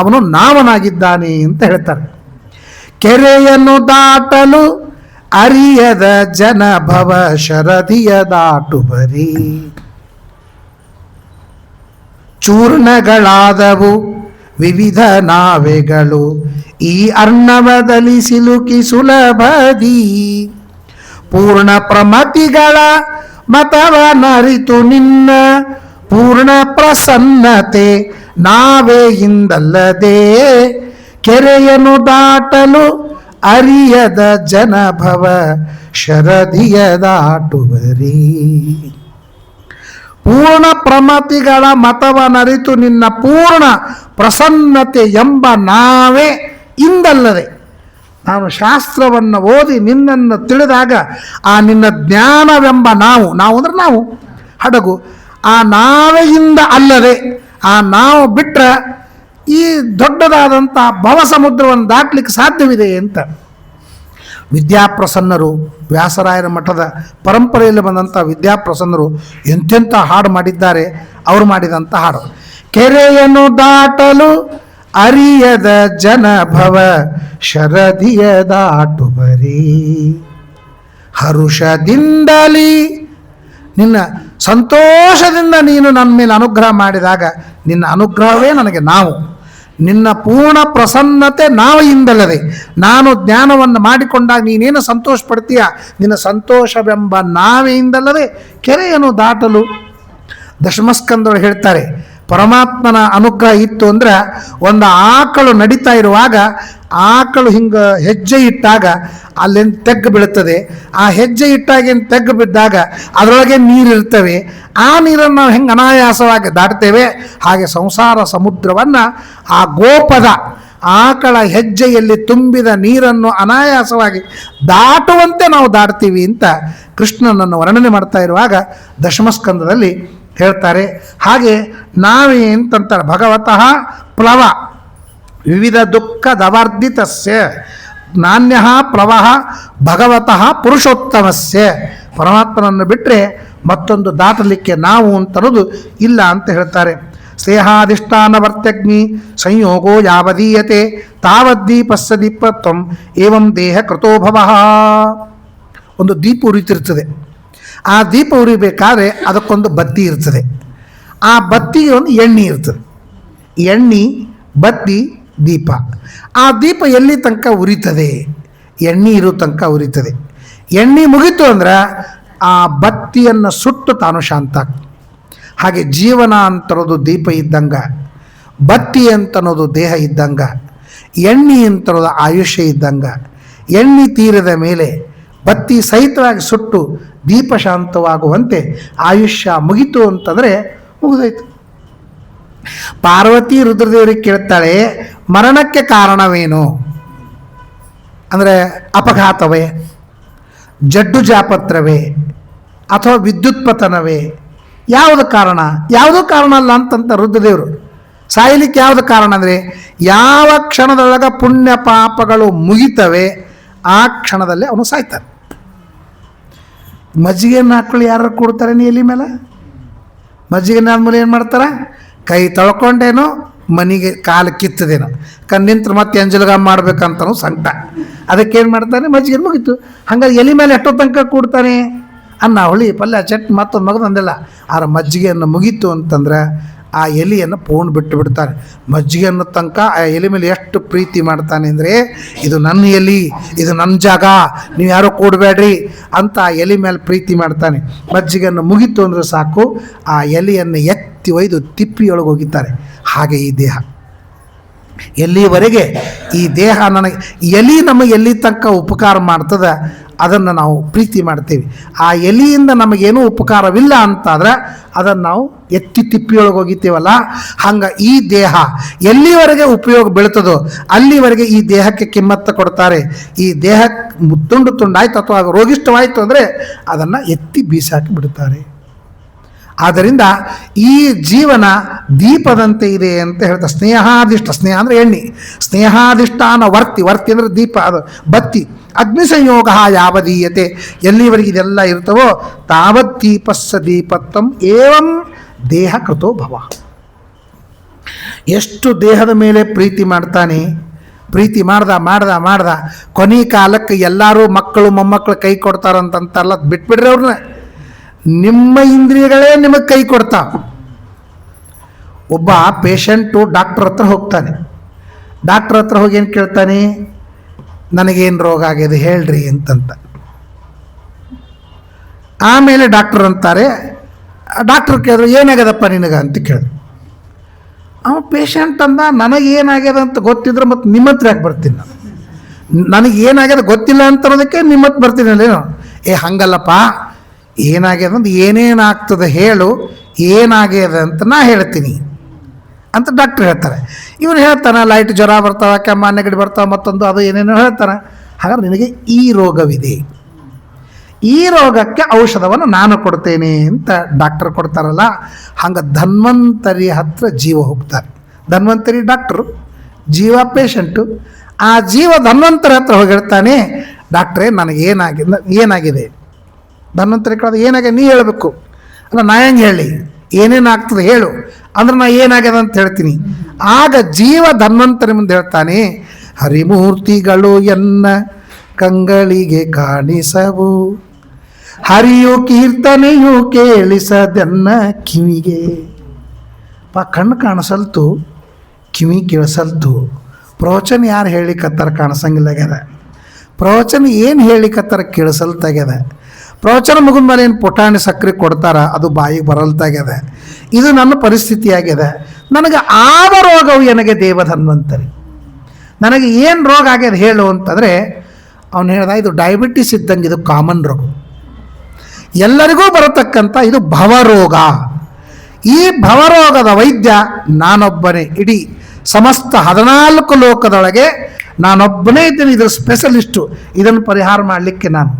ಅವನು ನಾವನಾಗಿದ್ದಾನೆ ಅಂತ ಹೇಳ್ತಾರೆ. ಕೆರೆಯನ್ನು ದಾಟಲು ಅರಿಯದ ಜನ ಭವ ಶರದಿಯ ದಾಟು ಬರಿ. ಚೂರ್ಣಗಳಾದವು ವಿವಿಧ ನಾವೆಗಳು ಈ ಅರ್ಣವದಲ್ಲಿ ಸಿಲುಕಿ ಸುಲಭದಿ. ಪೂರ್ಣ ಪ್ರಮತಿಗಳ ಮತವನರಿತು ನಿನ್ನ ಪೂರ್ಣ ಪ್ರಸನ್ನತೆ ನಾವೇ ಇಂದಲ್ಲದೆ. ಕೆರೆಯನ್ನು ದಾಟಲು ಅರಿಯದ ಜನ ಭವ ಶರದಿಯ ದಾಟುವರಿ. ಪೂರ್ಣ ಪ್ರಮತಿಗಳ ಮತವನರಿತು ನಿನ್ನ ಪೂರ್ಣ ಪ್ರಸನ್ನತೆ ಎಂಬ ನಾವೇ ಇಂದಲ್ಲದೆ. ನಾನು ಶಾಸ್ತ್ರವನ್ನು ಓದಿ ನಿನ್ನನ್ನು ತಿಳಿದಾಗ ಆ ನಿನ್ನ ಜ್ಞಾನವೆಂಬ ನಾವು ಅಂದರೆ ನಾವು ಹಡಗು, ಆ ನಾವೆಯಿಂದ ಅಲ್ಲದೆ, ಆ ನಾವು ಬಿಟ್ಟರೆ ಈ ದೊಡ್ಡದಾದಂಥ ಭವ ಸಮುದ್ರವನ್ನು ದಾಟಲಿಕ್ಕೆ ಸಾಧ್ಯವಿದೆ ಅಂತ ವಿದ್ಯಾಪ್ರಸನ್ನರು, ವ್ಯಾಸರಾಯರ ಮಠದ ಪರಂಪರೆಯಲ್ಲಿ ಬಂದಂಥ ವಿದ್ಯಾಪ್ರಸನ್ನರು ಎಂತೆಂಥ ಹಾಡು ಮಾಡಿದ್ದಾರೆ. ಅವರು ಮಾಡಿದಂಥ ಹಾಡು, ಕೆರೆಯನ್ನು ದಾಟಲು ಅರಿಯದ ಜನ ಭವ ಶರದಿಯ ದಾಟು ಬರಿ. ಹರುಷದಿಂದಲಿ ನಿನ್ನ ಸಂತೋಷದಿಂದ ನೀನು ನನ್ನ ಮೇಲೆ ಅನುಗ್ರಹ ಮಾಡಿದಾಗ ನಿನ್ನ ಅನುಗ್ರಹವೇ ನನಗೆ ನಾವು. ನಿನ್ನ ಪೂರ್ಣ ಪ್ರಸನ್ನತೆ ನಾವು ಇಂದಲ್ಲದೆ. ನಾನು ಜ್ಞಾನವನ್ನು ಮಾಡಿಕೊಂಡಾಗ ನೀನೇನು ಸಂತೋಷ ಪಡ್ತೀಯ, ನಿನ್ನ ಸಂತೋಷವೆಂಬ ನಾವೇ ಇಂದಲ್ಲದೆ ಕೆರೆಯನ್ನು ದಾಟಲು. ದಶಮಸ್ಕಂದವರು ಹೇಳ್ತಾರೆ, ಪರಮಾತ್ಮನ ಅನುಗ್ರಹ ಇತ್ತು ಅಂದ್ರೆ ಒಂದು ಆಕಳು ನಡೀತಾ ಇರುವಾಗ ಆಕಳು ಹಿಂಗೆ ಹೆಜ್ಜೆ ಇಟ್ಟಾಗ ಅಲ್ಲೇನು ತೆಗ್ಗು ಬೀಳುತ್ತದೆ. ಆ ಹೆಜ್ಜೆ ಇಟ್ಟಾಗೇನು ತೆಗ್ಗು ಬಿದ್ದಾಗ ಅದರೊಳಗೆ ನೀರಿರ್ತವೆ. ಆ ನೀರನ್ನು ನಾವು ಹೆಂಗೆ ಅನಾಯಾಸವಾಗಿ ದಾಟ್ತೇವೆ, ಹಾಗೆ ಸಂಸಾರ ಸಮುದ್ರವನ್ನು ಆ ಗೋಪದ ಆಕಳ ಹೆಜ್ಜೆಯಲ್ಲಿ ತುಂಬಿದ ನೀರನ್ನು ಅನಾಯಾಸವಾಗಿ ದಾಟುವಂತೆ ನಾವು ದಾಟ್ತೀವಿ ಅಂತ ಕೃಷ್ಣನನ್ನು ವರ್ಣನೆ ಮಾಡ್ತಾ ಇರುವಾಗ ದಶಮಸ್ಕಂದದಲ್ಲಿ ಹೇಳ್ತಾರೆ. ಹಾಗೆ ನಾವೇ ಅಂತಂತಾರೆ, ಭಗವತಃ ಪ್ಲವ ವಿವಿಧ ದುಃಖ ದವರ್ಧಿತಸ್ಯ ನಾಣ್ಯ ಪ್ಲವ ಭಗವತಃ ಪುರುಷೋತ್ತಮಸ್ಯ. ಪರಮಾತ್ಮನನ್ನು ಬಿಟ್ಟರೆ ಮತ್ತೊಂದು ದಾಟಲಿಕ್ಕೆ ನಾವು ಅಂತನ್ನೋದು ಇಲ್ಲ ಅಂತ ಹೇಳ್ತಾರೆ. ಸ್ನೇಹಾಧಿಷ್ಠಾನ ವರ್ತಗ್ನಿ ಸಂಯೋಗೋ ಯಾವದೀಯತೆ ತಾವದ್ದೀಪಸ್ಯ ದೀಪತ್ವಂ ಏವಂ ದೇಹ ಕೃತೋಭವಃ. ಒಂದು ದೀಪ ಉರಿತಿರ್ತದೆ. ಆ ದೀಪ ಉರಿಬೇಕಾದ್ರೆ ಅದಕ್ಕೊಂದು ಬತ್ತಿ ಇರ್ತದೆ. ಆ ಬತ್ತಿಗೆ ಒಂದು ಎಣ್ಣೆ ಇರ್ತದೆ. ಎಣ್ಣೆ, ಬತ್ತಿ, ದೀಪ. ಆ ದೀಪ ಎಲ್ಲಿ ತನಕ ಉರಿತದೆ? ಎಣ್ಣೆ ಇರೋ ತನಕ ಉರಿತದೆ. ಎಣ್ಣೆ ಮುಗೀತು ಅಂದ್ರೆ ಆ ಬತ್ತಿಯನ್ನು ಸುಟ್ಟು ತಾನು ಶಾಂತ. ಹಾಗೆ ಜೀವನ ಅಂತನ್ನೋದು ದೀಪ ಇದ್ದಂಗೆ, ಬತ್ತಿ ಅಂತನ್ನೋದು ದೇಹ ಇದ್ದಂಗೆ, ಎಣ್ಣೆ ಅಂತನ್ನೋದು ಆಯುಷ್ಯ ಇದ್ದಂಗೆ. ಎಣ್ಣೆ ತೀರದ ಮೇಲೆ ಬತ್ತಿ ಸಹಿತವಾಗಿ ಸುಟ್ಟು ದೀಪ ಶಾಂತವಾಗುವಂತೆ ಆಯುಷ್ಯ ಮುಗಿತು ಅಂತಂದರೆ ಮುಗಿದೋಯ್ತು. ಪಾರ್ವತಿ ರುದ್ರದೇವರಿಗೆ ಕೇಳ್ತಾಳೆ, ಮರಣಕ್ಕೆ ಕಾರಣವೇನು ಅಂದರೆ ಅಪಘಾತವೇ, ಜಡ್ಡು ಜಾಪತ್ರವೇ, ಅಥವಾ ವಿದ್ಯುತ್ ಪತನವೇ? ಯಾವುದು ಕಾರಣ? ಯಾವುದೂ ಕಾರಣ ಅಲ್ಲ ಅಂತಂತ ರುದ್ರದೇವರು. ಸಾಯಲಿಕ್ಕೆ ಯಾವುದು ಕಾರಣ ಅಂದರೆ ಯಾವ ಕ್ಷಣದೊಳಗೆ ಪುಣ್ಯ ಪಾಪಗಳು ಮುಗಿತವೆ ಆ ಕ್ಷಣದಲ್ಲೇ ಅವನು ಸಾಯ್ತಾನೆ. ಮಜ್ಜಿಗೆಯನ್ನು ಹಾಕೊಳ್ಳಿ ಯಾರು ಕೊಡ್ತಾರೆ ನೀ ಎಲ್ಲಿ ಮೇಲೆ? ಮಜ್ಜಿಗೆನ ಆದ್ಮೇಲೆ ಏನು ಮಾಡ್ತಾರೆ? ಕೈ ತೊಳ್ಕೊಂಡೇನೋ ಮನೆಗೆ ಕಾಲು ಕಿತ್ತದೇನೋ ನಿಂತ್ರು ಮತ್ತೆ ಎಂಜಲ್ಗ ಮಾಡ್ಬೇಕಂತನೂ ಸಂಕಟ. ಅದಕ್ಕೇನು ಮಾಡ್ತಾನೆ? ಮಜ್ಜಿಗೆ ಮುಗೀತು. ಹಂಗಾಗಿ ಎಲೆ ಮೇಲೆ ಎಷ್ಟೋ ತನಕ ಕೂಡ್ತಾನೆ? ಅನ್ನ ಹುಳಿ ಪಲ್ಯ ಚಟ್ನಿ ಮತ್ತೊಂದು ಮಗದಂದಿಲ್ಲ. ಆದ್ರೆ ಮಜ್ಜಿಗೆಯನ್ನು ಮುಗೀತು ಅಂತಂದ್ರೆ ಆ ಎಲೆಯನ್ನು ಪೂರ್ಣ ಬಿಟ್ಟು ಬಿಡ್ತಾರೆ. ಮಜ್ಜಿಗೆ ಅನ್ನೋ ತನಕ ಆ ಎಲೆ ಮೇಲೆ ಎಷ್ಟು ಪ್ರೀತಿ ಮಾಡ್ತಾನೆ ಅಂದರೆ, ಇದು ನನ್ನ ಎಲೆ, ಇದು ನನ್ನ ಜಾಗ, ನೀವು ಯಾರೋ ಕೂಡಬೇಡ್ರಿ ಅಂತ ಆ ಎಲೆ ಮೇಲೆ ಪ್ರೀತಿ ಮಾಡ್ತಾನೆ. ಮಜ್ಜಿಗೆಯನ್ನು ಮುಗೀತು ಅಂದರೆ ಸಾಕು, ಆ ಎಲೆಯನ್ನು ಎತ್ತಿ ಒಯ್ದು ತಿಪ್ಪಿಯೊಳಗೆ ಹೋಗಿದ್ದಾರೆ. ಹಾಗೆ ಈ ದೇಹ ಎಲ್ಲಿವರೆಗೆ ಈ ದೇಹ ನನಗೆ ಎಲೆ ನಮಗೆ ಎಲ್ಲಿ ತನಕ ಉಪಕಾರ ಮಾಡ್ತದೆ ಅದನ್ನು ನಾವು ಪ್ರೀತಿ ಮಾಡ್ತೀವಿ. ಆ ಎಲೆಯಿಂದ ನಮಗೇನೂ ಉಪಕಾರವಿಲ್ಲ ಅಂತಾದ್ರೆ ಅದನ್ನು ನಾವು ಎತ್ತಿ ತಿಪ್ಪಿಯೊಳಗೆ ಹೋಗಿತೀವಲ್ಲ. ಹಂಗೆ ಈ ದೇಹ ಎಲ್ಲಿವರೆಗೆ ಉಪಯೋಗ ಬೀಳ್ತದೋ ಅಲ್ಲಿವರೆಗೆ ಈ ದೇಹಕ್ಕೆ ಕಿಮ್ಮತ್ತು ಕೊಡ್ತಾರೆ. ಈ ದೇಹ ತುಂಡು ತುಂಡಾಯ್ತು ಅಥವಾ ರೋಗಿಷ್ಠವಾಯಿತು ಅಂದರೆ ಅದನ್ನು ಎತ್ತಿ ಬೀಸಾಕಿ ಬಿಡ್ತಾರೆ. ಆದ್ದರಿಂದ ಈ ಜೀವನ ದೀಪದಂತೆ ಇದೆ ಅಂತ ಹೇಳ್ತಾರೆ. ಸ್ನೇಹಾದಿಷ್ಟ, ಸ್ನೇಹ ಅಂದರೆ ಎಣ್ಣೆ, ಸ್ನೇಹಾದಿಷ್ಟಾನ ವರ್ತಿ, ವರ್ತಿ ಅಂದರೆ ದೀಪ, ಅದು ಬತ್ತಿ. ಅಗ್ನಿ ಸಂಯೋಗ ಯಾವದೀಯತೆ, ಎಲ್ಲಿವರೆಗೆ ಇದೆಲ್ಲ ಇರ್ತವೋ ತಾವತ್ ದೀಪಸ್ಸ ದೀಪತ್ತಂ ಏವಂ ದೇಹ ಕೃತೋ ಭವ. ಎಷ್ಟು ದೇಹದ ಮೇಲೆ ಪ್ರೀತಿ ಮಾಡ್ತಾನೆ, ಪ್ರೀತಿ ಮಾಡ್ದ ಕೊನೆ ಕಾಲಕ್ಕೆ ಎಲ್ಲರೂ ಮಕ್ಕಳು ಮೊಮ್ಮಕ್ಕಳು ಕೈ ಕೊಡ್ತಾರಂತಲ್ಲ, ಬಿಟ್ಬಿಡ್ರಿ ಅವ್ರನ್ನ. ನಿಮ್ಮ ಇಂದ್ರಿಯಗಳೇ ನಿಮಗೆ ಕೈ ಕೊಡ್ತಾವ. ಒಬ್ಬ ಪೇಷಂಟು ಡಾಕ್ಟ್ರ್ ಹತ್ರ ಹೋಗ್ತಾನೆ. ಡಾಕ್ಟ್ರ್ ಹತ್ರ ಹೋಗಿ ಏನು ಕೇಳ್ತಾನೆ, ನನಗೇನು ರೋಗ ಆಗಿದೆ ಹೇಳ್ರಿ ಅಂತಂತ. ಆಮೇಲೆ ಡಾಕ್ಟರ್ ಅಂತಾರೆ, ಡಾಕ್ಟ್ರ್ ಕೇಳಿದ್ರು ಏನಾಗ್ಯದಪ್ಪ ನಿನಗೆ ಅಂತ ಕೇಳಿದ್ರು. ಅವ ಪೇಷಂಟ್ ಅಂದ, ನನಗೇನಾಗ್ಯದ ಅಂತ ಗೊತ್ತಿದ್ರೆ ಮತ್ತು ನಿಮ್ಮ ಹತ್ರ ಯಾಕೆ ಬರ್ತೀನಿ ನಾನು, ನನಗೇನಾಗ್ಯದ ಗೊತ್ತಿಲ್ಲ ಅಂತ ಅನ್ನೋದಕ್ಕೆ ನಿಮ್ಮ ಹತ್ರ ಬರ್ತೀನಿ ಅಲ್ಲೇನು. ಹಂಗಲ್ಲಪ್ಪ, ಏನಾಗ್ಯದ ಅಂತ ಏನೇನಾಗ್ತದೆ ಹೇಳು, ಏನಾಗ್ಯದ ಅಂತ ನಾ ಹೇಳ್ತೀನಿ ಅಂತ ಡಾಕ್ಟ್ರ್ ಹೇಳ್ತಾರೆ. ಇವನು ಹೇಳ್ತಾನೆ ಲೈಟ್ ಜ್ವರ ಬರ್ತಾವೆ, ಕೆಮ್ಮ ನೆಗಡಿ ಬರ್ತಾವೆ, ಮತ್ತೊಂದು ಅದು ಏನೇನೋ ಹೇಳ್ತಾನೆ. ಹಾಗಾದ್ರೆ ನಿನಗೆ ಈ ರೋಗವಿದೆ, ಈ ರೋಗಕ್ಕೆ ಔಷಧವನ್ನು ನಾನು ಕೊಡ್ತೇನೆ ಅಂತ ಡಾಕ್ಟರ್ ಕೊಡ್ತಾರಲ್ಲ. ಹಂಗೆ ಧನ್ವಂತರಿ ಹತ್ರ ಜೀವ ಹೋಗ್ತಾರೆ. ಧನ್ವಂತರಿ ಡಾಕ್ಟ್ರು, ಜೀವ ಪೇಷಂಟು. ಆ ಜೀವ ಧನ್ವಂತರಿ ಹತ್ರ ಹೋಗಿ ಹೇಳ್ತಾನೆ, ಡಾಕ್ಟ್ರೇ ಏನಾಗಿದೆ. ಧನ್ವಂತರಿ ಕೇಳಿದ ಏನಾಗಿದೆ ನೀ ಹೇಳಬೇಕು. ಅಲ್ಲ ನಾ ಹೆಂಗೆ ಹೇಳಿ, ಏನೇನಾಗ್ತದೆ ಹೇಳು ಅಂದ್ರೆ ನಾ ಏನಾಗ್ಯದ ಅಂತ ಹೇಳ್ತೀನಿ. ಆಗ ಜೀವ ಧನ್ವಂತರಿ ಮುಂದೆ ಹೇಳ್ತಾನೆ, ಹರಿಮೂರ್ತಿಗಳು ಎನ್ನ ಕಂಗಳಿಗೆ ಕಾಣಿಸವು, ಹರಿಯು ಕೀರ್ತನೆಯು ಕೇಳಿಸದೆನ್ನ ಕಿವಿಗೆ. ಕಣ್ಣು ಕಾಣಿಸಲ್ತು, ಕಿವಿ ಕೇಳಿಸಲ್ತು, ಪ್ರವಚನ ಯಾರು ಹೇಳಿಕತ್ತಾರ ಕಾಣಿಸಂಗಿಲ್ಲಾಗ್ಯದ, ಪ್ರವಚನ ಏನು ಹೇಳಿಕತ್ತಾರ ಕೇಳಿಸಲ್ತಾಗ್ಯದ, ಪ್ರವಚನ ಮುಗಿದ ಮೇಲೆ ಏನು ಪುಟಾಣಿ ಸಕ್ಕರೆ ಕೊಡ್ತಾರ ಅದು ಬಾಯಿಗೆ ಬರಲ್ತಾಗ್ಯದ. ಇದು ನನ್ನ ಪರಿಸ್ಥಿತಿ ಆಗಿದೆ. ನನಗೆ ಆವ ರೋಗವು ನನಗೆ ದೇವಧನ್ವಂತರಿ, ನನಗೆ ಏನು ರೋಗ ಆಗ್ಯದ ಹೇಳು ಅಂತಂದರೆ ಅವನು ಹೇಳ್ದ, ಇದು ಡಯಾಬಿಟಿಸ್ ಇದ್ದಂಗೆ, ಇದು ಕಾಮನ್ ರೋಗ, ಎಲ್ಲರಿಗೂ ಬರತಕ್ಕಂಥ ಇದು ಭವರೋಗ. ಈ ಭವರೋಗದ ವೈದ್ಯ ನಾನೊಬ್ಬನೇ, ಇಡೀ ಸಮಸ್ತ 14 ಲೋಕದೊಳಗೆ ನಾನೊಬ್ಬನೇ ಇದ್ದೇನೆ, ಇದ್ರ ಸ್ಪೆಷಲಿಸ್ಟು, ಇದನ್ನು ಪರಿಹಾರ ಮಾಡಲಿಕ್ಕೆ ನಾನು.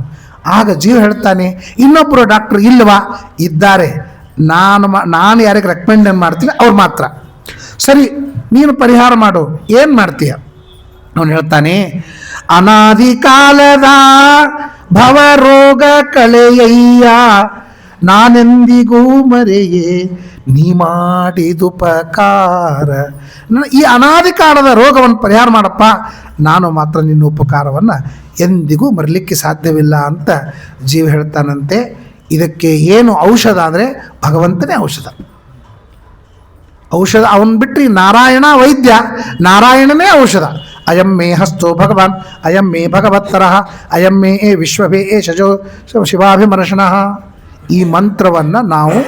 ಆಗ ಜೀವ ಹೇಳ್ತಾನೆ, ಇನ್ನೊಬ್ಬರು ಡಾಕ್ಟ್ರು ಇಲ್ವಾ, ಇದ್ದಾರೆ, ನಾನು ಯಾರಿಗೆ ರೆಕಮೆಂಡ್ ಮಾಡ್ತೀನಿ ಅವ್ರು ಮಾತ್ರ. ಸರಿ ನೀನು ಪರಿಹಾರ ಮಾಡು, ಏನು ಮಾಡ್ತೀಯ? ಅವನು ಹೇಳ್ತಾನೆ, ಅನಾದಿ ಕಾಲದ ಭವರೋಗ ಕಳೆಯಯ್ಯ, ನಾನೆಂದಿಗೂ ಮರೆಯೇ ನೀ ಮಾಡಿದುಪಕಾರ. ಈ ಅನಾದಿ ಕಾಲದ ರೋಗವನ್ನು ಪರಿಹಾರ ಮಾಡಪ್ಪ, ನಾನು ಮಾತ್ರ ನಿನ್ನ ಉಪಕಾರವನ್ನು ಎಂದಿಗೂ ಮರಲಿಕ್ಕೆ ಸಾಧ್ಯವಿಲ್ಲ ಅಂತ ಜೀವ ಹೇಳ್ತಾನಂತೆ. ಇದಕ್ಕೆ ಏನು ಔಷಧ ಅಂದರೆ ಭಗವಂತನೇ ಔಷಧ. ಅವನು ಬಿಟ್ಟರೆ ನಾರಾಯಣ ವೈದ್ಯ, ನಾರಾಯಣನೇ ಔಷಧ. ಅಯಂ ಮೇ ಹಸ್ತೋ ಭಗವಾನ್, ಅಯಂ ಮೇ ಭಗವತ್ತರಃ, ಅಯಂ ಮೇ ವಿಶ್ವವೇ ಶಜೋ ಶಿವಾಭಿಮರ್ಶನಃ. ಈ ಮಂತ್ರವನ್ನು ನಾವು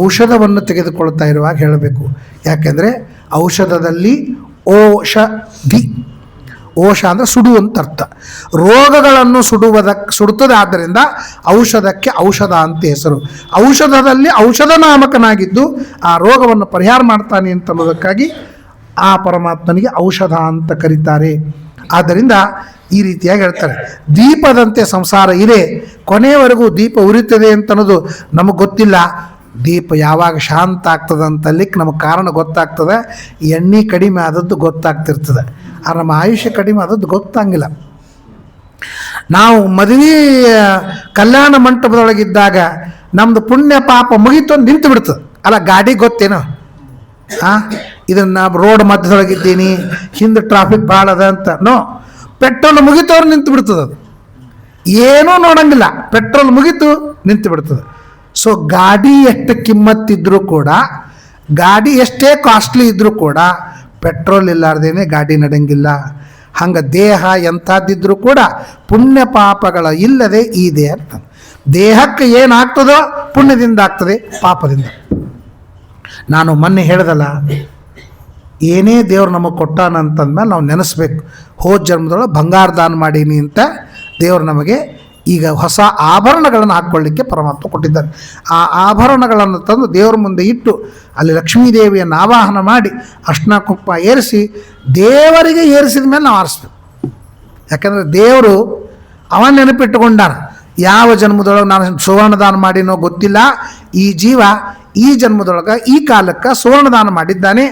ಔಷಧವನ್ನು ತೆಗೆದುಕೊಳ್ತಾ ಇರುವಾಗ ಹೇಳಬೇಕು. ಯಾಕೆಂದರೆ ಔಷಧದಲ್ಲಿ ಓಷಧಿ, ಓಷ ಅಂದರೆ ಸುಡು ಅಂತ ಅರ್ಥ. ರೋಗಗಳನ್ನು ಸುಡುತ್ತದೆ, ಆದ್ದರಿಂದ ಔಷಧಕ್ಕೆ ಔಷಧ ಅಂತ ಹೆಸರು. ಔಷಧದಲ್ಲಿ ಔಷಧ ನಾಮಕನಾಗಿದ್ದು ಆ ರೋಗವನ್ನು ಪರಿಹಾರ ಮಾಡ್ತಾನೆ ಅಂತ ಅನ್ನೋದಕ್ಕಾಗಿ ಆ ಪರಮಾತ್ಮನಿಗೆ ಔಷಧ ಅಂತ ಕರೀತಾರೆ. ಆದ್ದರಿಂದ ಈ ರೀತಿಯಾಗಿ ಹೇಳ್ತಾರೆ, ದೀಪದಂತೆ ಸಂಸಾರ ಇದೆ, ಕೊನೆಯವರೆಗೂ ದೀಪ ಉರಿತದೆ ಅಂತ ಅನ್ನೋದು ನಮಗೆ ಗೊತ್ತಿಲ್ಲ. ದೀಪ ಯಾವಾಗ ಶಾಂತ ಆಗ್ತದೆ ಅಂತಲಿಕ್ಕೆ ನಮಗೆ ಕಾರಣ ಗೊತ್ತಾಗ್ತದೆ. ಎಣ್ಣೆ ಕಡಿಮೆ ಆದದ್ದು ಗೊತ್ತಾಗ್ತಿರ್ತದೆ, ಆದರೆ ನಮ್ಮ ಆಯುಷ್ಯ ಕಡಿಮೆ ಆದದ್ದು ಗೊತ್ತಾಗಿಲ್ಲ. ನಾವು ಮದುವೆ ಕಲ್ಯಾಣ ಮಂಟಪದೊಳಗಿದ್ದಾಗ ನಮ್ಮದು ಪುಣ್ಯ ಪಾಪ ಮುಗಿತು ನಿಂತು ಬಿಡ್ತದೆ. ಅಲ್ಲ ಗಾಡಿ ಗೊತ್ತೇನೋ, ಇದನ್ನು ರೋಡ್ ಮಧ್ಯದೊಳಗಿದ್ದೀನಿ, ಹಿಂದೆ ಟ್ರಾಫಿಕ್ ಭಾಳ ಅದ ಅಂತ. ಪೆಟ್ರೋಲ್ ಮುಗಿತವ್ರು ನಿಂತು ಬಿಡ್ತದೆ, ಅದು ಏನೂ ನೋಡಂಗಿಲ್ಲ, ಪೆಟ್ರೋಲ್ ಮುಗಿತು ನಿಂತು ಬಿಡ್ತದೆ. ಸೊ ಗಾಡಿ ಎಷ್ಟು ಕಿಮ್ಮತ್ತಿದ್ರೂ ಕೂಡ, ಗಾಡಿ ಎಷ್ಟೇ ಕಾಸ್ಟ್ಲಿ ಇದ್ದರೂ ಕೂಡ ಪೆಟ್ರೋಲ್ ಇಲ್ಲಾರ್ದೇನೆ ಗಾಡಿ ನಡೆಯಂಗಿಲ್ಲ. ಹಂಗೆ ದೇಹ ಎಂಥದ್ದಿದ್ರೂ ಕೂಡ ಪುಣ್ಯ ಪಾಪಗಳ ಇಲ್ಲದೆ ಈ ದೇಹ ಇರ್ತದೆ. ದೇಹಕ್ಕೆ ಏನಾಗ್ತದೋ ಪುಣ್ಯದಿಂದ ಆಗ್ತದೆ, ಪಾಪದಿಂದ. ನಾನು ಮೊನ್ನೆ ಹೇಳ್ದಲ್ಲ, ಏನೇ ದೇವ್ರು ನಮಗೆ ಕೊಟ್ಟಾನಂತಂದ್ಮೇಲೆ ನಾವು ನೆನೆಸ್ಬೇಕು, ಹೋದ ಜನ್ಮದೊಳಗೆ ಬಂಗಾರ ದಾನ ಮಾಡೀನಿ ಅಂತ ದೇವ್ರು ನಮಗೆ ಈಗ ಹೊಸ ಆಭರಣಗಳನ್ನು ಹಾಕ್ಕೊಳ್ಳಿಕ್ಕೆ ಪರಮಾತ್ಮ ಕೊಟ್ಟಿದ್ದಾರೆ. ಆ ಆಭರಣಗಳನ್ನು ತಂದು ದೇವರ ಮುಂದೆ ಇಟ್ಟು ಅಲ್ಲಿ ಲಕ್ಷ್ಮೀದೇವಿಯನ್ನು ಆವಾಹನ ಮಾಡಿ ಅರ್ಶಿನ ಕುಂಕುಮ ಏರಿಸಿ ದೇವರಿಗೆ ಏರಿಸಿದ ಮೇಲೆ ನಾವು ಆರಿಸ್ಬೇಕು. ಯಾಕಂದರೆ ದೇವರು ಅವನ ನೆನಪಿಟ್ಟುಕೊಂಡಾನ, ಯಾವ ಜನ್ಮದೊಳಗೆ ನಾನು ಸುವರ್ಣದಾನ ಮಾಡಿನೋ ಗೊತ್ತಿಲ್ಲ, ಈ ಜೀವ ಈ ಜನ್ಮದೊಳಗೆ ಈ ಕಾಲಕ್ಕೆ ಸುವರ್ಣದಾನ ಮಾಡಿದ್ದಾನೆ,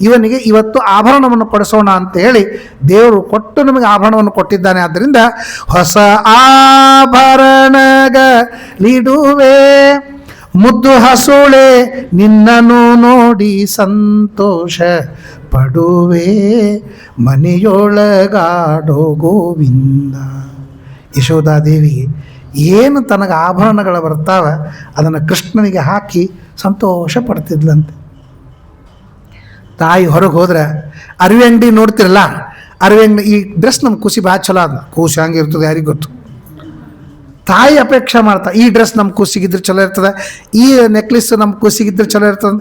ಇವನಿಗೆ ಇವತ್ತು ಆಭರಣವನ್ನು ಕೊಡಿಸೋಣ ಅಂತ ಹೇಳಿ ದೇವರು ಕೊಟ್ಟು ನಮಗೆ ಆಭರಣವನ್ನು ಕೊಟ್ಟಿದ್ದಾನೆ. ಆದ್ದರಿಂದ ಹೊಸ ಆಭರಣಗಳಿಡುವೆ ಮುದ್ದು ಹಸುಳೆ ನಿನ್ನನ್ನು ನೋಡಿ ಸಂತೋಷ ಪಡುವೆ ಮನೆಯೊಳಗಾಡೋ ಗೋವಿಂದ. ಯಶೋಧಾದೇವಿ ಏನು ತನಗೆ ಆಭರಣಗಳು ಬರ್ತಾವ ಅದನ್ನು ಕೃಷ್ಣನಿಗೆ ಹಾಕಿ ಸಂತೋಷ ಪಡ್ತಿದ್ಲಂತೆ. ತಾಯಿ ಹೊರಗೆ ಹೋದ್ರೆ ಅರಿವೆ ಅಂಗಡಿ ನೋಡ್ತಿರಲ್ಲ, ಅರಿವೆ ಅಂಗಡಿ ಈ ಡ್ರೆಸ್ ನಮ್ಮ ಕೂಸಿ ಭಾಳ ಚಲೋ ಅದ, ಕೂಸಿ ಹಂಗಿರ್ತದೆ ಯಾರಿಗೆ ಗೊತ್ತು. ತಾಯಿ ಅಪೇಕ್ಷೆ ಮಾಡ್ತಾ ಈ ಡ್ರೆಸ್ ನಮ್ಮ ಕೂಸಿಗಿದ್ರೆ ಚಲೋ ಇರ್ತದೆ, ಈ ನೆಕ್ಲೆಸ್ ನಮ್ಮ ಕೂಸಿಗಿದ್ರೆ ಚಲೋ ಇರ್ತದೆ,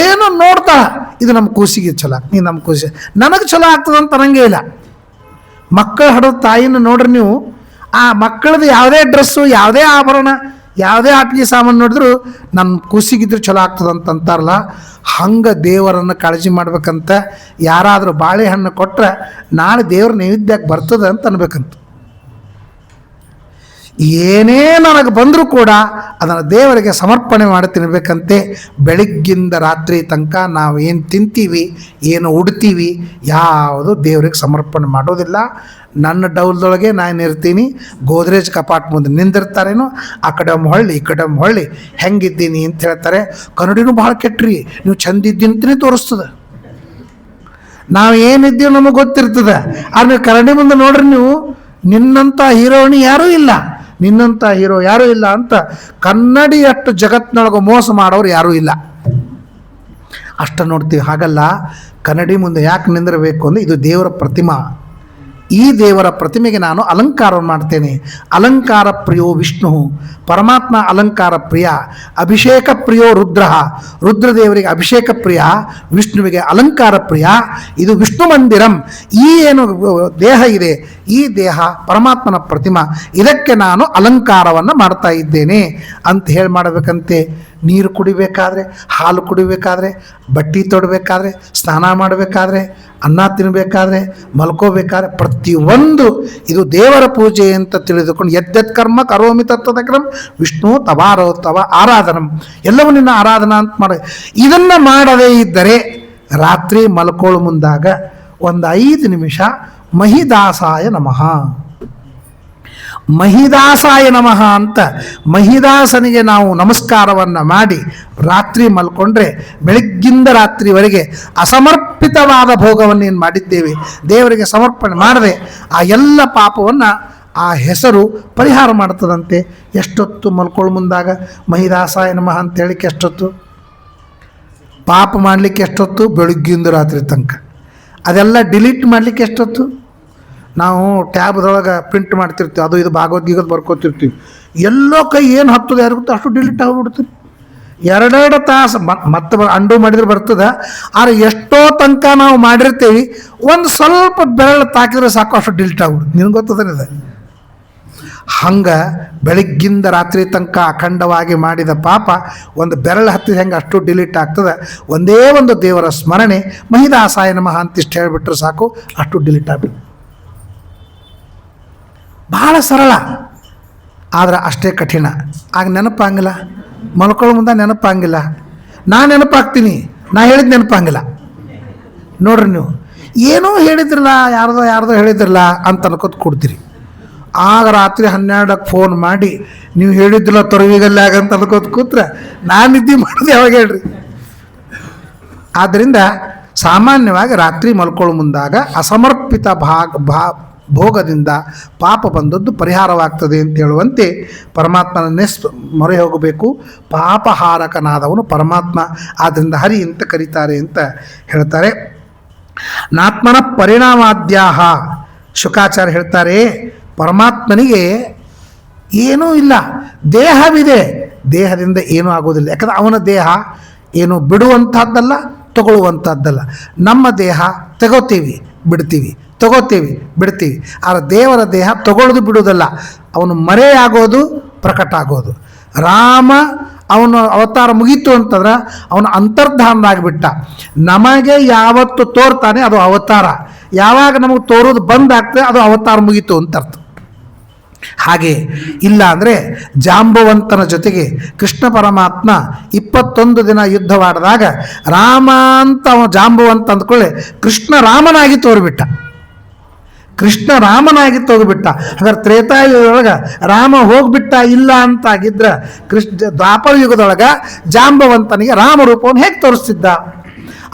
ಏನು ನೋಡ್ತಾ ಇದು ನಮ್ಮ ಕೂಸಿಗೆ ಚಲೋ, ನೀ ನಮ್ಮ ಕೂಸಿ ನನಗೆ ಚಲೋ ಆಗ್ತದೆ ಅಂತ ಅನ್ನಂಗೇ ಇಲ್ಲ. ಮಕ್ಕಳು ಹಡೋದು ತಾಯಿನ ನೋಡ್ರಿ ನೀವು, ಆ ಮಕ್ಕಳದು ಯಾವುದೇ ಡ್ರೆಸ್ಸು, ಯಾವುದೇ ಆಭರಣ, ಯಾವುದೇ ಆಟಿಕೆ ಸಾಮಾನು ನೋಡಿದ್ರು ನನ್ನ ಕೂಸಿಗಿದ್ರೆ ಚಲೋ ಆಗ್ತದಂತಾರಲ್ಲ, ಹಂಗೆ ದೇವರನ್ನು ಕಾಳಜಿ ಮಾಡ್ಬೇಕಂತ. ಯಾರಾದರೂ ಬಾಳೆಹಣ್ಣು ಕೊಟ್ಟರೆ ನಾಳೆ ದೇವ್ರ ನೈವೇದ್ಯಕ್ಕೆ ಬರ್ತದೆ ಅಂತ ಅನ್ಬೇಕಂತ. ಏನೇ ನನಗೆ ಬಂದರೂ ಕೂಡ ಅದನ್ನು ದೇವರಿಗೆ ಸಮರ್ಪಣೆ ಮಾಡಿ ತಿನ್ನಬೇಕಂತೆ. ಬೆಳಗ್ಗಿಂದ ರಾತ್ರಿ ತನಕ ನಾವು ಏನು ತಿಂತೀವಿ, ಏನು ಉಡ್ತೀವಿ, ಯಾವುದು ದೇವರಿಗೆ ಸಮರ್ಪಣೆ ಮಾಡೋದಿಲ್ಲ. ನನ್ನ ಡೌಲ್ದೊಳಗೆ ನಾನು ಇರ್ತೀನಿ, ಗೋದ್ರೇಜ್ ಕಪಾಟ್ ಮುಂದೆ ನಿಂದಿರ್ತಾರೇನೋ, ಆ ಕಡೆ ಒಮ್ಮೆ ಹೊಳ್ಳಿ ಈ ಕಡೆ ಒಮ್ಮೆ ಹೊಳ್ಳಿ ಹೆಂಗಿದ್ದೀನಿ ಅಂತ ಹೇಳ್ತಾರೆ. ಕನ್ನಡಿನೂ ಭಾಳ ಕೆಟ್ಟ್ರಿ, ನೀವು ಚಂದಿದ್ದೀನಿ ಅಂತಲೇ ತೋರಿಸ್ತದೆ. ನಾವು ಏನಿದ್ದೀವಿ ನಮಗೆ ಗೊತ್ತಿರ್ತದೆ, ಆದ್ರೆ ಕನ್ನಡಿ ಮುಂದೆ ನೋಡ್ರಿ ನೀವು, ನಿನ್ನಂಥ ಹೀರೋಯಿನಿ ಯಾರೂ ಇಲ್ಲ, ನಿನ್ನಂಥ ಹೀರೋ ಯಾರೂ ಇಲ್ಲ ಅಂತ ಕನ್ನಡಿಯಷ್ಟು ಜಗತ್ತಿನೊಳಗೆ ಮೋಸ ಮಾಡೋರು ಯಾರೂ ಇಲ್ಲ. ಅಷ್ಟ ನೋಡ್ತೀವಿ. ಹಾಗಲ್ಲ, ಕನ್ನಡಿ ಮುಂದೆ ಯಾಕೆ ನಿಂದಿರಬೇಕು ಅಂದರೆ ಇದು ದೇವರ ಪ್ರತಿಮಾ. ಈ ದೇವರ ಪ್ರತಿಮೆಗೆ ನಾನು ಅಲಂಕಾರವನ್ನು ಮಾಡ್ತೇನೆ. ಅಲಂಕಾರ ಪ್ರಿಯೋ ವಿಷ್ಣು, ಪರಮಾತ್ಮ ಅಲಂಕಾರ ಪ್ರಿಯ. ಅಭಿಷೇಕ ಪ್ರಿಯೋ ರುದ್ರ, ರುದ್ರದೇವರಿಗೆ ಅಭಿಷೇಕ ಪ್ರಿಯ, ವಿಷ್ಣುವಿಗೆ ಅಲಂಕಾರ ಪ್ರಿಯ. ಇದು ವಿಷ್ಣು ಮಂದಿರಂ. ಈ ಏನು ದೇಹ ಇದೆ, ಈ ದೇಹ ಪರಮಾತ್ಮನ ಪ್ರತಿಮಾ, ಇದಕ್ಕೆ ನಾನು ಅಲಂಕಾರವನ್ನು ಮಾಡ್ತಾ ಇದ್ದೇನೆ ಅಂತ ಹೇಳಿ ಮಾಡಬೇಕಂತೆ. ನೀರು ಕುಡಿಬೇಕಾದ್ರೆ, ಹಾಲು ಕುಡಿಬೇಕಾದ್ರೆ, ಬಟ್ಟೆ ತೊಡಬೇಕಾದ್ರೆ, ಸ್ನಾನ ಮಾಡಬೇಕಾದ್ರೆ, ಅನ್ನ ತಿನ್ನಬೇಕಾದ್ರೆ, ಮಲ್ಕೋಬೇಕಾದ್ರೆ, ಪ್ರತಿಯೊಂದು ಇದು ದೇವರ ಪೂಜೆ ಅಂತ ತಿಳಿದುಕೊಂಡು ಯದ್ಯತ್ ಕರ್ಮ ಕರೋಮಿ ತತ್ವದ ಕ್ರಮ ವಿಷ್ಣು ತವಾರೋ ತವ ಆರಾಧನಂ, ಎಲ್ಲವೂ ನಿನ್ನ ಆರಾಧನಾ ಅಂತ ಮಾಡಿ. ಇದನ್ನು ಮಾಡದೇ ಇದ್ದರೆ ರಾತ್ರಿ ಮಲ್ಕೊಳ್ಳೋ ಮುಂದಾಗ ಒಂದು 5 ನಿಮಿಷ ಮಹಿದಾಸಾಯ ನಮಃ, ಮಹಿದಾಸಾಯ ನಮಃ ಅಂತ ಮಹಿದಾಸನಿಗೆ ನಾವು ನಮಸ್ಕಾರವನ್ನು ಮಾಡಿ ರಾತ್ರಿ ಮಲ್ಕೊಂಡ್ರೆ ಬೆಳಗ್ಗಿಂದ ರಾತ್ರಿವರೆಗೆ ಅಸಮರ್ಪಿತವಾದ ಭೋಗವನ್ನು ಏನು ಮಾಡಿದ್ದೇವೆ ದೇವರಿಗೆ ಸಮರ್ಪಣೆ ಮಾಡದೆ ಆ ಎಲ್ಲ ಪಾಪವನ್ನು ಆ ಹೆಸರು ಪರಿಹಾರ ಮಾಡ್ತದಂತೆ. ಎಷ್ಟೊತ್ತು ಮಲ್ಕೊಳ್ಳೋ ಮುಂದಾಗ ಮಹಿದಾಸಾಯ ನಮಃ ಅಂತ ಹೇಳಿಕ್ಕೆ ಎಷ್ಟೊತ್ತು, ಪಾಪ ಮಾಡಲಿಕ್ಕೆ ಎಷ್ಟೊತ್ತು, ಬೆಳಗ್ಗಿಂದ ರಾತ್ರಿ ತನಕ. ಅದೆಲ್ಲ ಡಿಲೀಟ್ ಮಾಡಲಿಕ್ಕೆ ಎಷ್ಟೊತ್ತು, ನಾವು ಟ್ಯಾಬ್ದೊಳಗೆ ಪ್ರಿಂಟ್ ಮಾಡ್ತಿರ್ತೀವಿ, ಅದು ಇದು ಭಾಗವದ್ಗೀತೆ ಬರ್ಕೋತಿರ್ತೀವಿ, ಎಲ್ಲೋ ಕೈ ಏನು ಹತ್ತದ ಯಾರು ಗೊತ್ತು ಅಷ್ಟು ಡಿಲೀಟ್ ಆಗಿಬಿಡ್ತೀವಿ. 2 ತಾಸು ಮತ್ತೆ ಅಂಡು ಮಾಡಿದ್ರೆ ಬರ್ತದೆ. ಆದರೆ ಎಷ್ಟೋ ತನಕ ನಾವು ಮಾಡಿರ್ತೀವಿ, ಒಂದು ಸ್ವಲ್ಪ ಬೆರಳು ತಾಕಿದ್ರೆ ಸಾಕು ಅಷ್ಟು ಡಿಲೀಟ್ ಆಗ್ಬಿಡುತ್ತೆ. ನಿನಗೆ ಗೊತ್ತದ. ಹಂಗೆ ಬೆಳಗ್ಗಿಂದ ರಾತ್ರಿ ತನಕ ಅಖಂಡವಾಗಿ ಮಾಡಿದ ಪಾಪ ಒಂದು ಬೆರಳು ಹತ್ತಿದ ಹೆಂಗೆ ಅಷ್ಟು ಡಿಲೀಟ್ ಆಗ್ತದೆ. ಒಂದೇ ಒಂದು ದೇವರ ಸ್ಮರಣೆ ಮಹಿದಾಸಾಯ ನಮಃ ಅಂತಿಷ್ಟು ಹೇಳಿಬಿಟ್ರೆ ಸಾಕು, ಅಷ್ಟು ಡಿಲೀಟ್ ಆಗ್ಬಿಡುತ್ತೆ. ಭಾಳ ಸರಳ, ಆದರೆ ಅಷ್ಟೇ ಕಠಿಣ. ಆಗ ನೆನಪಾಗಿಲ್ಲ, ಮಲ್ಕೊಳ್ಳೋ ಮುಂದೆ ನೆನಪಾಗಿಲ್ಲ. ನಾನು ನೆನಪಾಗ್ತೀನಿ, ನಾ ಹೇಳಿದ ನೆನಪಾಗಿಲ್ಲ. ನೋಡ್ರಿ ನೀವು ಏನೋ ಹೇಳಿದ್ರಲ್ಲ, ಯಾರ್ದೋ ಹೇಳಿದ್ರಲ್ಲ ಅಂತ ಅನ್ಕೋತ ಕೊಡ್ತೀರಿ. ಆಗ ರಾತ್ರಿ 12ಕ್ಕೆ ಫೋನ್ ಮಾಡಿ ನೀವು ಹೇಳಿದ್ದಿಲ್ಲ ತೊರವಿಗಲ್ಲಾಗ ಅಂತ ಅನ್ಕೋತ ಕೂತ್ರೆ ನಾನು ನಿದ್ದೆ ಮಾಡೋದು ಯಾವಾಗ ಹೇಳ್ರಿ. ಆದ್ದರಿಂದ ಸಾಮಾನ್ಯವಾಗಿ ರಾತ್ರಿ ಮಲ್ಕೊಳ್ಳೋ ಮುಂದಾಗ ಅಸಮರ್ಪಿತ ಭೋಗದಿಂದ ಪಾಪ ಬಂದದ್ದು ಪರಿಹಾರವಾಗ್ತದೆ ಅಂತ ಹೇಳುವಂತೆ ಪರಮಾತ್ಮನನ್ನೇ ಮೊರೆ ಹೋಗಬೇಕು. ಪಾಪಹಾರಕನಾದವನು ಪರಮಾತ್ಮ, ಆದ್ದರಿಂದ ಹರಿ ಅಂತ ಕರೀತಾರೆ ಅಂತ ಹೇಳ್ತಾರೆ. ನಾತ್ಮನ ಪರಿಣಾಮಾದ್ಯಾಹ, ಶುಕಾಚಾರ್ಯ ಹೇಳ್ತಾರೆ, ಪರಮಾತ್ಮನಿಗೆ ಏನೂ ಇಲ್ಲ, ದೇಹವಿದೆ, ದೇಹದಿಂದ ಏನೂ ಆಗೋದಿಲ್ಲ. ಯಾಕಂದರೆ ಅವನ ದೇಹ ಏನು ಬಿಡುವಂಥದ್ದಲ್ಲ, ತಗೊಳ್ಳುವಂಥದ್ದಲ್ಲ. ನಮ್ಮ ದೇಹ ತಗೋತೀವಿ ಬಿಡ್ತೀವಿ, ತಗೋತೀವಿ ಬಿಡ್ತೀವಿ. ಆದರೆ ದೇವರ ದೇಹ ತಗೊಳ್ಳೋದು ಬಿಡೋದಲ್ಲ, ಅವನು ಮರೆಯಾಗೋದು ಪ್ರಕಟ ಆಗೋದು. ರಾಮ ಅವನು ಅವತಾರ ಮುಗೀತು ಅಂತಂದ್ರೆ ಅವನು ಅಂತರ್ಧಾನದಾಗಿಬಿಟ್ಟ. ನಮಗೆ ಯಾವತ್ತು ತೋರ್ತಾನೆ ಅದು ಅವತಾರ, ಯಾವಾಗ ನಮಗೆ ತೋರೋದು ಬಂದಾಗ್ತದೆ ಅದು ಅವತಾರ ಮುಗೀತು ಅಂತ ಅರ್ಥ. ಹಾಗೆ ಇಲ್ಲ ಅಂದರೆ ಜಾಂಬವಂತನ ಜೊತೆಗೆ ಕೃಷ್ಣ ಪರಮಾತ್ಮ 21 ದಿನ ಯುದ್ಧವಾಡಿದಾಗ ರಾಮ ಅಂತ ಅವ ಜಾಂಬವಂತ ಅಂದ್ಕೊಳ್ಳಿ ಕೃಷ್ಣ ರಾಮನಾಗಿ ತೋರಿಬಿಟ್ಟ. ಕೃಷ್ಣ ರಾಮನಾಗಿ ತೋರಿಬಿಟ್ಟ. ಹಾಗಾದ್ರೆ ತ್ರೇತಾಯುಗದೊಳಗೆ ರಾಮ ಹೋಗ್ಬಿಟ್ಟ ಇಲ್ಲ ಅಂತ ಆಗಿದ್ರೆ ದ್ವಾಪರ ಯುಗದೊಳಗೆ ಜಾಂಬವಂತನಿಗೆ ರಾಮರೂಪವನ್ನು ಹೇಗೆ ತೋರಿಸ್ತಿದ್ದ?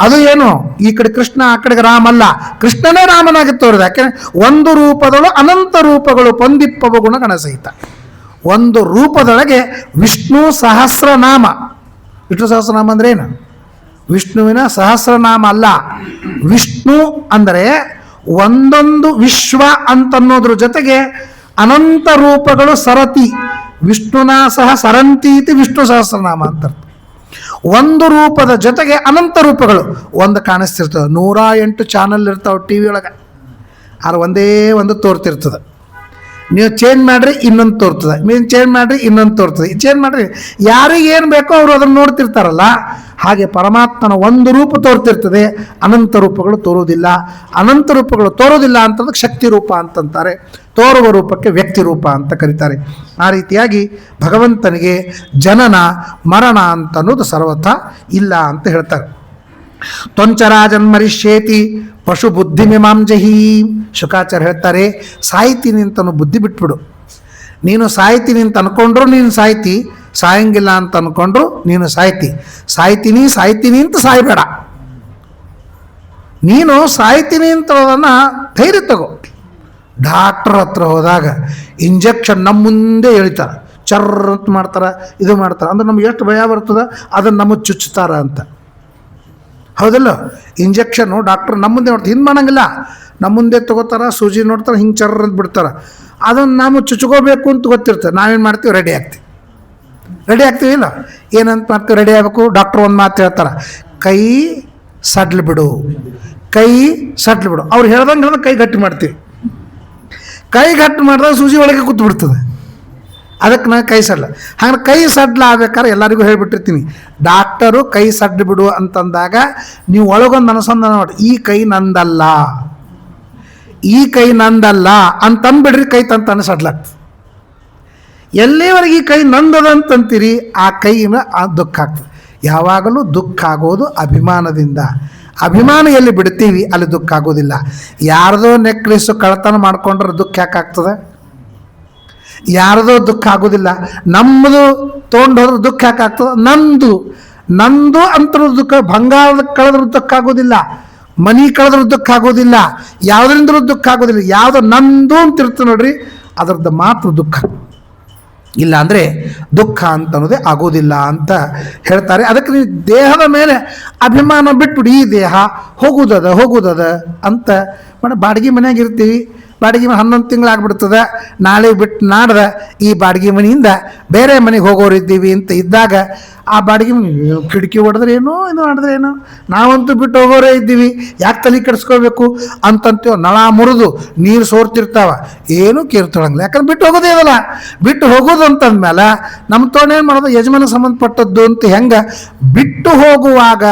ಅದು ಏನು, ಈ ಕಡೆ ಕೃಷ್ಣ ಆ ಕಡೆಗೆ ರಾಮ ಅಲ್ಲ, ಕೃಷ್ಣನೇ ರಾಮನಾಗಿ ತೋರಿದ. ಯಾಕೆಂದ್ರೆ ಒಂದು ರೂಪದಳು ಅನಂತ ರೂಪಗಳು ಪೊಂದಿಪ್ಪವ ಗುಣಗಣ ಸಹಿತ. ಒಂದು ರೂಪದೊಳಗೆ ವಿಷ್ಣು ಸಹಸ್ರನಾಮ. ವಿಷ್ಣು ಸಹಸ್ರನಾಮ ಅಂದ್ರೆ ಏನು? ವಿಷ್ಣುವಿನ ಸಹಸ್ರನಾಮ ಅಲ್ಲ. ವಿಷ್ಣು ಅಂದರೆ ಒಂದೊಂದು ವಿಶ್ವ ಅಂತನ್ನೋದ್ರ ಜೊತೆಗೆ ಅನಂತ ರೂಪಗಳು ಸರತಿ. ವಿಷ್ಣುನ ಸಹ ಸರಂತೀತಿ ವಿಷ್ಣು ಸಹಸ್ರನಾಮ ಅಂತ. ಒಂದು ರೂಪದ ಜೊತೆಗೆ ಅನಂತ ರೂಪಗಳು. ಒಂದು ಕಾಣಿಸ್ತಿರ್ತದೆ, 108 ಚಾನಲ್ ಇರ್ತಾವೆ ಟಿ ವಿ ಒಳಗೆ, ಆದ್ರೆ ಒಂದೇ ಒಂದು ತೋರ್ತಿರ್ತದೆ. ನೀವು ಚೇಂಜ್ ಮಾಡಿರಿ ಇನ್ನೊಂದು ತೋರ್ತದೆ, ನೀವು ಚೇಂಜ್ ಮಾಡಿರಿ ಇನ್ನೊಂದು ತೋರ್ತದೆ, ಚೇಂಜ್ ಮಾಡಿರಿ ಯಾರಿಗೆ ಏನು ಬೇಕೋ ಅವರು ಅದನ್ನು ನೋಡ್ತಿರ್ತಾರಲ್ಲ. ಹಾಗೆ ಪರಮಾತ್ಮನ ಒಂದು ರೂಪ ತೋರ್ತಿರ್ತದೆ, ಅನಂತ ರೂಪಗಳು ತೋರುವುದಿಲ್ಲ. ಅನಂತ ರೂಪಗಳು ತೋರೋದಿಲ್ಲ ಅಂತಂದ್ರೆ ಶಕ್ತಿ ರೂಪ ಅಂತಂತಾರೆ, ತೋರುವ ರೂಪಕ್ಕೆ ವ್ಯಕ್ತಿ ರೂಪ ಅಂತ ಕರೀತಾರೆ. ಆ ರೀತಿಯಾಗಿ ಭಗವಂತನಿಗೆ ಜನನ ಮರಣ ಅಂತನ್ನೋದು ಸರ್ವಥಾ ಇಲ್ಲ ಅಂತ ಹೇಳ್ತಾರೆ. ತ್ವಂಚರಾಜನ್ಮರಿಷ್ಯೇತಿ ಪಶು ಬುದ್ಧಿ ಮೀಮಾಂಜಹಿ. ಶುಕಾಚಾರ್ಯ ಹೇಳ್ತಾರೆ, ಸಾಯ್ತೀನಿ ಅಂತನೂ ಬುದ್ಧಿ ಬಿಟ್ಬಿಡು. ನೀನು ಸಾಯ್ತೀನಿ ಅಂತ ಅನ್ಕೊಂಡ್ರು ನೀನು ಸಾಯ್ತಿ, ಸಾಯಂಗಿಲ್ಲ ಅಂತ ಅನ್ಕೊಂಡ್ರು ನೀನು ಸಾಯ್ತಿ. ಸಾಯ್ತೀನಿ ಅಂತ ಸಾಯ್ಬೇಡ. ನೀನು ಸಾಯ್ತೀನಿ ಅಂತ ಅದನ್ನು ಧೈರ್ಯ ತಗೋ. ಡಾಕ್ಟ್ರ್ ಹತ್ರ ಹೋದಾಗ ಇಂಜೆಕ್ಷನ್ ನಮ್ಮ ಮುಂದೆ ಹೇಳ್ತಾರೆ, ಚರ್ರ ಅಂತ ಮಾಡ್ತಾರೆ, ಇದು ಮಾಡ್ತಾರೆ. ಅಂದ್ರೆ ನಮ್ಗೆ ಎಷ್ಟು ಭಯ ಬರ್ತದೆ, ಅದನ್ನು ನಮಗೆ ಚುಚ್ಚುತ್ತಾರ ಅಂತ. ಹೌದಲ್ಲ? ಇಂಜೆಕ್ಷನ್ನು ಡಾಕ್ಟ್ರ್ ನಮ್ಮ ಮುಂದೆ ನೋಡ್ತಾರೆ, ಹಿಂದೆ ಮಾಡಂಗಿಲ್ಲ. ನಮ್ಮ ಮುಂದೆ ತೊಗೋತಾರೆ, ಸೂಜಿ ನೋಡ್ತಾರೆ, ಹಿಂಗೆ ಚರ್ರ ಅಂತ ಬಿಡ್ತಾರೆ. ಅದನ್ನು ನಾವು ಚುಚ್ಕೋಬೇಕು ಅಂತ ಗೊತ್ತಿರ್ತದೆ. ನಾವೇನು ಮಾಡ್ತೀವಿ? ರೆಡಿ ಆಗ್ತೀವಿ ಇಲ್ಲ? ಏನಂತ ಮಾಡ್ತೀವಿ? ರೆಡಿ ಆಗಬೇಕು. ಡಾಕ್ಟ್ರ್ ಒಂದು ಮಾತು ಹೇಳ್ತಾರೆ, ಕೈ ಸಡ್ಲು ಬಿಡು. ಅವ್ರು ಹೇಳ್ದಂಗೆ ಕೈ ಗಟ್ಟಿ ಮಾಡ್ತೀವಿ. ಕೈ ಗಟ್ಟಿ ಮಾಡಿದಾಗ ಸೂಜಿ ಒಳಗೆ ಕೂತು ಬಿಡ್ತದೆ. ಅದಕ್ಕೆ ನಾನು ಕೈ ಸಡ್ಲ. ಹಾಗೆ ಕೈ ಸಡ್ಲ ಆಗ್ಬೇಕಾದ್ರೆ ಎಲ್ಲರಿಗೂ ಹೇಳಿಬಿಟ್ಟಿರ್ತೀನಿ, ಡಾಕ್ಟರು ಕೈ ಸಡ್ಲು ಬಿಡು ಅಂತಂದಾಗ ನೀವು ಒಳಗೊಂದು ಅನುಸಂಧಾನ ಮಾಡಿ, ಈ ಕೈ ನಂದಲ್ಲ ಅಂತಂದ್ಬಿಡ್ರಿ, ಕೈ ತಂತಾನೆ ಸಡ್ಲಾಗ್ತದೆ. ಎಲ್ಲಿವರೆಗೆ ಈ ಕೈ ನಂದದ ಅಂತಂತೀರಿ, ಆ ಕೈನ ದುಃಖ ಆಗ್ತದೆ. ಯಾವಾಗಲೂ ದುಃಖ ಆಗೋದು ಅಭಿಮಾನದಿಂದ. ಅಭಿಮಾನ ಎಲ್ಲಿ ಬಿಡ್ತೀವಿ ಅಲ್ಲಿ ದುಃಖ ಆಗೋದಿಲ್ಲ. ಯಾರ್ದೋ ನೆಕ್ಲೆಸ್ಸು ಕಳ್ತನ ಮಾಡ್ಕೊಂಡ್ರೆ ದುಃಖ ಯಾಕಾಗ್ತದೆ? ಯಾರದೋ ದುಃಖ ಆಗೋದಿಲ್ಲ. ನಮ್ಮದು ತೊಗೊಂಡು ಹೋದ್ರೆ ದುಃಖ ಯಾಕಾಗ್ತದೆ? ನಂದು ಅಂತ ದುಃಖ. ಬಂಗಾರದ ಕಳೆದ್ರೂ ದುಃಖ ಆಗೋದಿಲ್ಲ, ಮನಿ ಕಳೆದ್ರೂ ದುಃಖ ಆಗೋದಿಲ್ಲ, ಯಾವುದರಿಂದಲೂ ದುಃಖ ಆಗೋದಿಲ್ಲ. ಯಾವುದೋ ನಂದು ಅಂತ ಇರ್ತದೆ ನೋಡ್ರಿ, ಅದರದ್ದು ಮಾತ್ರ ದುಃಖ. ಇಲ್ಲ ಅಂದರೆ ದುಃಖ ಅಂತ ಅನ್ನೋದೇ ಆಗೋದಿಲ್ಲ ಅಂತ ಹೇಳ್ತಾರೆ. ಅದಕ್ಕೆ ನೀವು ದೇಹದ ಮೇಲೆ ಅಭಿಮಾನ ಬಿಟ್ಬಿಡಿ. ಈ ದೇಹ ಹೋಗುದದ ಅಂತ ಬಾಡಿಗೆ ಮನೆಯಾಗ ಇರ್ತೀವಿ. ಬಾಡಿಗೆ ಮನೆ 11 ತಿಂಗಳಾಗ್ಬಿಡ್ತದೆ. ನಾಳೆ ಬಿಟ್ಟು ನಾಡ್ದ ಈ ಬಾಡಿಗೆ ಮನೆಯಿಂದ ಬೇರೆ ಮನೆಗೆ ಹೋಗೋರಿದ್ದೀವಿ ಅಂತ ಇದ್ದಾಗ ಆ ಬಾಡಿಗೆ ಮನೆ ಕಿಟಕಿ ಹೊಡೆದ್ರೇನು ಇದು ಮಾಡಿದ್ರೇನು, ನಾವಂತೂ ಬಿಟ್ಟು ಹೋಗೋರೇ ಇದ್ದೀವಿ, ಯಾಕೆ ತಲೆ ಕೆಡಿಸ್ಕೋಬೇಕು ಅಂತಂತೀವಿ. ನಳ ಮುರಿದು ನೀರು ಸೋರ್ತಿರ್ತಾವ, ಏನೂ ಕೇರ್ತೊಳಂಗಿಲ್ಲ. ಯಾಕಂದ್ರೆ ಬಿಟ್ಟು ಹೋಗೋದೇ ಇದಲ್ಲ. ಬಿಟ್ಟು ಹೋಗೋದು ಅಂತಂದ್ಮೇಲೆ ನಮ್ಮ ತೋಣೇನು ಮಾಡೋದು, ಯಜಮಾನ ಸಂಬಂಧಪಟ್ಟದ್ದು ಅಂತ. ಹೆಂಗೆ ಬಿಟ್ಟು ಹೋಗುವಾಗ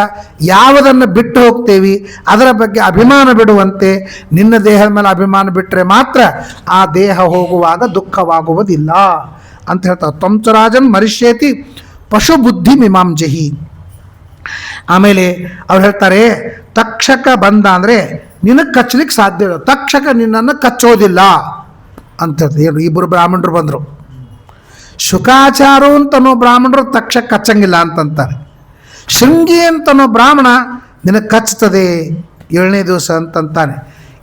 ಯಾವುದನ್ನು ಬಿಟ್ಟು ಹೋಗ್ತೇವಿ ಅದರ ಬಗ್ಗೆ ಅಭಿಮಾನ ಬಿಡುವಂತೆ ನಿನ್ನ ದೇಹದ ಮೇಲೆ ಅಭಿಮಾನ ಬಿಟ್ಟರೆ ಮಾತ್ರ ಆ ದೇಹ ಹೋಗುವಾಗ ದುಃಖವಾಗುವುದಿಲ್ಲ ಅಂತ ಹೇಳ್ತಾರೆ. ತ್ವಂಚರಾಜನ್ ಮರಿಷ್ಯೇತಿ ಪಶು ಬುದ್ಧಿ ಮೀಮಾಂಜಹಿ. ಆಮೇಲೆ ಅವ್ರು ಹೇಳ್ತಾರೆ, ತಕ್ಷಕ ಬಂದ ಅಂದರೆ ನಿನಗೆ ಕಚ್ಚಲಿಕ್ಕೆ ಸಾಧ್ಯ ಇಲ್ಲ, ತಕ್ಷಕ ನಿನ್ನನ್ನು ಕಚ್ಚೋದಿಲ್ಲ ಅಂತ ಹೇಳ್ತಾರೆ. ಏನು, ಇಬ್ಬರು ಬ್ರಾಹ್ಮಣರು ಬಂದರು. ಶುಕಾಚಾರು ಅಂತನೋ ಬ್ರಾಹ್ಮಣರು ತಕ್ಷಕ ಕಚ್ಚಂಗಿಲ್ಲ ಅಂತಂತಾರೆ. ಶೃಂಗಿ ಅಂತನೋ ಬ್ರಾಹ್ಮಣ ನಿನಗೆ ಕಚ್ತದೆ 7ನೇ ದಿವಸ ಅಂತಂತಾನೆ.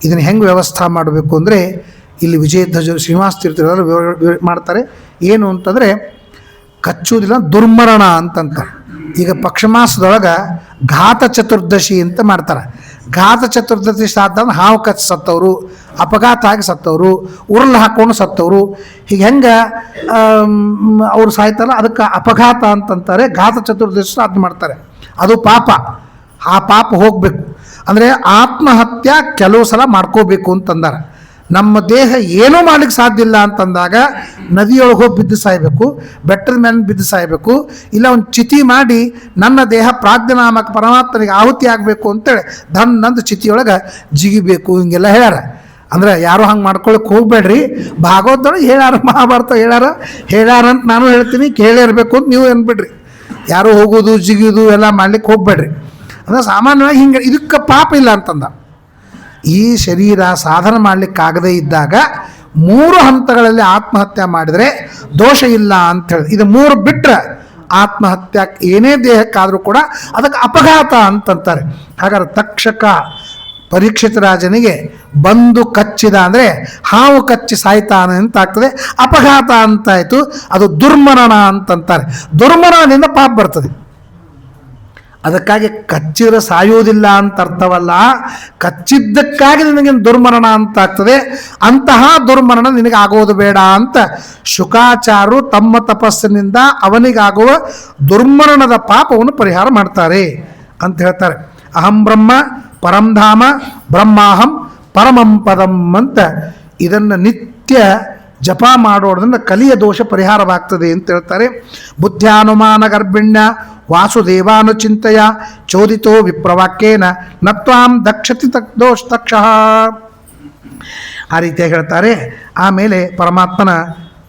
ಇದನ್ನು ಹೆಂಗೆ ವ್ಯವಸ್ಥೆ ಮಾಡಬೇಕು ಅಂದರೆ ಇಲ್ಲಿ ವಿಜಯಧ್ವಜ ಶ್ರೀನಿವಾಸ ತೀರ್ಥರು ಮಾಡ್ತಾರೆ. ಏನು ಅಂತಂದರೆ ಕಚ್ಚುವುದಿಲ್ಲ, ದುರ್ಮರಣ ಅಂತಂತಾರೆ. ಈಗ ಪಕ್ಷಮಾಸದೊಳಗೆ ಘಾತ ಚತುರ್ದಶಿ ಅಂತ ಮಾಡ್ತಾರೆ. ಘಾತ ಚತುರ್ದಶಿ ಶ್ರಾದ್ದ ಹಾವು ಕಚ್ಚಿ ಸತ್ತವರು, ಅಪಘಾತ ಆಗಿ ಸತ್ತವರು, ಉರುಳು ಹಾಕೊಂಡು ಸತ್ತವರು, ಹೀಗೆ ಹೆಂಗೆ ಅವ್ರು ಸಾಯ್ತಾರಲ್ಲ ಅದಕ್ಕೆ ಅಪಘಾತ ಅಂತಂತಾರೆ. ಘಾತ ಚತುರ್ದಶಿ ಶ್ರಾದ್ದ ಮಾಡ್ತಾರೆ. ಅದು ಪಾಪ. ಆ ಪಾಪ ಹೋಗಬೇಕು ಅಂದರೆ ಆತ್ಮಹತ್ಯೆ ಕೆಲವು ಸಲ ಮಾಡ್ಕೋಬೇಕು ಅಂತಂದಾರೆ. ನಮ್ಮ ದೇಹ ಏನೂ ಮಾಡ್ಲಿಕ್ಕೆ ಸಾಧ್ಯ ಇಲ್ಲ ಅಂತಂದಾಗ ನದಿಯೊಳಗೆ ಹೋಗಿ ಬಿದ್ದು ಸಾಯಬೇಕು, ಬೆಟ್ಟದ ಮೇಲೆ ಬಿದ್ದು ಸಾಯಬೇಕು, ಇಲ್ಲ ಒಂದು ಚಿತಿ ಮಾಡಿ ನನ್ನ ದೇಹ ಪ್ರಾಜ್ಞನಾಮಕ ಪರಮಾತ್ಮನಿಗೆ ಆಹುತಿ ಆಗಬೇಕು ಅಂತೇಳಿ ನಂದು ಚಿತಿಯೊಳಗೆ ಜಿಗಿಬೇಕು, ಹಿಂಗೆಲ್ಲ ಹೇಳ್ಯಾರ. ಅಂದರೆ ಯಾರು ಹಂಗೆ ಮಾಡ್ಕೊಳಕ್ಕೆ ಹೋಗ್ಬೇಡ್ರಿ. ಭಾಗವತದೊಳಗೆ ಹೇಳ್ಯಾರ, ಮಹಾಭಾರತ ಹೇಳ್ಯಾರ ಅಂತ ನಾನು ಹೇಳ್ತೀನಿ, ಕೇಳಿರ್ಬೇಕು ಅಂತ ನೀವು ಅನ್ಬಿಡ್ರಿ. ಯಾರು ಹೋಗೋದು ಜಿಗಿಯೋದು ಎಲ್ಲ ಮಾಡ್ಲಿಕ್ಕೆ ಹೋಗ್ಬೇಡ್ರಿ. ಅಂದರೆ ಸಾಮಾನ್ಯವಾಗಿ ಹಿಂಗೆ ಇದಕ್ಕೆ ಪಾಪ ಇಲ್ಲ ಅಂತಂದ. ಈ ಶರೀರ ಸಾಧನೆ ಮಾಡಲಿಕ್ಕಾಗದೇ ಇದ್ದಾಗ 3 ಹಂತಗಳಲ್ಲಿ ಆತ್ಮಹತ್ಯೆ ಮಾಡಿದರೆ ದೋಷ ಇಲ್ಲ ಅಂಥೇಳಿ. ಇದು 3 ಬಿಟ್ಟರೆ ಆತ್ಮಹತ್ಯೆ ಏನೇ ದೇಹಕ್ಕಾದರೂ ಕೂಡ ಅದಕ್ಕೆ ಅಪಘಾತ ಅಂತಂತಾರೆ. ಹಾಗಾದ್ರೆ ತಕ್ಷಕ ಪರೀಕ್ಷಿತ ರಾಜನಿಗೆ ಬಂದು ಕಚ್ಚಿದ ಅಂದರೆ ಹಾವು ಕಚ್ಚಿ ಸಾಯ್ತಾನೆ ಅಂತಾಗ್ತದೆ, ಅಪಘಾತ ಅಂತಾಯಿತು. ಅದು ದುರ್ಮರಣ ಅಂತಂತಾರೆ. ದುರ್ಮರಣದಿಂದ ಪಾಪ ಬರ್ತದೆ. ಅದಕ್ಕಾಗಿ ಕಚ್ಚಿದ್ರೆ ಸಾಯುವುದಿಲ್ಲ ಅಂತ ಅರ್ಥವಲ್ಲ, ಕಚ್ಚಿದ್ದಕ್ಕಾಗಿ ನಿನಗೆ ದುರ್ಮರಣ ಅಂತಾಗ್ತದೆ. ಅಂತಹ ದುರ್ಮರಣ ನಿನಗೆ ಆಗೋದು ಬೇಡ ಅಂತ ಶುಕಾಚಾರ್ಯರು ತಮ್ಮ ತಪಸ್ಸಿನಿಂದ ಅವನಿಗಾಗುವ ದುರ್ಮರಣದ ಪಾಪವನ್ನು ಪರಿಹಾರ ಮಾಡ್ತಾರೆ ಅಂತ ಹೇಳ್ತಾರೆ. ಅಹಂ ಬ್ರಹ್ಮ ಪರಂಧಾಮ ಬ್ರಹ್ಮಾಹಂ ಪರಮಂ ಪದಂ ಅಂತ ಇದನ್ನು ನಿತ್ಯ ಜಪ ಮಾಡೋದ್ರಿಂದ ಕಲಿಯ ದೋಷ ಪರಿಹಾರವಾಗ್ತದೆ ಅಂತ ಹೇಳ್ತಾರೆ. ಬುದ್ಧ್ಯಾನುಮಾನ ಗರ್ಭಿಣ್ಯ ವಾಸುದೇವಾನುಚಿಂತೆಯ ಚೋದಿತೋ ವಿಪ್ರವಾಕ್ಯೇನ ನತ್ವಾಂ ದಕ್ಷತಿ ತಕ್ಷಃ ಆ ರೀತಿಯಾಗಿ ಹೇಳ್ತಾರೆ. ಆಮೇಲೆ ಪರಮಾತ್ಮನ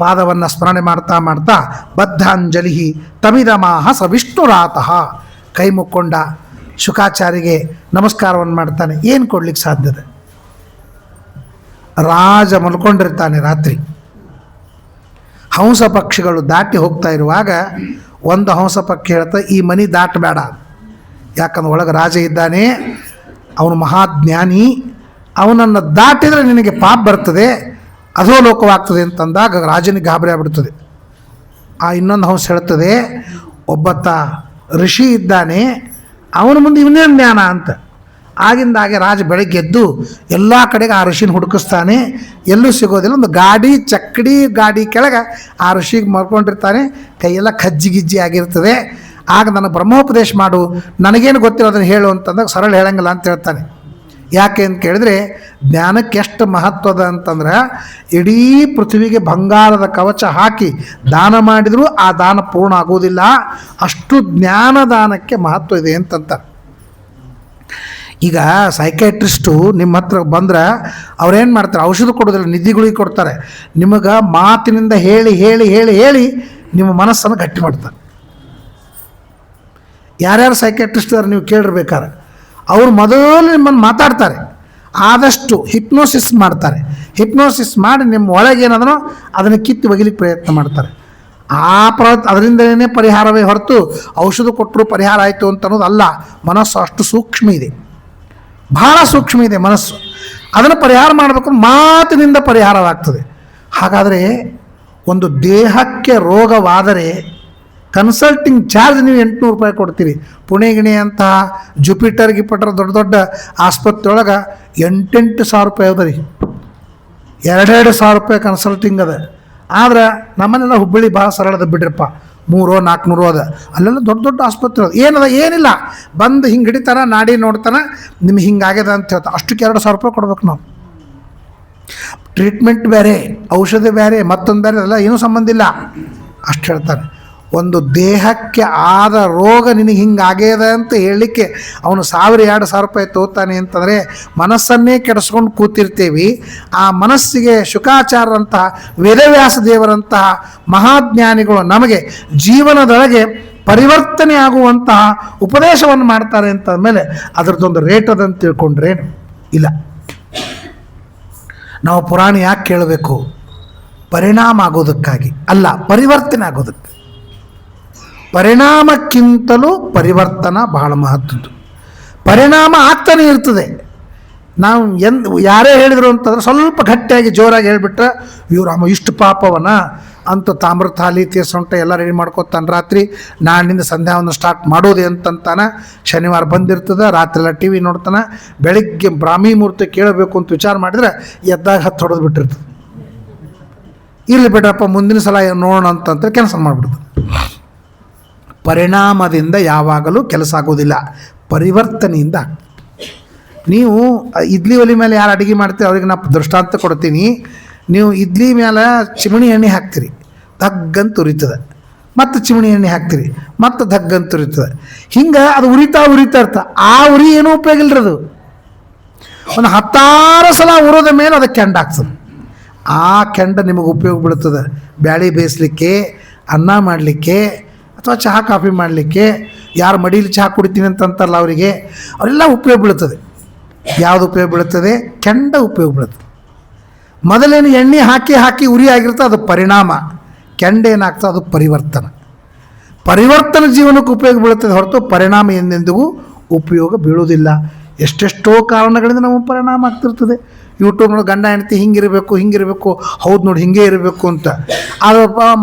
ಪಾದವನ್ನು ಸ್ಮರಣೆ ಮಾಡ್ತಾ ಮಾಡ್ತಾ ಬದ್ಧಾಂಜಲಿ ತಮಿದಮಾಹ ಸ ವಿಷ್ಣುರಾತಃ ಕೈ ಮುಕ್ಕೊಂಡ ಶುಕಾಚಾರ್ಯಗೆ ನಮಸ್ಕಾರವನ್ನು ಮಾಡ್ತಾನೆ. ಏನು ಕೊಡ್ಲಿಕ್ಕೆ ಸಾಧ್ಯತೆ? ರಾಜ ಮಲ್ಕೊಂಡಿರ್ತಾನೆ. ರಾತ್ರಿ ಹಂಸ ಪಕ್ಷಿಗಳು ದಾಟಿ ಹೋಗ್ತಾ ಇರುವಾಗ ಒಂದು ಹಂಸ ಪಕ್ಷಿ ಹೇಳ್ತಾ, ಈ ಮನೆ ದಾಟಬೇಡ, ಯಾಕಂದ್ರೆ ಒಳಗೆ ರಾಜ ಇದ್ದಾನೆ, ಅವನು ಮಹಾಜ್ಞಾನಿ, ಅವನನ್ನು ದಾಟಿದರೆ ನಿನಗೆ ಪಾಪ ಬರ್ತದೆ, ಅಧೋಲೋಕವಾಗ್ತದೆ ಅಂತಂದಾಗ ರಾಜನಿಗೆ ಗಾಬರಿ ಆಗ್ಬಿಡ್ತದೆ. ಆ ಇನ್ನೊಂದು ಹಂಸ ಹೇಳ್ತದೆ, ಒಬ್ಬತ್ತ ಋಷಿ ಇದ್ದಾನೆ, ಅವನ ಮುಂದೆ ಇವನೇನು ಜ್ಞಾನ ಅಂತ. ಆಗಿಂದಾಗೆ ರಾಜ ಬೆಳಗ್ಗೆ ಎದ್ದು ಎಲ್ಲ ಕಡೆಗೆ ಆ ಋಷಿನ ಹುಡುಕಿಸ್ತಾನೆ, ಎಲ್ಲೂ ಸಿಗೋದಿಲ್ಲ. ಒಂದು ಚಕ್ಕಡಿ ಗಾಡಿ ಕೆಳಗೆ ಆ ಋಷಿಗೆ ಮರ್ಕೊಂಡಿರ್ತಾನೆ, ಕೈಯೆಲ್ಲ ಕಜ್ಜಿ ಆಗಿರ್ತದೆ. ಆಗ ನನಗೆ ಬ್ರಹ್ಮೋಪದೇಶ ಮಾಡು, ನನಗೇನು ಗೊತ್ತಿರೋ ಅದನ್ನು ಹೇಳು ಅಂತಂದಾಗ ಸರಳ ಹೇಳಂಗಿಲ್ಲ ಅಂತ ಹೇಳ್ತಾನೆ. ಯಾಕೆ ಅಂತ ಕೇಳಿದ್ರೆ ಜ್ಞಾನಕ್ಕೆ ಎಷ್ಟು ಮಹತ್ವದ ಅಂತಂದ್ರೆ, ಇಡೀ ಪೃಥ್ವಿಗೆ ಬಂಗಾರದ ಕವಚ ಹಾಕಿ ದಾನ ಮಾಡಿದರೂ ಆ ದಾನ ಪೂರ್ಣ ಆಗೋದಿಲ್ಲ, ಅಷ್ಟು ಜ್ಞಾನದಾನಕ್ಕೆ ಮಹತ್ವ ಇದೆ ಅಂತಂತ. ಈಗ ಸೈಕ್ಯಾಟ್ರಿಸ್ಟು ನಿಮ್ಮ ಹತ್ರ ಬಂದ್ರೆ ಅವ್ರೇನು ಮಾಡ್ತಾರೆ? ಔಷಧ ಕೊಡೋದಿಲ್ಲ, ನಿಧಿಗಳಿಗೆ ಕೊಡ್ತಾರೆ. ನಿಮಗೆ ಮಾತಿನಿಂದ ಹೇಳಿ ಹೇಳಿ ಹೇಳಿ ಹೇಳಿ ನಿಮ್ಮ ಮನಸ್ಸನ್ನು ಗಟ್ಟಿ ಮಾಡ್ತಾರೆ. ಯಾರ್ಯಾರು ಸೈಕ್ಯಾಟ್ರಿಸ್ಟ್ ಇದ್ದಾರೆ ನೀವು ಕೇಳಿರ್ಬೇಕಾರೆ, ಅವ್ರು ಮೊದಲು ನಿಮ್ಮನ್ನು ಮಾತಾಡ್ತಾರೆ, ಆದಷ್ಟು ಹಿಪ್ನೋಸಿಸ್ ಮಾಡ್ತಾರೆ. ಹಿಪ್ನೋಸಿಸ್ ಮಾಡಿ ನಿಮ್ಮ ಒಳಗೇನಾದ್ರೂ ಅದನ್ನು ಕಿತ್ತು ಒಗಿಲಿಕ್ಕೆ ಪ್ರಯತ್ನ ಮಾಡ್ತಾರೆ. ಅದರಿಂದಲೇ ಪರಿಹಾರವೇ ಹೊರತು ಔಷಧ ಕೊಟ್ಟರು ಪರಿಹಾರ ಆಯಿತು ಅಂತ ಅನ್ನೋದು ಅಲ್ಲ. ಮನಸ್ಸು ಅಷ್ಟು ಸೂಕ್ಷ್ಮ ಇದೆ, ಬಹಳ ಸೂಕ್ಷ್ಮ ಇದೆ ಮನಸ್ಸು. ಅದನ್ನು ಪರಿಹಾರ ಮಾಡಬೇಕು, ಮಾತಿನಿಂದ ಪರಿಹಾರವಾಗ್ತದೆ. ಹಾಗಾದರೆ ಒಂದು ದೇಹಕ್ಕೆ ರೋಗವಾದರೆ ಕನ್ಸಲ್ಟಿಂಗ್ ಚಾರ್ಜ್ ನೀವು 800 ರೂಪಾಯಿ ಕೊಡ್ತೀರಿ. ಪುಣೆ ಗಿಣೆ ಅಂತಹ ಜುಪಿಟರ್ ಗಿಪಿಟರ್ ದೊಡ್ಡ ದೊಡ್ಡ ಆಸ್ಪತ್ರೆ ಒಳಗೆ 8,000 ರೂಪಾಯಿ ಅದ ರೀ, 2,000 ರೂಪಾಯಿ ಕನ್ಸಲ್ಟಿಂಗ್ ಅದ. ಆದ್ರೆ ನಮ್ಮನ್ನೆಲ್ಲ ಹುಬ್ಬಳ್ಳಿ ಭಾಳ ಸರಳದ ಬಿಡ್ರಪ್ಪ, 300-400 ಅದ. ಅಲ್ಲೆಲ್ಲ ದೊಡ್ಡ ದೊಡ್ಡ ಆಸ್ಪತ್ರೆ ಅದ. ಏನದ? ಏನಿಲ್ಲ, ಬಂದು ಹಿಂಗೆ ಹಿಡಿತಾನೆ, ನಾಡಿ ನೋಡ್ತಾನೆ, ನಿಮ್ಗೆ ಹಿಂಗಾಗ್ಯದ ಅಂತ ಹೇಳ್ತಾನೆ. ಅಷ್ಟಕ್ಕೆ 2,000 ರೂಪಾಯಿ ಕೊಡ್ಬೇಕು ನಾವು. ಟ್ರೀಟ್ಮೆಂಟ್ ಬೇರೆ, ಔಷಧಿ ಬೇರೆ, ಮತ್ತೊಂದು ಬೇರೆ, ಅದೆಲ್ಲ ಏನೂ ಸಂಬಂಧ ಇಲ್ಲ. ಅಷ್ಟು ಹೇಳ್ತಾನೆ. ಒಂದು ದೇಹಕ್ಕೆ ಆದ ರೋಗ ನಿನಗೆ ಹಿಂಗಾಗ್ಯದ ಅಂತ ಹೇಳಲಿಕ್ಕೆ ಅವನು 1,000-2,000 ರೂಪಾಯಿ ತೋತಾನೆ ಅಂತಂದರೆ ಮನಸ್ಸನ್ನೇ ಕೆಡಿಸ್ಕೊಂಡು ಕೂತಿರ್ತೀವಿ. ಆ ಮನಸ್ಸಿಗೆ ಶುಕಾಚಾರ್ಯರಂತಹ ವೇದವ್ಯಾಸ ದೇವರಂತಹ ಮಹಾಜ್ಞಾನಿಗಳು ನಮಗೆ ಜೀವನದೊಳಗೆ ಪರಿವರ್ತನೆ ಆಗುವಂತಹ ಉಪದೇಶವನ್ನು ಮಾಡ್ತಾರೆ ಅಂತಂದಮೇಲೆ ಅದರದ್ದೊಂದು ರೇಟ್ ಅದಂತ ತಿಳ್ಕೊಂಡ್ರೇನು ಇಲ್ಲ. ನಾವು ಪುರಾಣ ಯಾಕೆ ಕೇಳಬೇಕು? ಪರಿಣಾಮ ಆಗೋದಕ್ಕಾಗಿ ಅಲ್ಲ, ಪರಿವರ್ತನೆ ಆಗೋದಕ್ಕೆ. ಪರಿಣಾಮಕ್ಕಿಂತಲೂ ಪರಿವರ್ತನ ಬಹಳ ಮಹತ್ವದ್ದು. ಪರಿಣಾಮ ಆಗ್ತಾನೆ ಇರ್ತದೆ. ನಾವು ಯಾರೇ ಹೇಳಿದರು ಅಂತಂದ್ರೆ ಸ್ವಲ್ಪ ಗಟ್ಟಿಯಾಗಿ ಜೋರಾಗಿ ಹೇಳಿಬಿಟ್ರೆ, ಇವ್ರು ಇಷ್ಟು ಪಾಪವನ ಅಂತ ತಾಮ್ರ ಥಾಲಿ ತೀರ್ಸೊಂಟ ಎಲ್ಲ ರೆಡಿ ಮಾಡ್ಕೊತಾನೆ. ರಾತ್ರಿ ನಾಳಿನಿಂದ ಸಂಧ್ಯಾವನ್ನು ಸ್ಟಾರ್ಟ್ ಮಾಡೋದೆ ಅಂತಂತಾನೆ. ಶನಿವಾರ ಬಂದಿರ್ತದೆ, ರಾತ್ರಿ ಎಲ್ಲ ಟಿ ವಿ ನೋಡ್ತಾನೆ. ಬೆಳಿಗ್ಗೆ ಬ್ರಾಹ್ಮಿ ಮುಹೂರ್ತ ಕೇಳಬೇಕು ಅಂತ ವಿಚಾರ ಮಾಡಿದರೆ ಎದ್ದಾಗ 10 ಹೊಡೆದು ಬಿಟ್ಟಿರ್ತದೆ. ಇರಲಿ ಬಿಡ್ರಪ್ಪ, ಮುಂದಿನ ಸಲ ನೋಡೋಣ ಅಂತಂದ್ರೆ ಕೆಲಸ ಮಾಡಿಬಿಡ್ತದೆ. ಪರಿಣಾಮದಿಂದ ಯಾವಾಗಲೂ ಕೆಲಸ ಆಗೋದಿಲ್ಲ, ಪರಿವರ್ತನೆಯಿಂದ. ನೀವು ಇಡ್ಲಿ ಒಲೆ ಮೇಲೆ ಯಾರು ಅಡುಗೆ ಮಾಡ್ತೀರಿ ಅವ್ರಿಗೆ ನಾನು ದೃಷ್ಟಾಂತ ಕೊಡ್ತೀನಿ. ನೀವು ಇಡ್ಲಿ ಮೇಲೆ ಚಿಮಣಿ ಎಣ್ಣೆ ಹಾಕ್ತೀರಿ, ದಗ್ಗಂತ ಉರಿತದೆ. ಮತ್ತು ಚಿಮಣಿ ಎಣ್ಣೆ ಹಾಕ್ತೀರಿ, ಮತ್ತು ದಗ್ಗಂತ ಉರಿತದೆ. ಹಿಂಗೆ ಅದು ಉರಿತಾ ಇರ್ತದೆ. ಆ ಉರಿ ಏನೂ ಉಪಯೋಗ ಇಲ್ಲರಿ. ಅದು ಒಂದು 10 ಸಲ ಉರಿದ ಮೇಲೆ ಅದು ಕೆಂಡಾಗ್ತದೆ. ಆ ಕೆಂಡ ನಿಮಗೆ ಉಪಯೋಗ ಬೀಳ್ತದೆ ಬ್ಯಾಳಿ ಬೇಯಿಸ್ಲಿಕ್ಕೆ, ಅನ್ನ ಮಾಡಲಿಕ್ಕೆ, ಅಥವಾ ಚಹಾ ಕಾಫಿ ಮಾಡಲಿಕ್ಕೆ. ಯಾರು ಮಡೀಲಿ ಚಹಾ ಕುಡಿತೀನಿ ಅಂತಂತಾರಲ್ಲ ಅವರೆಲ್ಲ ಉಪಯೋಗ ಬೀಳ್ತದೆ. ಯಾವುದು ಉಪಯೋಗ ಬೀಳುತ್ತದೆ? ಕೆಂಡ ಉಪಯೋಗ ಬೀಳುತ್ತದೆ. ಮೊದಲೇನು ಎಣ್ಣೆ ಹಾಕಿ ಉರಿ ಆಗಿರ್ತದೆ, ಅದು ಪರಿಣಾಮ. ಕೆಂಡ ಏನಾಗ್ತದೆ? ಅದು ಪರಿವರ್ತನೆ ಜೀವನಕ್ಕೆ ಉಪಯೋಗ ಬೀಳುತ್ತದೆ ಹೊರತು ಪರಿಣಾಮ ಎಂದೆಂದಿಗೂ ಉಪಯೋಗ ಬೀಳುವುದಿಲ್ಲ. ಎಷ್ಟೆಷ್ಟೋ ಕಾರಣಗಳಿಂದ ನಮಗೆ ಪರಿಣಾಮ ಆಗ್ತಿರ್ತದೆ. ಯೂಟ್ಯೂಬ್ ನೋಡಿ ಗಂಡ ಹೆಂಡತಿ ಹಿಂಗಿರಬೇಕು, ಹೌದು ನೋಡಿ ಹಿಂಗೆ ಇರಬೇಕು ಅಂತ. ಅದು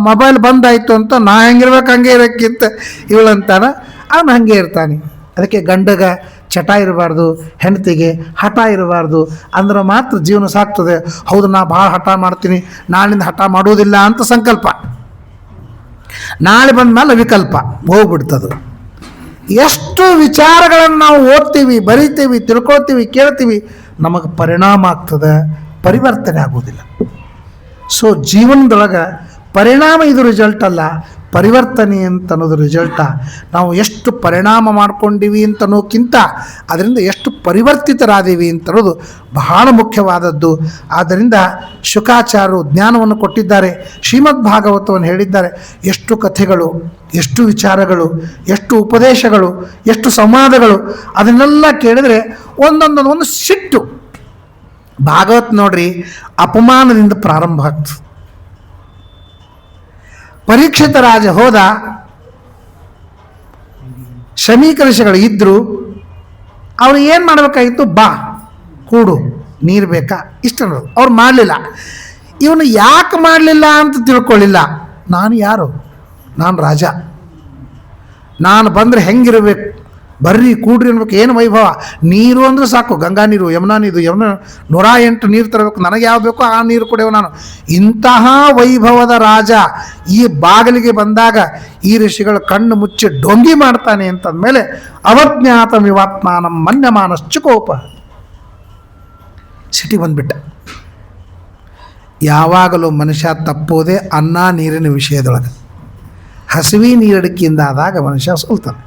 ಮೊಬೈಲ್ ಬಂದಾಯಿತು ಅಂತ ನಾ ಹೆಂಗಿರ್ಬೇಕು ಹಂಗೆ ಇರೋಕ್ಕಿಂತ ಇವಳಂತಾನೆ ಅವನು ಹಾಗೆ ಇರ್ತಾನೆ. ಅದಕ್ಕೆ ಗಂಡಗೆ ಚಟ ಇರಬಾರ್ದು, ಹೆಂಡತಿಗೆ ಹಠ ಇರಬಾರ್ದು. ಅಂದ್ರೆ ಮಾತ್ರ ಜೀವನ ಸಾಕ್ತದೆ. ಹೌದು ನಾ ಭಾಳ ಹಠ ಮಾಡ್ತೀನಿ, ನಾಳಿಂದ ಹಠ ಮಾಡೋದಿಲ್ಲ ಅಂತ ಸಂಕಲ್ಪ, ನಾಳೆ ಬಂದ ಮೇಲೆ ವಿಕಲ್ಪ ಹೋಗ್ಬಿಡ್ತದೆ. ಎಷ್ಟು ವಿಚಾರಗಳನ್ನು ನಾವು ಓದ್ತೀವಿ, ಬರಿತೀವಿ, ತಿಳ್ಕೊಳ್ತೀವಿ, ಕೇಳ್ತೀವಿ, ನಮಗೆ ಪರಿಣಾಮ ಆಗ್ತದೆ, ಪರಿವರ್ತನೆ ಆಗೋದಿಲ್ಲ. ಸೊ ಜೀವನದೊಳಗೆ ಪರಿಣಾಮ ಇದು ರಿಸಲ್ಟ್ ಅಲ್ಲ, ಪರಿವರ್ತನೆ ಅಂತ ಅನ್ನೋದು ರಿಸಲ್ಟ. ನಾವು ಎಷ್ಟು ಪರಿಣಾಮ ಮಾಡ್ಕೊಂಡಿವಿ ಅಂತ ಅನ್ನೋಕ್ಕಿಂತ ಅದರಿಂದ ಎಷ್ಟು ಪರಿವರ್ತಿತರಾದೀವಿ ಅಂತ ಅನ್ನೋದು ಬಹಳ ಮುಖ್ಯವಾದದ್ದು. ಆದ್ದರಿಂದ ಶುಕಾಚಾರ್ಯರು ಜ್ಞಾನವನ್ನು ಕೊಟ್ಟಿದ್ದಾರೆ, ಶ್ರೀಮದ್ ಭಾಗವತವನ್ನು ಹೇಳಿದ್ದಾರೆ. ಎಷ್ಟು ಕಥೆಗಳು, ಎಷ್ಟು ವಿಚಾರಗಳು, ಎಷ್ಟು ಉಪದೇಶಗಳು, ಎಷ್ಟು ಸಂವಾದಗಳು, ಅದನ್ನೆಲ್ಲ ಕೇಳಿದರೆ ಒಂದೊಂದೊಂದು ಸಿಟ್ಟು. ಭಾಗವತ್ ನೋಡ್ರಿ, ಅಪಮಾನದಿಂದ ಪ್ರಾರಂಭ ಆಗ್ತದೆ. ಪರೀಕ್ಷಿತ ರಾಜ ಹೋದ, ಶಮೀಕರಿಷಿಗಳು ಇದ್ದರು, ಅವ್ರು ಏನು ಮಾಡಬೇಕಾಗಿತ್ತು? ಬಾ ಕೂಡು, ನೀರು ಬೇಕಾ, ಇಷ್ಟ ಅನ್ನೋದು. ಅವ್ರು ಮಾಡಲಿಲ್ಲ. ಇವನು ಯಾಕೆ ಮಾಡಲಿಲ್ಲ ಅಂತ ತಿಳ್ಕೊಳ್ಳಿಲ್ಲ. ನಾನು ಯಾರು? ನಾನು ರಾಜ, ನಾನು ಬಂದರೆ ಹೆಂಗಿರಬೇಕು, ಬರ್ರಿ ಕೂಡ್ರಿ ಅನ್ಬೇಕು. ಏನು ವೈಭವ, ನೀರು ಅಂದರೆ ಸಾಕು, ಗಂಗಾ ನೀರು, ಯಮುನಾ 108 ನೀರು ತರಬೇಕು, ನನಗೆ ಯಾವ ಬೇಕೋ ಆ ನೀರು ಕೊಡೆವು ನಾನು. ಇಂತಹ ವೈಭವದ ರಾಜ ಈ ಬಾಗಿಲಿಗೆ ಬಂದಾಗ ಈ ಋಷಿಗಳ ಕಣ್ಣು ಮುಚ್ಚಿ ಡೊಂಗಿ ಮಾಡ್ತಾನೆ ಅಂತಂದಮೇಲೆ ಅವಜ್ಞಾತ ವಿವಾತ್ಮಾನಂ ಮನ್ಯಮಾನಶ್ಚುಕೋಪ, ಸಿಟಿ ಬಂದ್ಬಿಟ್ಟ. ಯಾವಾಗಲೂ ಮನುಷ್ಯ ತಪ್ಪೋದೆ ಅನ್ನ ನೀರಿನ ವಿಷಯದೊಳಗೆ. ಹಸಿವಿ ನೀರಡಿಕೆಯಿಂದ ಆದಾಗ ಮನುಷ್ಯ ಸೋಲ್ತಾನೆ.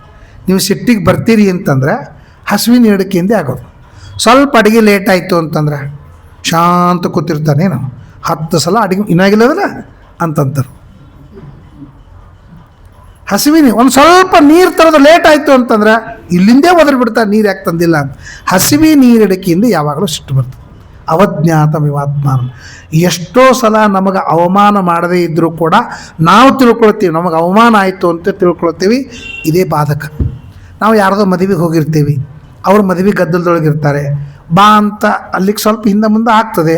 ನೀವು ಸಿಟ್ಟಿಗೆ ಬರ್ತೀರಿ ಅಂತಂದರೆ ಹಸಿವಿನ ನೀರಡಿಕೆಯಿಂದೇ ಆಗೋದು. ಸ್ವಲ್ಪ ಅಡುಗೆ ಲೇಟ್ ಆಯಿತು ಅಂತಂದ್ರೆ ಶಾಂತ ಕೂತಿರ್ತಾನೇನು, 10 ಸಲ ಅಡುಗೆ ಇನ್ನಾಗಿಲ್ಲದಲ್ಲ ಅಂತಂತಾರೆ. ಹಸಿವಿನ ಒಂದು ಸ್ವಲ್ಪ ನೀರು ತರೋದು ಲೇಟ್ ಆಯಿತು ಅಂತಂದ್ರೆ ಇಲ್ಲಿಂದೇ ಒದರಿ ಬಿಡ್ತಾರೆ, ನೀರು ಯಾಕೆ ತಂದಿಲ್ಲ ಅಂತ. ಹಸಿವಿ ನೀರಡಿಕೆಯಿಂದ ಯಾವಾಗಲೂ ಸಿಟ್ಟು ಬರ್ತದೆ. ಅವಜ್ಞಾತ ವಿವಾತ್ಮಾನ. ಎಷ್ಟೋ ಸಲ ನಮಗೆ ಅವಮಾನ ಮಾಡದೇ ಇದ್ದರೂ ಕೂಡ ನಾವು ತಿಳ್ಕೊಳ್ತೀವಿ, ನಮಗೆ ಅವಮಾನ ಆಯಿತು ಅಂತ ತಿಳ್ಕೊಳ್ತೀವಿ, ಇದೇ ಬಾಧಕ. ನಾವು ಯಾರ್ದೋ ಮದುವೆಗೆ ಹೋಗಿರ್ತೀವಿ, ಅವ್ರ ಮದುವೆ ಗದ್ದಲದೊಳಗಿರ್ತಾರೆ, ಬಾ ಅಂತ ಅಲ್ಲಿಗೆ ಸ್ವಲ್ಪ ಹಿಂದೆ ಮುಂದೆ ಆಗ್ತದೆ.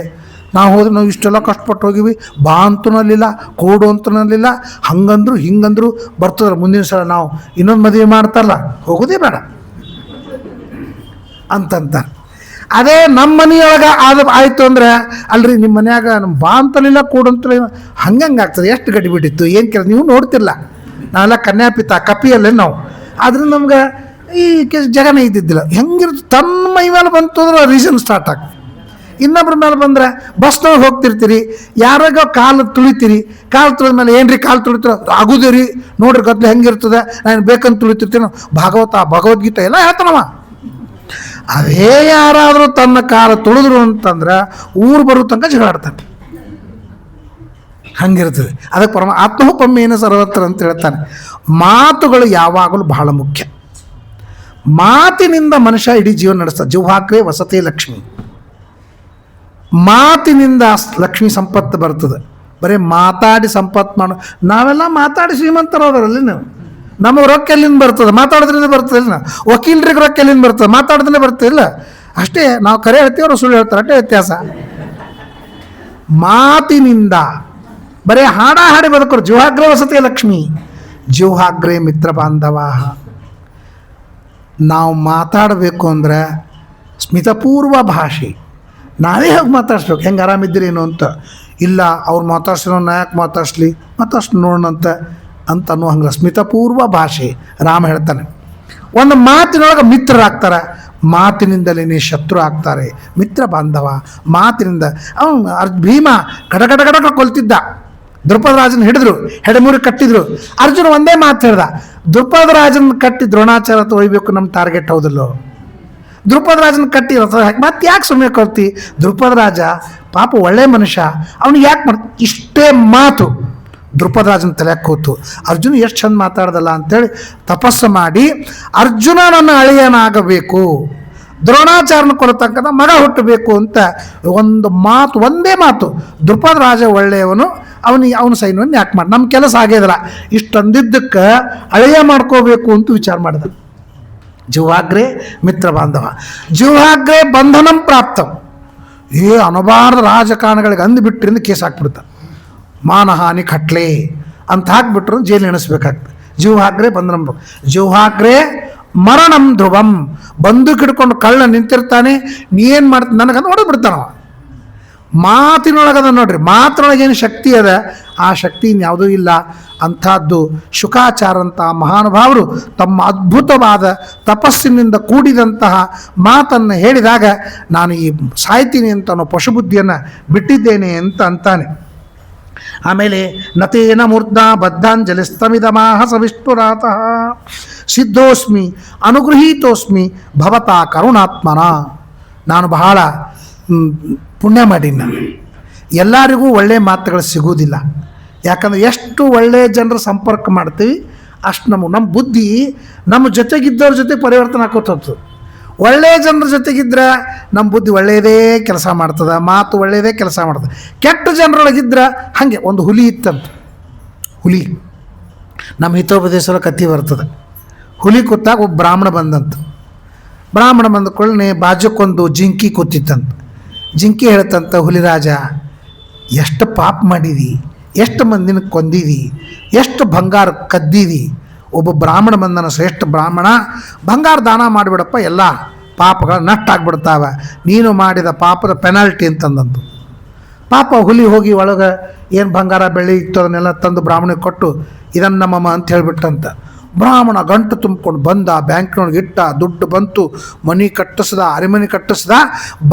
ನಾವು ಹೋದ್ರೆ ನಾವು ಇಷ್ಟೆಲ್ಲ ಕಷ್ಟಪಟ್ಟು ಹೋಗಿವಿ, ಬಾ ಅಂತೂ ಅಲ್ಲಿಲ್ಲ, ಕೂಡು ಅಂತೂ ಅಲ್ಲಿಲ್ಲ, ಹಂಗಂದ್ರು ಹಿಂಗಂದ್ರು ಬರ್ತದ್ರ. ಮುಂದಿನ ಸಲ ನಾವು ಇನ್ನೊಂದು ಮದುವೆ ಮಾಡ್ತಾರಲ್ಲ, ಹೋಗೋದೇ ಬೇಡ ಅಂತಂತ. ಅದೇ ನಮ್ಮ ಮನೆಯೊಳಗೆ ಆಯಿತು ಅಂದ್ರೆ, ಅಲ್ರಿ ನಿಮ್ಮ ಮನ್ಯಾಗ ನಮ್ಮ ಬಾ ಅಂತಲಿಲ್ಲ, ಕೂಡು ಅಂತಲಿಲ್ಲ, ಹಂಗಂಗೆ ಆಗ್ತದೆ. ಎಷ್ಟು ಗಡಿ ಬಿಟ್ಟಿತ್ತು ಏನು ಕೆಲಸ ನೀವು ನೋಡ್ತಿರಲ್ಲ. ನಾವೆಲ್ಲ ಕನ್ಯಾಪಿತ ಕಪಿಯಲ್ಲೇ ನಾವು, ಆದ್ರಿಂದ ನಮ್ಗೆ ಈ ಜಗನೇ ಇದ್ದಿದ್ದಿಲ್ಲ. ಹೆಂಗಿರುತ್ತೆ ತನ್ನ ಮೈ ಮೇಲೆ ಬಂತು ಅಂದ್ರೆ ರೀಸನ್ ಸ್ಟಾರ್ಟ್ ಆಗ್ತದೆ. ಇನ್ನೊಬ್ರ ಮೇಲೆ ಬಂದರೆ ಬಸ್ನೊಳಗೆ ಹೋಗ್ತಿರ್ತೀರಿ, ಯಾರಾಗ ಕಾಲು ತುಳಿತೀರಿ, ಕಾಲು ತುಳಿದ ಮೇಲೆ ಏನು ರೀ ಕಾಲು ತುಳಿತೀರ, ಆಗೋದೇ ರೀ ನೋಡ್ರಿ ಗದ್ದಲ ಹೆಂಗಿರ್ತದೆ, ನಾನು ಬೇಕಂತ ತುಳಿತಿರ್ತೀನಿ. ಭಗವದ್ಗೀತೆ ಎಲ್ಲ ಹೇಳ್ತಾನವ. ಅದೇ ಯಾರಾದರೂ ತನ್ನ ಕಾಲು ತುಳಿದ್ರು ಅಂತಂದ್ರೆ ಊರು ಬರೋ ತನಕ ಜಗಳಾಡ್ತಾನೆ. ಹಂಗಿರ್ತದೆ. ಅದಕ್ಕೆ ಆತ್ಮೋಪಮ್ಯೇನ ಸರ್ವತ್ರ ಅಂತ ಹೇಳ್ತಾನೆ. ಮಾತುಗಳು ಯಾವಾಗಲೂ ಬಹಳ ಮುಖ್ಯ. ಮಾತಿನಿಂದ ಮನುಷ್ಯ ಇಡೀ ಜೀವನ ನಡೆಸ್ತಾನೆ. ಜಿಹ್ವಾಗ್ರೇ ವಸತಿ ಲಕ್ಷ್ಮಿ. ಮಾತಿನಿಂದ ಲಕ್ಷ್ಮಿ ಸಂಪತ್ತು ಬರ್ತದೆ. ಬರೀ ಮಾತಾಡಿ ಸಂಪತ್ತು ಮಾಡೋ, ನಾವೆಲ್ಲ ಮಾತಾಡಿ ಶ್ರೀಮಂತರವರಲ್ಲಿ ನೀವು. ನಮಗೆ ರೊಕ್ಕ ಎಲ್ಲಿಂದ ಬರ್ತದೆ? ಮಾತಾಡೋದ್ರಿಂದ ಬರ್ತದಿಲ್ಲ. ವಕೀಲರಿಗೆ ರೊಕ್ಕ ಎಲ್ಲಿಂದ ಬರ್ತದೆ? ಮಾತಾಡೋದ್ರಿಂದ ಬರ್ತಿಲ್ಲ. ಅಷ್ಟೇ. ನಾವು ಕರೆ ಹೇಳ್ತೀವಿ, ಅವರು ಸುಳ್ಳು ಹೇಳ್ತಾರೆ, ಅಷ್ಟೇ ವ್ಯತ್ಯಾಸ. ಮಾತಿನಿಂದ ಬರೀ ಹಾಡಿ ಬದುಕೋರು. ಜಿಹ್ವಾಗ್ರೇ ವಸತಿ ಲಕ್ಷ್ಮಿ, ಜಿಹ್ವಾಗ್ರೇ ಮಿತ್ರ ಬಾಂಧವ. ನಾವು ಮಾತಾಡಬೇಕು ಅಂದರೆ ಸ್ಮಿತಪೂರ್ವ ಭಾಷೆ. ನಾವೇ ಹೋಗಿ ಮಾತಾಡ್ಸ್ಬೇಕು, ಹೆಂಗೆ ಆರಾಮಿದ್ದೀರೇನು ಅಂತ. ಇಲ್ಲ ಅವ್ರು ಮಾತಾಡ್ಸಿರೋ ನಾ ಯಾಕೆ ಮಾತಾಡ್ಸಿ ನೋಡೋಣಂತ ಅಂತ ಅನ್ನೋ ಹಂಗೆ ಸ್ಮಿತಪೂರ್ವ ಭಾಷೆ. ರಾಮ ಹೇಳ್ತಾನೆ, ಒಂದು ಮಾತಿನೊಳಗೆ ಮಿತ್ರರಾಗ್ತಾರೆ, ಮಾತಿನಿಂದಲೇ ಶತ್ರು ಆಗ್ತಾರೆ. ಮಿತ್ರ ಬಾಂಧವ ಮಾತಿನಿಂದ. ಅವನು ಭೀಮ ಗಡ ಕೊಲ್ತಿದ್ದ. ದ್ರುಪದ ರಾಜನ ಹಿಡಿದ್ರು, ಹೆಡೆಮೂರಿಗೆ ಕಟ್ಟಿದ್ರು. ಅರ್ಜುನ ಒಂದೇ ಮಾತು ಹೇಳ್ದ, ದ್ರುಪದ ರಾಜನ ಕಟ್ಟಿ ದ್ರೋಣಾಚಾರ್ಯ ಒಯ್ಬೇಕು, ನಮ್ಮ ಟಾರ್ಗೆಟ್ ಹೌದಲ್ಲೋ. ದ್ರುಪದ ರಾಜನ ಕಟ್ಟಿ ರಥ ಹಾಕಿ ಮತ್ತೆ ಯಾಕೆ ಸುಮ್ಮನೆ ಕೊಡ್ತಿ? ದ್ರುಪದ ರಾಜ ಪಾಪ ಒಳ್ಳೆ ಮನುಷ್ಯ, ಅವನಿಗೆ ಯಾಕೆ ಇಷ್ಟೇ ಮಾತು ದ್ರುಪದ ರಾಜನ ತಲೆಯಾಕೆ ಕೂತು. ಅರ್ಜುನ ಎಷ್ಟು ಚಂದ ಮಾತಾಡ್ದಲ್ಲ ಅಂತೇಳಿ ತಪಸ್ಸು ಮಾಡಿ ಅರ್ಜುನ ನನ್ನ ಅಳಿಯನಾಗಬೇಕು, ದ್ರೋಣಾಚಾರ್ಯನ ಕೊಡತಕ್ಕಂಥ ಮಗ ಹುಟ್ಟಬೇಕು ಅಂತ ಒಂದು ಮಾತು, ಒಂದೇ ಮಾತು. ದ್ರುಪದ ರಾಜ ಒಳ್ಳೆಯವನು, ಅವನ ಸೈನ್ಯವನ್ನು ಯಾಕೆ ಮಾಡಿ, ನಮ್ಮ ಕೆಲಸ ಆಗೇದಲ್ಲ ಇಷ್ಟು ಅಂದಿದ್ದಕ್ಕೆ ಅಳಿಯ ಮಾಡ್ಕೋಬೇಕು ಅಂತ ವಿಚಾರ ಮಾಡಿದ. ಜಿಹ್ವಾಗ್ರೆ ಮಿತ್ರ ಬಾಂಧವ, ಜಿಹ್ವಾಗ್ರೆ ಬಂಧನಂ ಪ್ರಾಪ್ತಂ. ಅನಬಾರದ ರಾಜಕಾರಣಗಳಿಗೆ ಅಂದುಬಿಟ್ರಿಂದ ಕೇಸ್ ಹಾಕ್ಬಿಡ್ತಾರೆ, ಮಾನಹಾನಿ ಖಟ್ಲೆ ಅಂತ ಹಾಕ್ಬಿಟ್ರು ಜೈಲು ಎಣಿಸ್ಬೇಕಾಗ್ತದೆ. ಜಿಹ್ವಾಗ್ರೆ ಬಂಧನಂ, ಜಿಹ್ವಾಗ್ರೆ ಮರಣಂ ಧ್ರುವಂ. ಬಂದೂಕ್ ಹಿಡ್ಕೊಂಡು ಕಳ್ಳ ನಿಂತಿರ್ತಾನೆ, ನೀ ಏನು ಮಾಡ್ತ ನನಗಂದು ಹೊಡೆದ್ಬಿಡ್ತಾನವ. ಮಾತಿನೊಳಗದ ನೋಡ್ರಿ, ಮಾತಿನೊಳಗೇನು ಶಕ್ತಿ ಅದ, ಆ ಶಕ್ತಿ ಇನ್ಯಾವುದೂ ಇಲ್ಲ. ಅಂಥದ್ದು ಶುಕಾಚಾರಂಥ ಮಹಾನುಭಾವರು ತಮ್ಮ ಅದ್ಭುತವಾದ ತಪಸ್ಸಿನಿಂದ ಕೂಡಿದಂತಹ ಮಾತನ್ನು ಹೇಳಿದಾಗ ನಾನು ಈ ಸಾಯ್ತೀನಿ ಅಂತ ಅನ್ನೋ ಪಶುಬುದ್ಧಿಯನ್ನು ಬಿಟ್ಟಿದ್ದೇನೆ ಅಂತ ಅಂತಾನೆ. ಆಮೇಲೆ ನತೇನ ಮೂರ್ಧಾ ಬದ್ಧಾಂಜಲಿಸ್ತಮಿದಮಾಹ ಸವಿಷ್ಣುರಾತಃ ಸಿದ್ಧೋಸ್ಮಿ ಅನುಗೃಹೀತೋಸ್ಮಿ ಭವತಾ ಕರುಣಾತ್ಮನ. ನಾನು ಬಹಳ ಪುಣ್ಯ ಮಾಡೀನಿ. ಎಲ್ಲರಿಗೂ ಒಳ್ಳೆಯ ಮಾತುಗಳು ಸಿಗುವುದಿಲ್ಲ. ಯಾಕಂದರೆ ಎಷ್ಟು ಒಳ್ಳೆಯ ಜನರ ಸಂಪರ್ಕ ಮಾಡ್ತೀವಿ ಅಷ್ಟು ನಮ್ಮ ಬುದ್ಧಿ ನಮ್ಮ ಜೊತೆಗಿದ್ದವ್ರ ಜೊತೆ ಪರಿವರ್ತನೆ ಆಕೋತ ಹೋಗ್ತದೆ. ಒಳ್ಳೆಯ ಜನರ ಜೊತೆಗಿದ್ರೆ ನಮ್ಮ ಬುದ್ಧಿ ಒಳ್ಳೆಯದೇ ಕೆಲಸ ಮಾಡ್ತದೆ, ಮಾತು ಒಳ್ಳೆಯದೇ ಕೆಲಸ ಮಾಡ್ತದೆ. ಕೆಟ್ಟ ಜನರೊಳಗಿದ್ರೆ ಹಾಗೆ. ಒಂದು ಹುಲಿ ಇತ್ತಂತ, ಹುಲಿ ನಮ್ಮ ಹಿತೋಪದೇಶರ ಕತ್ತಿ ಬರ್ತದೆ. ಹುಲಿ ಕೂತಾಗ ಒಬ್ಬ ಬ್ರಾಹ್ಮಣ ಬಂದಂತ. ಬ್ರಾಹ್ಮಣ ಬಂದ ಕೂಡಲೇ ಬಾಜುಕ್ಕೊಂದು ಜಿಂಕಿ ಕೂತಿತ್ತಂತ. ಜಿಂಕಿ ಹೇಳ್ತಂತ, ಹುಲಿರಾಜ ಎಷ್ಟು ಪಾಪ ಮಾಡಿದಿ, ಎಷ್ಟು ಮಂದಿನ ಕೊಂದಿದಿ, ಎಷ್ಟು ಬಂಗಾರ ಕದ್ದಿದಿ. ಒಬ್ಬ ಬ್ರಾಹ್ಮಣ ಬಂದನ, ಶ್ರೇಷ್ಠ ಬ್ರಾಹ್ಮಣ, ಬಂಗಾರ ದಾನ ಮಾಡಿಬಿಡಪ್ಪ, ಎಲ್ಲ ಪಾಪಗಳು ನಷ್ಟ ಆಗ್ಬಿಡ್ತಾವೆ, ನೀನು ಮಾಡಿದ ಪಾಪದ ಪೆನಾಲ್ಟಿ ಅಂತಂದಂತು. ಪಾಪ ಹುಲಿ ಹೋಗಿ ಒಳಗೆ ಏನು ಬಂಗಾರ ಬೆಳ್ಳಿ ಇತ್ತು ಅದನ್ನೆಲ್ಲ ತಂದು ಬ್ರಾಹ್ಮಣಿಗೆ ಕೊಟ್ಟು ಇದನ್ನು ನಮ್ಮಮ್ಮ ಅಂತ ಹೇಳಿಬಿಟ್ಟಂತ. ಬ್ರಾಹ್ಮಣ ಗಂಟು ತುಂಬಿಕೊಂಡು ಬಂದ, ಬ್ಯಾಂಕ್ನೊಳಗೆ ಇಟ್ಟ, ದುಡ್ಡು ಬಂತು, ಮನೆ ಕಟ್ಟಿಸ್ದ, ಅರಿಮನೆ ಕಟ್ಟಿಸ್ದ.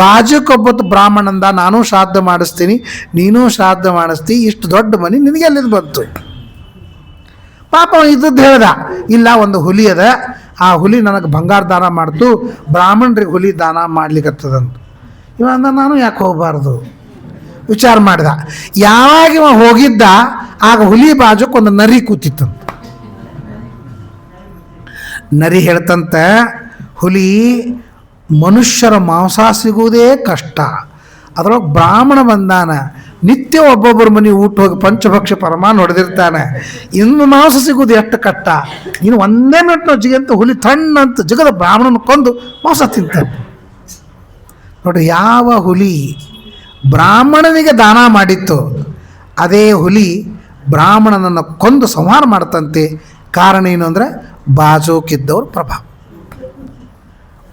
ಬಾಜುಕೊಬ್ಬತ್ತು ಬ್ರಾಹ್ಮಣಂದ, ನಾನೂ ಶ್ರಾದ್ದ ಮಾಡಿಸ್ತೀನಿ, ನೀನೂ ಶ್ರಾದ್ದ ಮಾಡಿಸ್ತಿ, ಇಷ್ಟು ದೊಡ್ಡ ಮನೆ ನಿನಗೆ ಎಲ್ಲಿಂದ ಬಂತು? ಪಾಪ ಇದ್ದದ್ದು ಹೇಳ್ದ, ಇಲ್ಲ ಒಂದು ಹುಲಿ ಅದ, ಆ ಹುಲಿ ನನಗೆ ಬಂಗಾರ ದಾನ ಮಾಡ್ತು, ಬ್ರಾಹ್ಮಣರಿಗೆ ಹುಲಿ ದಾನ ಮಾಡ್ಲಿಕ್ಕತ್ತದಂತ. ಇವಂದ ನಾನು ಯಾಕೆ ಹೋಗಬಾರ್ದು ವಿಚಾರ ಮಾಡಿದ. ಯಾವಾಗ ಇವ ಹೋಗಿದ್ದ ಆಗ ಹುಲಿ ಬಾಜುಕ್ಕೊಂದು ನರಿ ಕೂತಿತ್ತಂತ. ನರಿ ಹೇಳ್ತಂತ, ಹುಲಿ ಮನುಷ್ಯರ ಮಾಂಸ ಸಿಗುವುದೇ ಕಷ್ಟ, ಅದರೊಳಗೆ ಬ್ರಾಹ್ಮಣ ಬಂದಾನ, ನಿತ್ಯ ಒಬ್ಬೊಬ್ಬರ ಮನೆ ಊಟ ಹೋಗಿ ಪಂಚಭಕ್ಷ ಪರಮಾನ ಹೊಡೆದಿರ್ತಾನೆ, ಇನ್ನು ಮಾಂಸ ಸಿಗೋದು ಎಷ್ಟು ಕಷ್ಟ. ನೀನು ಒಂದೇ ಮಿನಿಟ್ ಜಿಗಂತ ಹುಲಿ ತಣ್ಣಂತ ಜಗದ ಬ್ರಾಹ್ಮಣನ ಕೊಂದು ಮಾಂಸ ತಿಂತಾನೆ. ನೋಡ್ರಿ, ಯಾವ ಹುಲಿ ಬ್ರಾಹ್ಮಣನಿಗೆ ದಾನ ಮಾಡಿತ್ತು ಅದೇ ಹುಲಿ ಬ್ರಾಹ್ಮಣನನ್ನು ಕೊಂದು ಸಂಹಾರ ಮಾಡ್ತಂತೆ. ಕಾರಣ ಏನು ಅಂದರೆ ಬಾಜೋಕಿದ್ದವ್ರ ಪ್ರಭಾವ.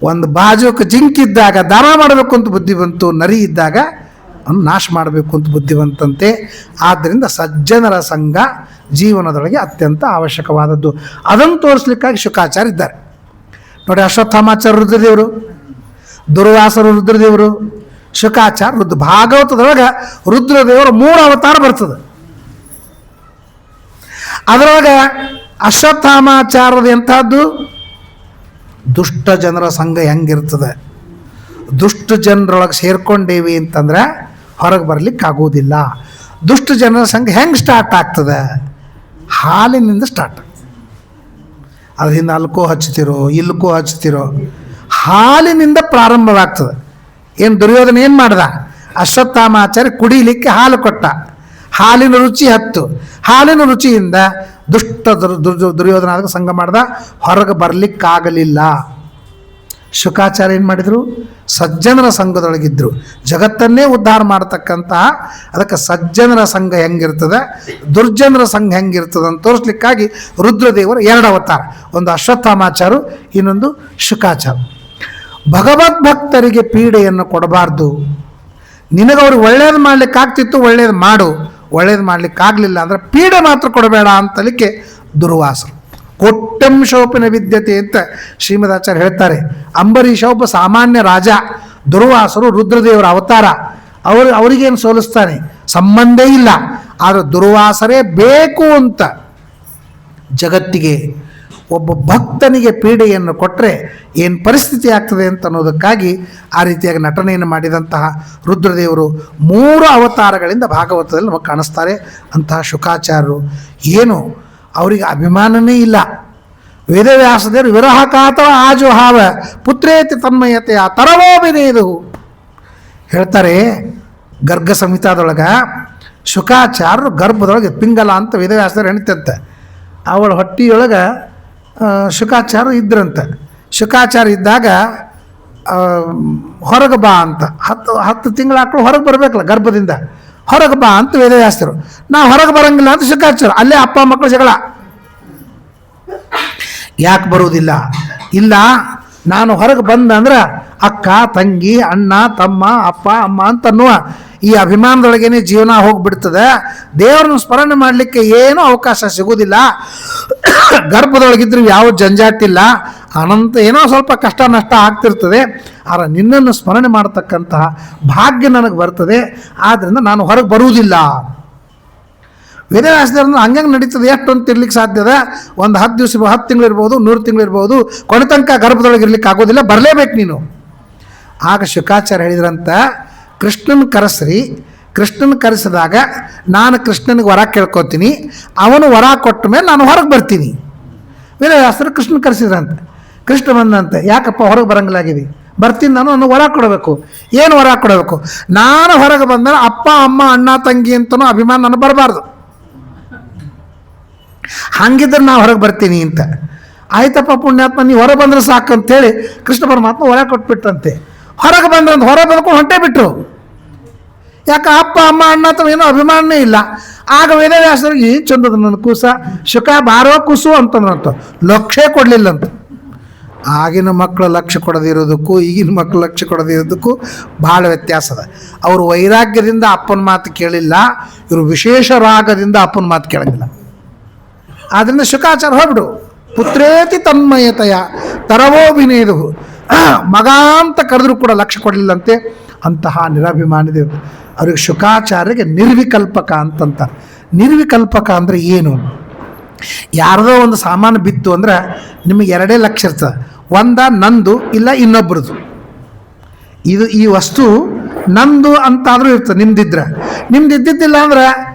ಒಂದು ಬಾಜೋಕ ಜಿಂಕಿದ್ದಾಗ ದಾನ ಮಾಡಬೇಕು ಅಂತ ಬುದ್ಧಿ ಬಂತು, ನರಿ ಇದ್ದಾಗ ಅವನು ನಾಶ ಮಾಡಬೇಕು ಅಂತ ಬುದ್ಧಿ ಬಂತಂತೆ. ಆದ್ದರಿಂದ ಸಜ್ಜನರ ಸಂಘ ಜೀವನದೊಳಗೆ ಅತ್ಯಂತ ಅವಶ್ಯಕವಾದದ್ದು. ಅದನ್ನು ತೋರಿಸ್ಲಿಕ್ಕಾಗಿ ಶುಕಾಚಾರ್ಯ ಇದ್ದಾರೆ ನೋಡಿ. ಅಶ್ವತ್ಥಾಮಾಚಾರ್ಯ ರುದ್ರದೇವರು, ದುರ್ವಾಸರು ರುದ್ರದೇವರು, ಶುಕಾಚಾರ್ಯ ರುದ್ರ. ಭಾಗವತದೊಳಗೆ ರುದ್ರದೇವರು 3 ಅವತಾರ ಬರ್ತದೆ. ಅದರೊಳಗೆ ಅಶ್ವತ್ಥಾಮಾಚಾರ್ಯದ ಎಂಥದ್ದು, ದುಷ್ಟ ಜನರ ಸಂಘ ಹೆಂಗಿರ್ತದೆ, ದುಷ್ಟ ಜನರೊಳಗೆ ಸೇರ್ಕೊಂಡೇವಿ ಅಂತಂದ್ರೆ ಹೊರಗೆ ಬರಲಿಕ್ಕಾಗೋದಿಲ್ಲ. ದುಷ್ಟ ಜನರ ಸಂಘ ಹೆಂಗೆ ಸ್ಟಾರ್ಟ್ ಆಗ್ತದೆ? ಹಾಲಿನಿಂದ ಸ್ಟಾರ್ಟ್. ಅದರಿಂದ ಅಲ್ಕೋ ಹಚ್ತಿರೋ ಇಲ್ಕೋ ಹಚ್ತಿರೋ, ಹಾಲಿನಿಂದ ಪ್ರಾರಂಭವಾಗ್ತದೆ. ಏನು ದುರ್ಯೋಧನ ಏನು ಮಾಡ್ದ? ಅಶ್ವತ್ಥಾಮಾಚಾರ್ಯ ಕುಡಿಲಿಕ್ಕೆ ಹಾಲು ಕೊಟ್ಟ, ಹಾಲಿನ ರುಚಿ ಹತ್ತು, ಹಾಲಿನ ರುಚಿಯಿಂದ ದುಷ್ಟ ದುರ್ಯೋಧನ ಸಂಘ ಮಾಡ್ದ, ಹೊರಗೆ ಬರಲಿಕ್ಕಾಗಲಿಲ್ಲ. ಶುಕಾಚಾರ್ಯ ಏನು ಮಾಡಿದರು? ಸಜ್ಜನರ ಸಂಘದೊಳಗಿದ್ದರು, ಜಗತ್ತನ್ನೇ ಉದ್ಧಾರ ಮಾಡತಕ್ಕಂತಹ. ಅದಕ್ಕೆ ಸಜ್ಜನರ ಸಂಘ ಹೆಂಗಿರ್ತದೆ, ದುರ್ಜನರ ಸಂಘ ಹೆಂಗಿರ್ತದೆ ಅಂತ ತೋರಿಸ್ಲಿಕ್ಕಾಗಿ ರುದ್ರದೇವರು 2 ಅವತಾರ, ಒಂದು ಅಶ್ವತ್ಥಾಮಾಚಾರ್ಯ, ಇನ್ನೊಂದು ಶುಕಾಚಾರ್ಯ. ಭಗವದ್ಭಕ್ತರಿಗೆ ಪೀಡೆಯನ್ನು ಕೊಡಬಾರ್ದು. ನಿನಗವ್ರಿಗೆ ಒಳ್ಳೇದು ಮಾಡ್ಲಿಕ್ಕಾಗ್ತಿತ್ತು, ಒಳ್ಳೇದು ಮಾಡು, ಒಳ್ಳೇದು ಮಾಡ್ಲಿಕ್ಕಾಗಲಿಲ್ಲ ಅಂದರೆ ಪೀಡೆ ಮಾತ್ರ ಕೊಡಬೇಡ ಅಂತಲಿಕ್ಕೆ ದುರ್ವಾಸರು. ಕೊಟ್ಟಂ ಶೋಪನ ವಿದ್ಯತೆ ಅಂತ ಶ್ರೀಮದಾಚಾರ್ಯ ಹೇಳ್ತಾರೆ. ಅಂಬರೀಷ ಒಬ್ಬ ಸಾಮಾನ್ಯ ರಾಜ, ದುರ್ವಾಸರು ರುದ್ರದೇವರ ಅವತಾರ. ಅವರಿಗೇನು ಸೋಲಿಸ್ತಾನೆ? ಸಂಬಂಧ ಇಲ್ಲ. ಆದರೆ ದುರ್ವಾಸರೇ ಬೇಕು ಅಂತ ಜಗತ್ತಿಗೆ ಒಬ್ಬ ಭಕ್ತನಿಗೆ ಪೀಡೆಯನ್ನು ಕೊಟ್ಟರೆ ಏನು ಪರಿಸ್ಥಿತಿ ಆಗ್ತದೆ ಅಂತ ಅನ್ನೋದಕ್ಕಾಗಿ ಆ ರೀತಿಯಾಗಿ ನಟನೆಯನ್ನು ಮಾಡಿದಂತಹ ರುದ್ರದೇವರು 3 ಅವತಾರಗಳಿಂದ ಭಾಗವತದಲ್ಲಿ ನಮಗೆ ಕಾಣಿಸ್ತಾರೆ. ಅಂತಹ ಶುಕಾಚಾರ್ಯರು ಏನು ಅವರಿಗೆ ಅಭಿಮಾನನೇ ಇಲ್ಲ. ವೇದವ್ಯಾಸದೇವರು ವಿರಹಕಾತವ ಆಜುಹಾವ ಪುತ್ರೇತಿ ತನ್ಮಯತೆಯ ತರವೋಬಿನೇದು ಹೇಳ್ತಾರೆ. ಗರ್ಗ ಸಂಹಿತಾದೊಳಗೆ ಶುಕಾಚಾರ್ಯರು ಗರ್ಭದೊಳಗೆ ಪಿಂಗಲ ಅಂತ ವೇದವ್ಯಾಸದೇವರು ಹೆಣ್ತಂತೆ. ಅವಳ ಹೊಟ್ಟೆಯೊಳಗೆ ಶುಕಾಚಾರ್ಯರು ಇದ್ರಂತೆ. ಶುಕಾಚಾರ್ಯ ಇದ್ದಾಗ ಹೊರಗೆ ಬಾ ಅಂತ 10 ತಿಂಗಳ ಮಕ್ಕಳು ಹೊರಗೆ ಬರಬೇಕಲ್ಲ ಗರ್ಭದಿಂದ, ಹೊರಗೆ ಬಾ ಅಂತ ವೇದವ್ಯಾಸರು. ನಾವು ಹೊರಗೆ ಬರಂಗಿಲ್ಲ ಅಂತ ಶುಕಾಚಾರ್ಯ. ಅಲ್ಲೇ ಅಪ್ಪ ಮಕ್ಕಳು ಜಗಳ. ಯಾಕೆ ಬರುವುದಿಲ್ಲ? ಇಲ್ಲ, ನಾನು ಹೊರಗೆ ಬಂದಂದ್ರೆ ಅಕ್ಕ ತಂಗಿ ಅಣ್ಣ ತಮ್ಮ ಅಪ್ಪ ಅಮ್ಮ ಅಂತ ಅನ್ನುವ ಈ ಅಭಿಮಾನದೊಳಗೇನೆ ಜೀವನ ಹೋಗಿಬಿಡ್ತದೆ. ದೇವರನ್ನು ಸ್ಮರಣೆ ಮಾಡಲಿಕ್ಕೆ ಏನೂ ಅವಕಾಶ ಸಿಗೋದಿಲ್ಲ. ಗರ್ಭದೊಳಗಿದ್ರೆ ಯಾವ ಜಂಜಾಟಿಲ್ಲ, ಅನಂತ ಏನೋ ಸ್ವಲ್ಪ ಕಷ್ಟ ನಷ್ಟ ಆಗ್ತಿರ್ತದೆ. ಆದರೆ ನಿನ್ನನ್ನು ಸ್ಮರಣೆ ಮಾಡತಕ್ಕಂತಹ ಭಾಗ್ಯ ನನಗೆ ಬರ್ತದೆ. ಆದ್ದರಿಂದ ನಾನು ಹೊರಗೆ ಬರುವುದಿಲ್ಲ. ವೇದವ್ಯಾಸದೇವ್ರನ್ನ ಹಂಗೆ ನಡೀತದೆ. ಎಷ್ಟು ಅಂತ ಇರ್ಲಿಕ್ಕೆ ಸಾಧ್ಯದ? ಒಂದು 10 ದಿವಸ 10 ತಿಂಗಳು ಇರ್ಬೋದು, 100 ತಿಂಗಳು ಇರ್ಬೋದು, ಕೊನೆ ತನಕ ಗರ್ಭದೊಳಗೆ ಇರ್ಲಿಕ್ಕೆ ಆಗೋದಿಲ್ಲ, ಬರಲೇಬೇಕು ನೀನು. ಆಗ ಶುಕಾಚಾರ್ಯ ಹೇಳಿದ್ರಂತ, ಕೃಷ್ಣನ ಕರೆಸ್ರಿ. ಕೃಷ್ಣನ ಕರೆಸಿದಾಗ ನಾನು ಕೃಷ್ಣನಿಗೆ ವರ ಕೇಳ್ಕೊತೀನಿ, ಅವನು ವರ ಕೊಟ್ಟ ಮೇಲೆ ನಾನು ಹೊರಗೆ ಬರ್ತೀನಿ. ವೇದವ್ಯಾಸರು ಕೃಷ್ಣನ ಕರೆಸಿದ್ರಂತೆ. ಕೃಷ್ಣ ಬಂದಂತೆ, ಯಾಕಪ್ಪ ಹೊರಗೆ ಬರಂಗಿಲ್ಲಾಗಿದ್ದೀವಿ? ಬರ್ತೀನಿ ನಾನು, ನನಗೆ ವರ ಕೊಡಬೇಕು. ಏನು ವರ ಕೊಡಬೇಕು? ನಾನು ಹೊರಗೆ ಬಂದರೆ ಅಪ್ಪ ಅಮ್ಮ ಅಣ್ಣ ತಂಗಿ ಅಂತನೂ ಅಭಿಮಾನ ನನಗೆ ಬರಬಾರ್ದು. ಹಂಗಿದ್ರೆ ನಾವು ಹೊರಗೆ ಬರ್ತೀನಿ ಅಂತ. ಆಯ್ತಪ್ಪ ಪುಣ್ಯಾತ್ಮ, ನೀವು ಹೊರಗೆ ಬಂದ್ರೆ ಸಾಕು ಅಂತೇಳಿ ಕೃಷ್ಣ ಪರಮಾತ್ಮ ವರ ಕೊಟ್ಬಿಟ್ಟಂತೆ. ಹೊರಗೆ ಬಂದ್ರಂತ ಹೊರಗೆ ಬಂದ್ಕೊಂಡು ಹೊಂಟೇ ಬಿಟ್ರು. ಯಾಕೆ? ಅಪ್ಪ ಅಮ್ಮ ಅಣ್ಣ ತಮ್ಮ ಏನೋ ಅಭಿಮಾನನೇ ಇಲ್ಲ. ಆಗ ವೇದವ್ಯಾಸರಿಗೆ ಏನು ಚಂದದ ನನ್ನ ಕೂಸ, ಶುಕ ಬಾರೋ ಕೂಸು ಅಂತಂದ್ರಂತ. ಲಕ್ಷ್ಯ ಕೊಡಲಿಲ್ಲಂತ. ಆಗಿನ ಮಕ್ಕಳು ಲಕ್ಷ್ಯ ಕೊಡದಿರೋದಕ್ಕೂ ಈಗಿನ ಮಕ್ಕಳು ಲಕ್ಷ್ಯ ಕೊಡದಿರೋದಕ್ಕೂ ಭಾಳ ವ್ಯತ್ಯಾಸ ಅದ. ಅವರು ವೈರಾಗ್ಯದಿಂದ ಅಪ್ಪನ ಮಾತು ಕೇಳಿಲ್ಲ, ಇವರು ವಿಶೇಷ ರಾಗದಿಂದ ಅಪ್ಪನ ಮಾತು ಕೇಳಂಗಿಲ್ಲ. ಆದ್ದರಿಂದ ಶುಕಾಚಾರ ಹೋಗ್ಬಿಡು. ಪುತ್ರೇತಿ ತನ್ಮಯತೆಯ ತರವೋಭಿನೇದು, ಮಗ ಅಂತ ಕರೆದ್ರೂ ಕೂಡ ಲಕ್ಷ್ಯ ಕೊಡಲಿಲ್ಲಂತೆ. ಅಂತಹ ನಿರಭಿಮಾನಿ ದೇವರು. ಅವ್ರಿಗೆ ಶುಕಾಚಾರ್ಯಗೆ ನಿರ್ವಿಕಲ್ಪಕ ಅಂತಂತಾರೆ. ನಿರ್ವಿಕಲ್ಪಕ ಅಂದರೆ ಏನು? ಯಾರದೋ ಒಂದು ಸಾಮಾನು ಬಿತ್ತು ಅಂದ್ರೆ ನಿಮಗೆ 2 ಲಕ್ಷ್ಯ ಇರ್ತದೆ. ಒಂದ ನಂದು, ಇಲ್ಲ ಇನ್ನೊಬ್ರದ್ದು. ಈ ವಸ್ತು ನಂದು ಅಂತಾದರೂ ಇರ್ತದೆ ನಿಮ್ದಿದ್ರೆ. ನಿಮ್ದಿದ್ದಿದ್ದಿಲ್ಲ ಅಂದ್ರೆ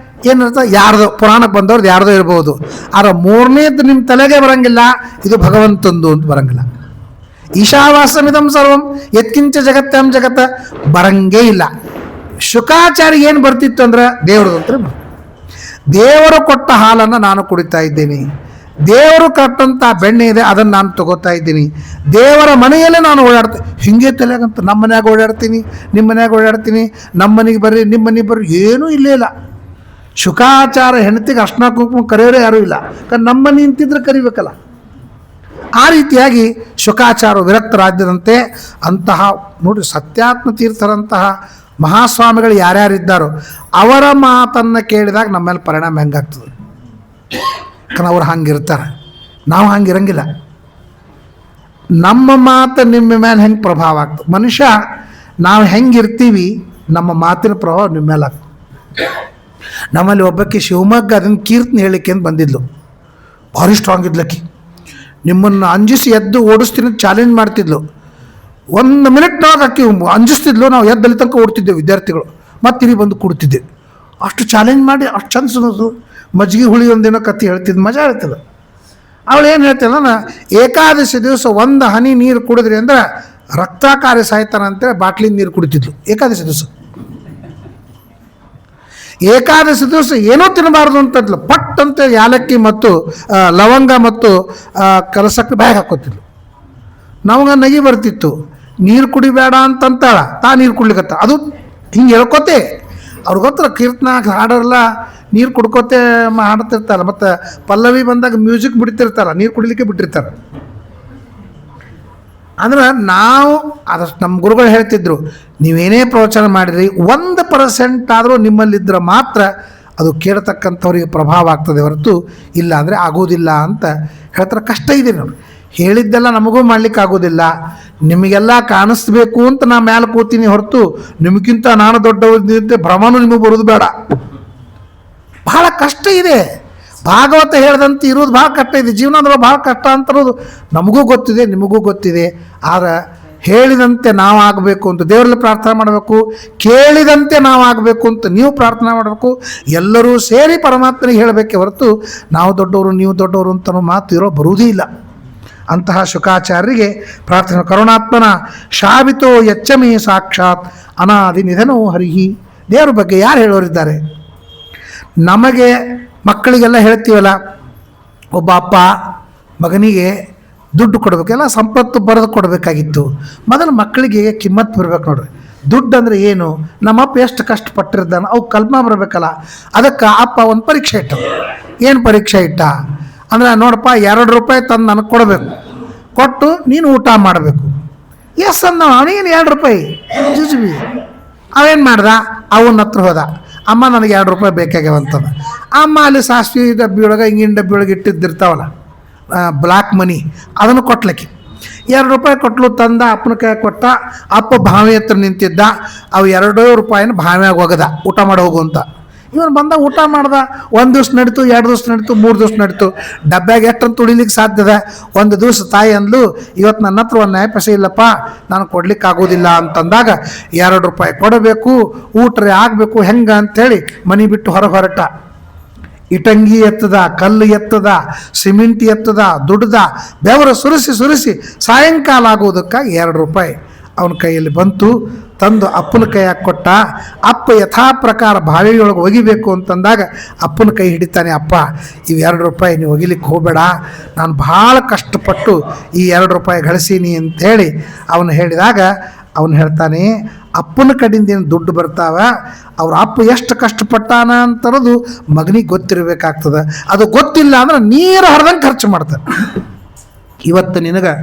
ಏನಿರ್ತದೆ? ಯಾರ್ದೋ ಪುರಾಣಕ್ಕೆ ಬಂದವ್ರದ್ದು ಯಾರ್ದೋ ಇರ್ಬೋದು. ಆದರೆ 3ನೇದು ನಿಮ್ಮ ತಲೆಗೆ ಬರಂಗಿಲ್ಲ, ಇದು ಭಗವಂತಂದು ಅಂತ ಬರಂಗಿಲ್ಲ. ಈಶಾವಾಸಮಿದಂ ಸರ್ವಂ ಯತ್ಕಿಂಚ ಜಗತ್ಯಾಂ ಜಗತ್ತ ಬರಂಗೇ ಇಲ್ಲ. ಶುಕಾಚಾರ್ಯ ಏನು ಬರ್ತಿತ್ತು ಅಂದ್ರೆ ದೇವ್ರದ್ದು ಅಂತ. ದೇವರು ಕೊಟ್ಟ ಹಾಲನ್ನು ನಾನು ಕುಡಿತಾ ಇದ್ದೀನಿ, ದೇವರು ಕೊಟ್ಟಂಥ ಬೆಣ್ಣೆ ಇದೆ ಅದನ್ನು ನಾನು ತಗೋತಾ ಇದ್ದೀನಿ, ದೇವರ ಮನೆಯಲ್ಲೇ ನಾನು ಓಡಾಡ್ತೀನಿ. ಹಿಂಗೆ ತಲೆಗಂತ ನಮ್ಮ ಮನ್ಯಾಗ ಓಡಾಡ್ತೀನಿ, ನಿಮ್ಮ ಮನ್ಯಾಗ ಓಡಾಡ್ತೀನಿ, ನಮ್ಮ ಮನೆಗೆ ಬರ್ರಿ, ನಿಮ್ಮ ಮನೆಗೆ ಬರ್ರಿ, ಏನೂ ಇಲ್ಲೇ ಇಲ್ಲ. ಶುಕಾಚಾರ ಹೆಂಡತಿಗೆ ಅರ್ಶಿನ ಕುಂಕುಮ ಕರೆಯೋರೇ ಯಾರೂ ಇಲ್ಲ. ಯಾಕಂದ್ರೆ ನಮ್ಮ ಮನೆ ನಿಂತಿದ್ರೆ ಕರಿಬೇಕಲ್ಲ. ಆ ರೀತಿಯಾಗಿ ಶುಕಾಚಾರ ವಿರಕ್ತರಾದ್ಯರಂತೆ. ಅಂತಹ ನೋಡಿ, ಸತ್ಯಾತ್ಮ ತೀರ್ಥರಂತಹ ಮಹಾಸ್ವಾಮಿಗಳು ಯಾರ್ಯಾರಿದ್ದಾರೋ ಅವರ ಮಾತನ್ನು ಕೇಳಿದಾಗ ನಮ್ಮ ಮೇಲೆ ಪರಿಣಾಮ ಹೆಂಗಾಗ್ತದೆ? ಯಾಕಂದ್ರೆ ಅವ್ರು ಹಂಗಿರ್ತಾರೆ, ನಾವು ಹಂಗಿರಂಗಿಲ್ಲ. ನಮ್ಮ ಮಾತು ನಿಮ್ಮ ಮೇಲೆ ಹೆಂಗೆ ಪ್ರಭಾವ ಆಗ್ತದೆ? ಮನುಷ್ಯ ನಾವು ಹೆಂಗಿರ್ತೀವಿ ನಮ್ಮ ಮಾತಿನ ಪ್ರಭಾವ ನಿಮ್ಮ ಮೇಲೆ ಆಗ್ತದೆ. ನಮ್ಮಲ್ಲಿ ಒಬ್ಬಕ್ಕೆ ಶಿವಮೊಗ್ಗ ಅದನ್ನು ಕೀರ್ತನೆ ಹೇಳಿಕೆ ಅಂತ ಬಂದಿದ್ಲು. ಭಾರಿ ಸ್ಟ್ರಾಂಗ್ ಇದ್ಲಕ್ಕಿ. ನಿಮ್ಮನ್ನು ಅಂಜಿಸಿ ಎದ್ದು ಓಡಿಸ್ತೀನಿ ಚಾಲೆಂಜ್ ಮಾಡ್ತಿದ್ಲು. 1 ಮಿನಿಟ್ನಾಗ ಆಕಿ ಅಂಜಿಸ್ತಿದ್ಲು. ನಾವು ಎದ್ದಲ್ಲಿ ತನಕ ಓಡ್ತಿದ್ದೆವು ವಿದ್ಯಾರ್ಥಿಗಳು. ಮತ್ತೆ ಇಲ್ಲಿ ಬಂದು ಕೂಡ್ತಿದ್ದೆ. ಅಷ್ಟು ಚಾಲೆಂಜ್ ಮಾಡಿ ಅಷ್ಟು ಚಂದ ಸುನೋದು. ಮಜ್ಜಿಗೆ ಹುಳಿ ಒಂದೇನೋ ಕತ್ತಿ ಹೇಳ್ತಿದ್ದು, ಮಜಾ ಹೇಳ್ತಿದ್ಲು. ಅವಳು ಏನು ಹೇಳ್ತಿಲ್ಲ, ನಾನು ಏಕಾದಶಿ ದಿವಸ 1 ಹನಿ ನೀರು ಕುಡಿದ್ರಿ ಅಂದ್ರೆ ರಕ್ತಕಾರಿ ಸಾಯ್ತಾನ ಅಂತೇಳಿ ಬಾಟ್ಲಿಂದ ನೀರು ಕುಡಿತಿದ್ಲು ಏಕಾದಶಿ ದಿವಸ. ಏಕಾದಶಿ ದಿವಸ ಏನೂ ತಿನ್ನಬಾರ್ದು ಅಂತಂದ್ಲು. ಪಟ್ ಅಂತ ಯಾಲಕ್ಕಿ ಮತ್ತು ಲವಂಗ ಮತ್ತು ಕಲಸಕ್ಕೆ ಬ್ಯಾಗ್ ಹಾಕೋತಿದ್ಲು. ನಮಗೆ ನಗಿ ಬರ್ತಿತ್ತು. ನೀರು ಕುಡಿಬೇಡ ಅಂತಂತಾಳ, ನೀರು ಕುಡ್ಲಿಕ್ಕತ್ತ. ಅದು ಹಿಂಗೆ ಹೇಳ್ಕೊತೆ. ಅವ್ರಿಗೆ ಗೊತ್ತಲ್ಲ, ಕೀರ್ತನ ಹಾಡೋರೆಲ್ಲ ನೀರು ಕುಡ್ಕೋತೆ ಹಾಡ್ತಿರ್ತಾರೆ. ಮತ್ತು ಪಲ್ಲವಿ ಬಂದಾಗ ಮ್ಯೂಸಿಕ್ ಬಿಡ್ತಿರ್ತಾರೆ, ನೀರು ಕುಡಿಲಿಕ್ಕೆ ಬಿಟ್ಟಿರ್ತಾರೆ. ಅಂದ್ರೆ ನಾವು ಅದಷ್ಟು ನಮ್ಮ ಗುರುಗಳು ಹೇಳ್ತಿದ್ರು, ನೀವೇನೇ ಪ್ರವಚನ ಮಾಡಿರಿ 1% ಆದರೂ ನಿಮ್ಮಲ್ಲಿದ್ದರೆ ಮಾತ್ರ ಅದು ಕೇಳತಕ್ಕಂಥವ್ರಿಗೆ ಪ್ರಭಾವ ಆಗ್ತದೆ ಹೊರತು ಇಲ್ಲ ಅಂದರೆ ಆಗೋದಿಲ್ಲ ಅಂತ ಹೇಳ್ತಾರೆ. ಕಷ್ಟ ಇದೆ ನೋಡಿ. ಹೇಳಿದ್ದೆಲ್ಲ ನಮಗೂ ಮಾಡ್ಲಿಕ್ಕೆ ಆಗೋದಿಲ್ಲ. ನಿಮಗೆಲ್ಲ ಕಾಣಿಸ್ಬೇಕು ಅಂತ ನಾ ಮ್ಯಾಲೆ ಕೂತೀನಿ ಹೊರತು ನಿಮಗಿಂತ ನಾನು ದೊಡ್ಡವಂತೆ ಭ್ರಮನೂ ನಿಮಗೆ ಬರೋದು ಬೇಡ. ಬಹಳ ಕಷ್ಟ ಇದೆ. ಭಾಗವತ ಹೇಳ್ದಂತೆ ಇರೋದು ಭಾಳ ಕಷ್ಟ ಇದೆ, ಜೀವನದೊಳಗೆ ಭಾಳ ಕಷ್ಟ ಅಂತಿರೋದು ನಮಗೂ ಗೊತ್ತಿದೆ, ನಿಮಗೂ ಗೊತ್ತಿದೆ. ಆದರೆ ಹೇಳಿದಂತೆ ನಾವು ಆಗಬೇಕು ಅಂತ ದೇವರಲ್ಲಿ ಪ್ರಾರ್ಥನೆ ಮಾಡಬೇಕು, ಕೇಳಿದಂತೆ ನಾವು ಆಗಬೇಕು ಅಂತ ನೀವು ಪ್ರಾರ್ಥನೆ ಮಾಡಬೇಕು. ಎಲ್ಲರೂ ಸೇರಿ ಪರಮಾತ್ಮನಿಗೆ ಹೇಳಬೇಕೆ ಹೊರತು ನಾವು ದೊಡ್ಡವರು ನೀವು ದೊಡ್ಡವರು ಅಂತನೋ ಮಾತು ಬರುವುದೇ ಇಲ್ಲ. ಅಂತಹ ಶುಕಾಚಾರ್ಯರಿಗೆ ಪ್ರಾರ್ಥನೆ. ಕರುಣಾತ್ಮನ ಶಾವಿತೋ ಯಚ್ಚಮೇ ಸಾಕ್ಷಾತ್ ಅನಾದಿ ನಿಧನೋ ಹರಿಹಿ. ದೇವರ ಬಗ್ಗೆ ಯಾರು ಹೇಳೋರಿದ್ದಾರೆ? ನಮಗೆ ಮಕ್ಕಳಿಗೆಲ್ಲ ಹೇಳ್ತೀವಲ್ಲ, ಒಬ್ಬ ಅಪ್ಪ ಮಗನಿಗೆ ದುಡ್ಡು ಕೊಡಬೇಕೆಲ್ಲ ಸಂಪತ್ತು ಬರೆದು ಕೊಡಬೇಕಾಗಿತ್ತು. ಮೊದಲು ಮಕ್ಕಳಿಗೆ ಕಿಮ್ಮತ್ತು ಬರಬೇಕು ನೋಡ್ರಿ. ದುಡ್ಡು ಅಂದರೆ ಏನು, ನಮ್ಮಪ್ಪ ಎಷ್ಟು ಕಷ್ಟಪಟ್ಟಿರ್ತಾನೆ ಅವು ಕಲ್ಪನಾ ಬರಬೇಕಲ್ಲ. ಅದಕ್ಕೆ ಅಪ್ಪ ಒಂದು ಪರೀಕ್ಷೆ ಇಟ್ಟ. ಏನು ಪರೀಕ್ಷೆ ಇಟ್ಟ ಅಂದರೆ, ನೋಡಪ್ಪ 2 ರೂಪಾಯಿ ತಂದು ನನಗೆ ಕೊಡಬೇಕು, ಕೊಟ್ಟು ನೀನು ಊಟ ಮಾಡಬೇಕು. ಎಸ್ ಅಂದ ಅವನಿಗೇನು 2 ರೂಪಾಯಿ ಜುಜುಬಿ. ಅವೇನು ಮಾಡ್ದ, ಅವನ ಹತ್ರ ಹೋದ, ಅಮ್ಮ ನನಗೆ 2 ರೂಪಾಯಿ ಬೇಕಾಗ್ಯಾವಂತದ. ಅಮ್ಮ ಅಲ್ಲಿ ಸಾಸಿವೆ ಡಬ್ಬಿ ಒಳಗೆ ಹಿಂಗಿನ ಡಬ್ಬಿ ಒಳಗೆ ಇಟ್ಟಿದ್ದಿರ್ತಾವಲ್ಲ ಬ್ಲ್ಯಾಕ್ ಮನಿ, ಅದನ್ನು ಕೊಟ್ಲಕ್ಕೆ 2 ರೂಪಾಯಿ ಕೊಟ್ಲು. ತಂದ ಅಪ್ಪನ ಕೈ ಕೊಟ್ಟ. ಅಪ್ಪ ಭಾವಿ ಹತ್ರ ನಿಂತಿದ್ದ. ಅವು 2 ರೂಪಾಯಿನ ಭಾವಿಯಾಗ ಒಗದ ಊಟ ಮಾಡಿ ಹೋಗು ಅಂತ. ಇವನು ಬಂದ ಊಟ ಮಾಡ್ದ. 1 ದಿವ್ಸ ನಡೀತು, 2 ದಿವ್ಸ ನಡೀತು, 3 ದಿವ್ಸ ನಡೀತು. ಡಬ್ಬ್ಯಾಗ ಎಷ್ಟಂತ ತುಳಿಲಿಕ್ಕೆ ಸಾಧ್ಯದ? ಒಂದು ದಿವ್ಸ ತಾಯಿ ಅಂದ್ಲು, ಇವತ್ತು ನನ್ನ ಹತ್ರ 1 ನಯ ಪೈಸೆ ಇಲ್ಲಪ್ಪ, ನಾನು ಕೊಡ್ಲಿಕ್ಕೆ ಆಗೋದಿಲ್ಲ ಅಂತಂದಾಗ 2 ರೂಪಾಯಿ ಕೊಡಬೇಕು, ಊಟ್ರೆ ಆಗಬೇಕು, ಹೆಂಗೆ ಅಂಥೇಳಿ ಮನೆ ಬಿಟ್ಟು ಹೊರಟ. ಇಟಂಗಿ ಎತ್ತದ, ಕಲ್ಲು ಎತ್ತದ, ಸಿಮೆಂಟ್ ಎತ್ತದ, ದುಡ್ದ, ಬೆವರು ಸುರಿಸಿ ಸಾಯಂಕಾಲ ಆಗೋದಕ್ಕಾಗಿ 2 ರೂಪಾಯಿ ಅವನ ಕೈಯಲ್ಲಿ ಬಂತು. ತಂದು ಅಪ್ಪನ ಕೈಯಾಗಿ ಕೊಟ್ಟ. ಅಪ್ಪ ಯಥಾ ಪ್ರಕಾರ ಬಾವಿಯೊಳಗೆ ಒಗಿಬೇಕು ಅಂತಂದಾಗ ಅಪ್ಪನ ಕೈ ಹಿಡಿತಾನೆ. ಅಪ್ಪ, ಇವು 2 ರೂಪಾಯಿ ನೀವು ಒಗಿಲಿಕ್ಕೆ ಹೋಗಬೇಡ, ನಾನು ಭಾಳ ಕಷ್ಟಪಟ್ಟು ಈ 2 ರೂಪಾಯಿ ಗಳಿಸೀನಿ ಅಂಥೇಳಿ ಅವನು ಹೇಳಿದಾಗ ಅವನು ಹೇಳ್ತಾನೆ, ಅಪ್ಪನ ಕಡೆಯಿಂದ ಏನು ದುಡ್ಡು ಬರ್ತಾವ, ಅವ್ರ ಅಪ್ಪ ಎಷ್ಟು ಕಷ್ಟಪಟ್ಟಾನ ಅಂತರೋದು ಮಗನಿಗೆ ಗೊತ್ತಿರಬೇಕಾಗ್ತದೆ. ಅದು ಗೊತ್ತಿಲ್ಲ ಅಂದ್ರೆ ನೀರು ಹರಿದಂಗೆ ಖರ್ಚು ಮಾಡ್ತಾರೆ. ಇವತ್ತು ನಿನಗೆ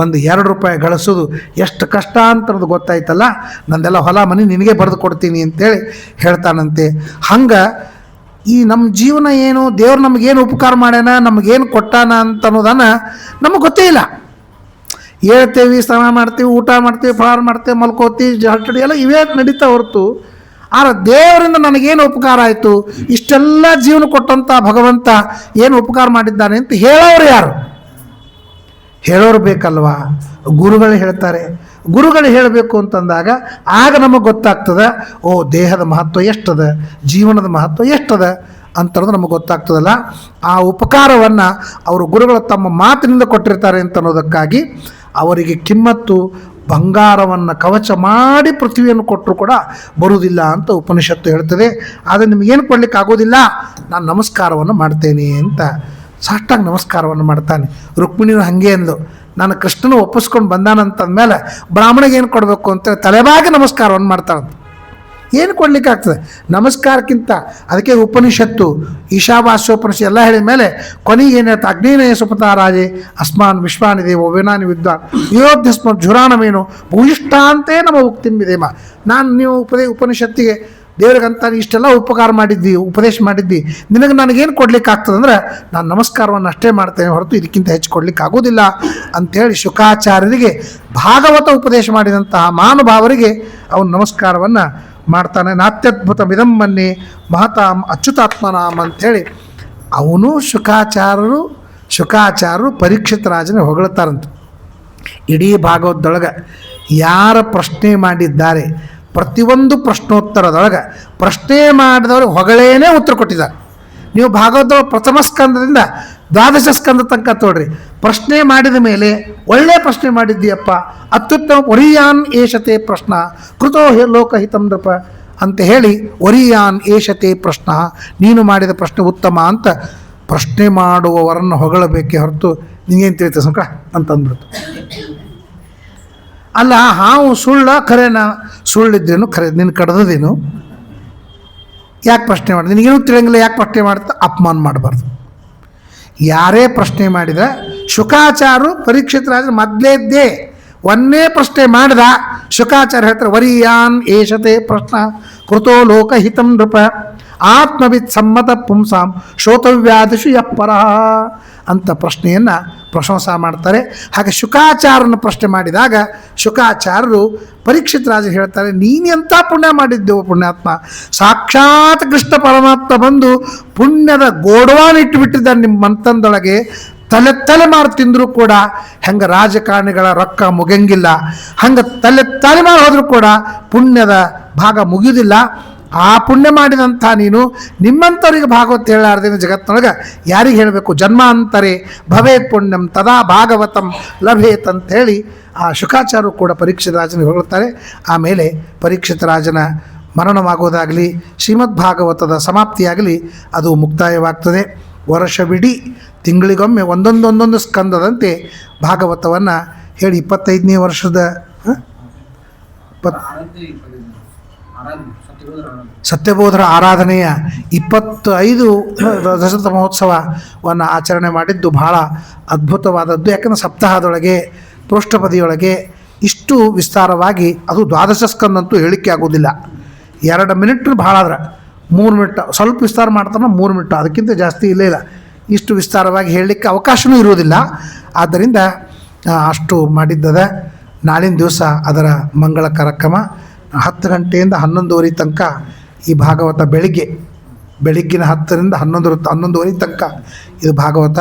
ಒಂದು 2 ರೂಪಾಯಿ ಗಳಿಸೋದು ಎಷ್ಟು ಕಷ್ಟ ಅಂತರದು ಗೊತ್ತಾಯ್ತಲ್ಲ, ನಂದೆಲ್ಲ ಹೊಲ ಮನೆ ನಿನಗೆ ಬರೆದು ಕೊಡ್ತೀನಿ ಅಂತೇಳಿ ಹೇಳ್ತಾನಂತೆ. ಹಂಗೆ ಈ ನಮ್ಮ ಜೀವನ ಏನು, ದೇವ್ರು ನಮಗೇನು ಉಪಕಾರ ಮಾಡ್ಯಾನ, ನಮಗೇನು ಕೊಟ್ಟಾನ ಅಂತ ಅನ್ನೋದನ್ನು ನಮಗೆ ಗೊತ್ತೇ ಇಲ್ಲ. ಹೇಳ್ತೇವೆ, ಸ್ನಾನ ಮಾಡ್ತೀವಿ, ಊಟ ಮಾಡ್ತೀವಿ, ಫಲಾರ ಮಾಡ್ತೇವೆ, ಮಲ್ಕೋತೀವಿ, ಜಳಕಡಿ ಎಲ್ಲ ಇವೇ ನಡೀತಾ ಹೊರತು, ಆದರೆ ದೇವರಿಂದ ನನಗೇನು ಉಪಕಾರ ಆಯಿತು, ಇಷ್ಟೆಲ್ಲ ಜೀವನ ಕೊಟ್ಟಂಥ ಭಗವಂತ ಏನು ಉಪಕಾರ ಮಾಡಿದ್ದಾನೆ ಅಂತ ಹೇಳೋರು ಯಾರು? ಹೇಳೋರು ಬೇಕಲ್ವಾ? ಗುರುಗಳು ಹೇಳ್ತಾರೆ. ಗುರುಗಳು ಹೇಳಬೇಕು ಅಂತಂದಾಗ ಆಗ ನಮಗೆ ಗೊತ್ತಾಗ್ತದೆ, ಓ ದೇಹದ ಮಹತ್ವ ಎಷ್ಟದ, ಜೀವನದ ಮಹತ್ವ ಎಷ್ಟದ ಅಂತನ್ನೋದು ನಮಗೆ ಗೊತ್ತಾಗ್ತದಲ್ಲ. ಆ ಉಪಕಾರವನ್ನು ಅವರು ಗುರುಗಳು ತಮ್ಮ ಮಾತಿನಿಂದ ಕೊಟ್ಟಿರ್ತಾರೆ ಅಂತ ಅನ್ನೋದಕ್ಕಾಗಿ ಅವರಿಗೆ ಕಿಮ್ಮತ್ತು ಬಂಗಾರವನ್ನು ಕವಚ ಮಾಡಿ ಪೃಥ್ವಿಯನ್ನು ಕೊಟ್ಟರು ಕೂಡ ಬರುವುದಿಲ್ಲ ಅಂತ ಉಪನಿಷತ್ತು ಹೇಳ್ತದೆ. ಆದರೆ ನಿಮಗೇನು ಕೊಡಲಿಕ್ಕೆ ಆಗೋದಿಲ್ಲ, ನಾನು ನಮಸ್ಕಾರವನ್ನು ಮಾಡ್ತೇನೆ ಅಂತ ಸಾಷ್ಟಾಂಗ ನಮಸ್ಕಾರವನ್ನು ಮಾಡ್ತಾನೆ. ರುಕ್ಮಿಣಿಯು ಹಾಗೆ ಅಂದು, ನಾನು ಕೃಷ್ಣನ ಒಪ್ಪಿಸ್ಕೊಂಡು ಬಂದಾನಂತಂದಮೇಲೆ ಬ್ರಾಹ್ಮಣಿಗೆ ಏನು ಕೊಡಬೇಕು ಅಂತೇಳಿ ತಲೆಬಾಗಿ ನಮಸ್ಕಾರವನ್ನು ಮಾಡ್ತಾಳಂತ. ಏನು ಕೊಡಲಿಕ್ಕೆ ಆಗ್ತದೆ ನಮಸ್ಕಾರಕ್ಕಿಂತ? ಅದಕ್ಕೆ ಉಪನಿಷತ್ತು, ಈಶಾವಾಸ್ಯೋಪನಿಷತ್ತು ಎಲ್ಲ ಹೇಳಿದ ಮೇಲೆ ಕೊನೆಗೆ ಏನು ಹೇಳ್ತಾ, ಅಗ್ನೇನಯ ಸುಪತಾರಾಜೆ ಅಸ್ಮಾನ್ ವಿಶ್ವಾನಿ ದೇವೋ ವೇನಾನಿ ವಿದ್ವಾನ್ ಯೋಧ್ಯಸ್ಮ ಝುರಾಣಮೇನು ಭೂಯಿಷ್ಠಾಂತೇ ನಮ್ಮ ಉಕ್ತಿಂಬಿದೇಮ. ನಾನು ನೀವು ಉಪನಿಷತ್ತಿಗೆ ದೇವ್ರಿಗಂತ ಇಷ್ಟೆಲ್ಲ ಉಪಕಾರ ಮಾಡಿದ್ದಿ, ಉಪದೇಶ ಮಾಡಿದ್ದಿ, ನಿನಗೆ ನನಗೇನು ಕೊಡ್ಲಿಕ್ಕೆ ಆಗ್ತದೆ ಅಂದ್ರೆ ನಾನು ನಮಸ್ಕಾರವನ್ನು ಅಷ್ಟೇ ಮಾಡ್ತೇನೆ ಹೊರತು ಇದಕ್ಕಿಂತ ಹೆಚ್ಚು ಕೊಡ್ಲಿಕ್ಕೆ ಆಗೋದಿಲ್ಲ ಅಂಥೇಳಿ ಶುಕಾಚಾರ್ಯರಿಗೆ ಭಾಗವತ ಉಪದೇಶ ಮಾಡಿದಂತಹ ಮಹಾನುಭಾವರಿಗೆ ಅವನು ನಮಸ್ಕಾರವನ್ನು ಮಾಡ್ತಾನೆ. ನಾತ್ಯದ್ಭುತ ಮಿದಮ್ಮನ್ನೇ ಮಹತಾಂ ಅಚ್ಯುತಾತ್ಮನಾಮ್ ಅಂಥೇಳಿ ಅವನು ಶುಕಾಚಾರ್ಯರು ಪರೀಕ್ಷಿತ ರಾಜನ ಹೊಗಳ್ತಾರಂತ. ಇಡೀ ಭಾಗವತದೊಳಗೆ ಯಾರ ಪ್ರಶ್ನೆ ಮಾಡಿದ್ದಾರೆ, ಪ್ರತಿಯೊಂದು ಪ್ರಶ್ನೋತ್ತರದೊಳಗೆ ಪ್ರಶ್ನೆ ಮಾಡಿದವರು ಹೊಗಳೇನೇ ಉತ್ತರ ಕೊಟ್ಟಿದ್ದಾರೆ. ನೀವು ಭಾಗವತ ಪ್ರಥಮ ಸ್ಕಂದದಿಂದ 12 ಸ್ಕಂದ ತನಕ ತೋಡ್ರಿ, ಪ್ರಶ್ನೆ ಮಾಡಿದ ಮೇಲೆ ಒಳ್ಳೆ ಪ್ರಶ್ನೆ ಮಾಡಿದ್ದೀಯಪ್ಪ, ಅತ್ಯುತ್ತಮ ಒರಿಯಾನ್ ಏಷತೆ ಪ್ರಶ್ನ ಕೃತೋ ಲೋಕಹಿತಂ ನೃಪ ಅಂತ ಹೇಳಿ, ಒರಿಯಾನ್ ಏಷತೆ ಪ್ರಶ್ನ, ನೀನು ಮಾಡಿದ ಪ್ರಶ್ನೆ ಉತ್ತಮ ಅಂತ ಪ್ರಶ್ನೆ ಮಾಡುವವರನ್ನು ಹೊಗಳಬೇಕೇ ಹೊರತು ನಿಂಗೇನು ತಿಳಿತ ಸಂಕ ಅಂತಂದ್ಬಿಡ್ತು. ಅಲ್ಲ, ಹಾವು ಸುಳ್ಳ ಖರೇನ, ಸುಳ್ಳಿದ್ದೇನು ಖರೆ, ನಿನ್ನ ಕಡ್ದೇನು, ಯಾಕೆ ಪ್ರಶ್ನೆ ಮಾಡಿದೆ, ನಿನಗೇನು ತಿಳಿಯಂಗಿಲ್ಲ, ಯಾಕೆ ಪ್ರಶ್ನೆ ಮಾಡ್ತಾ ಅಪಮಾನ ಮಾಡಬಾರ್ದು. ಯಾರೇ ಪ್ರಶ್ನೆ ಮಾಡಿದರೆ ಶುಕಾಚಾರ್ಯರು ಪರೀಕ್ಷಿತ ರಾಜ ಮೊದಲೇದ್ದೇ ಒಂದೇ ಪ್ರಶ್ನೆ ಮಾಡಿದ ಶುಕಾಚಾರ್ಯ ಹೇಳ್ತಾರೆ, ವರಿಯಾನ್ ಏಷತೆ ಪ್ರಶ್ನ ಕೃತೋ ಲೋಕಹಿತಂ ನೃಪ ಆತ್ಮವಿತ್ ಸಮ್ಮತ ಪುಂಸಾಂ ಶ್ರೋತವ್ಯಾದಿಷು ಯಪ್ಪರ. ಅಂತ ಪ್ರಶ್ನೆಯನ್ನು ಪ್ರಶಂಸಾ ಮಾಡ್ತಾರೆ. ಹಾಗೆ ಶುಕಾಚಾರ್ಯನ ಪ್ರಶ್ನೆ ಮಾಡಿದಾಗ ಶುಕಾಚಾರ್ಯರು ಪರೀಕ್ಷಿತ್ ರಾಜ ಹೇಳ್ತಾರೆ, ನೀನೆಂಥ ಪುಣ್ಯ ಮಾಡಿದ್ದೆವು ಪುಣ್ಯಾತ್ಮ, ಸಾಕ್ಷಾತ್ ಕೃಷ್ಣ ಪರಮಾತ್ಮ ಬಂದು ಪುಣ್ಯದ ಗೋಡವಾನ್ ಇಟ್ಟುಬಿಟ್ಟಿದ್ದಾರೆ ನಿಮ್ಮ ಮಂತಂದೊಳಗೆ, ತಲೆಮಾರು ತಿಂದರೂ ಕೂಡ ಹೆಂಗೆ ರಾಜಕಾರಣಿಗಳ ರೊಕ್ಕ ಮುಗಿಯಂಗಿಲ್ಲ, ಹಂಗೆ ತಲೆಮಾರು ಹೋದರೂ ಕೂಡ ಪುಣ್ಯದ ಭಾಗ ಮುಗಿಯುವುದಿಲ್ಲ. ಆ ಪುಣ್ಯ ಮಾಡಿದಂಥ ನೀನು ನಿಮ್ಮಂಥವ್ರಿಗೆ ಭಾಗವತ ಹೇಳಾರ್ದೇನೆ ಜಗತ್ತಿನೊಳಗೆ ಯಾರಿಗೆ ಹೇಳಬೇಕು? ಜನ್ಮಾಂತರೇ ಭವೇತ್ ಪುಣ್ಯಂ ತದಾ ಭಾಗವತಂ ಲಭೇತ್ ಅಂಥೇಳಿ ಆ ಶುಕಾಚಾರ್ಯರು ಕೂಡ ಪರೀಕ್ಷಿತ ರಾಜನಿಗೆ ಹೊಗಳುತ್ತಾರೆ. ಆಮೇಲೆ ಪರೀಕ್ಷಿತ ರಾಜನ ಮರಣವಾಗುವುದಾಗಲಿ ಶ್ರೀಮದ್ ಭಾಗವತದ ಸಮಾಪ್ತಿಯಾಗಲಿ ಅದು ಮುಕ್ತಾಯವಾಗ್ತದೆ. ವರ್ಷವಿಡೀ ತಿಂಗಳಿಗೊಮ್ಮೆ ಒಂದೊಂದು ಸ್ಕಂದದಂತೆ ಭಾಗವತವನ್ನು ಹೇಳಿ 25ನೇ ವರ್ಷದ ಸತ್ಯಬೋಧರ ಆರಾಧನೆಯ 25 ದಶರಥ ಮಹೋತ್ಸವವನ್ನು ಆಚರಣೆ ಮಾಡಿದ್ದು ಬಹಳ ಅದ್ಭುತವಾದದ್ದು. ಯಾಕಂದರೆ ಸಪ್ತಾಹದೊಳಗೆ ಪೃಷ್ಠಪದಿಯೊಳಗೆ ಇಷ್ಟು ವಿಸ್ತಾರವಾಗಿ, ಅದು 12 ಸ್ಕಂದಂತೂ ಹೇಳಿಕೆ ಆಗೋದಿಲ್ಲ. 2 ಮಿನಿಟ್ ಭಾಳ ಆದ್ರೆ 3 ಮಿನಿಟ್, ಸ್ವಲ್ಪ ವಿಸ್ತಾರ ಮಾಡ್ತಾನೆ 3 ಮಿನಿಟ್, ಅದಕ್ಕಿಂತ ಜಾಸ್ತಿ ಇಲ್ಲೇ ಇಲ್ಲ. ಇಷ್ಟು ವಿಸ್ತಾರವಾಗಿ ಹೇಳಲಿಕ್ಕೆ ಅವಕಾಶವೂ ಇರುವುದಿಲ್ಲ. ಆದ್ದರಿಂದ ಅಷ್ಟು ಮಾಡಿದ್ದದ. ನಾಳಿನ ದಿವಸ ಅದರ ಮಂಗಳ ಕಾರ್ಯಕ್ರಮ 10 ಗಂಟೆಯಿಂದ 11:30 ತನಕ ಈ ಭಾಗವತ ಬೆಳಿಗ್ಗಿನ 10ರಿಂದ 11:30 ತನಕ ಇದು ಭಾಗವತ.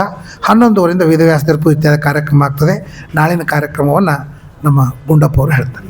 11:30ರಿಂದ ವೇದವ್ಯಾಸ ತೀರ್ಪು ಇತ್ಯಾದಿ ಕಾರ್ಯಕ್ರಮ ಆಗ್ತದೆ. ನಾಳಿನ ಕಾರ್ಯಕ್ರಮವನ್ನು ನಮ್ಮ ಗುಂಡಪ್ಪ ಅವರು ಹೇಳ್ತಾರೆ.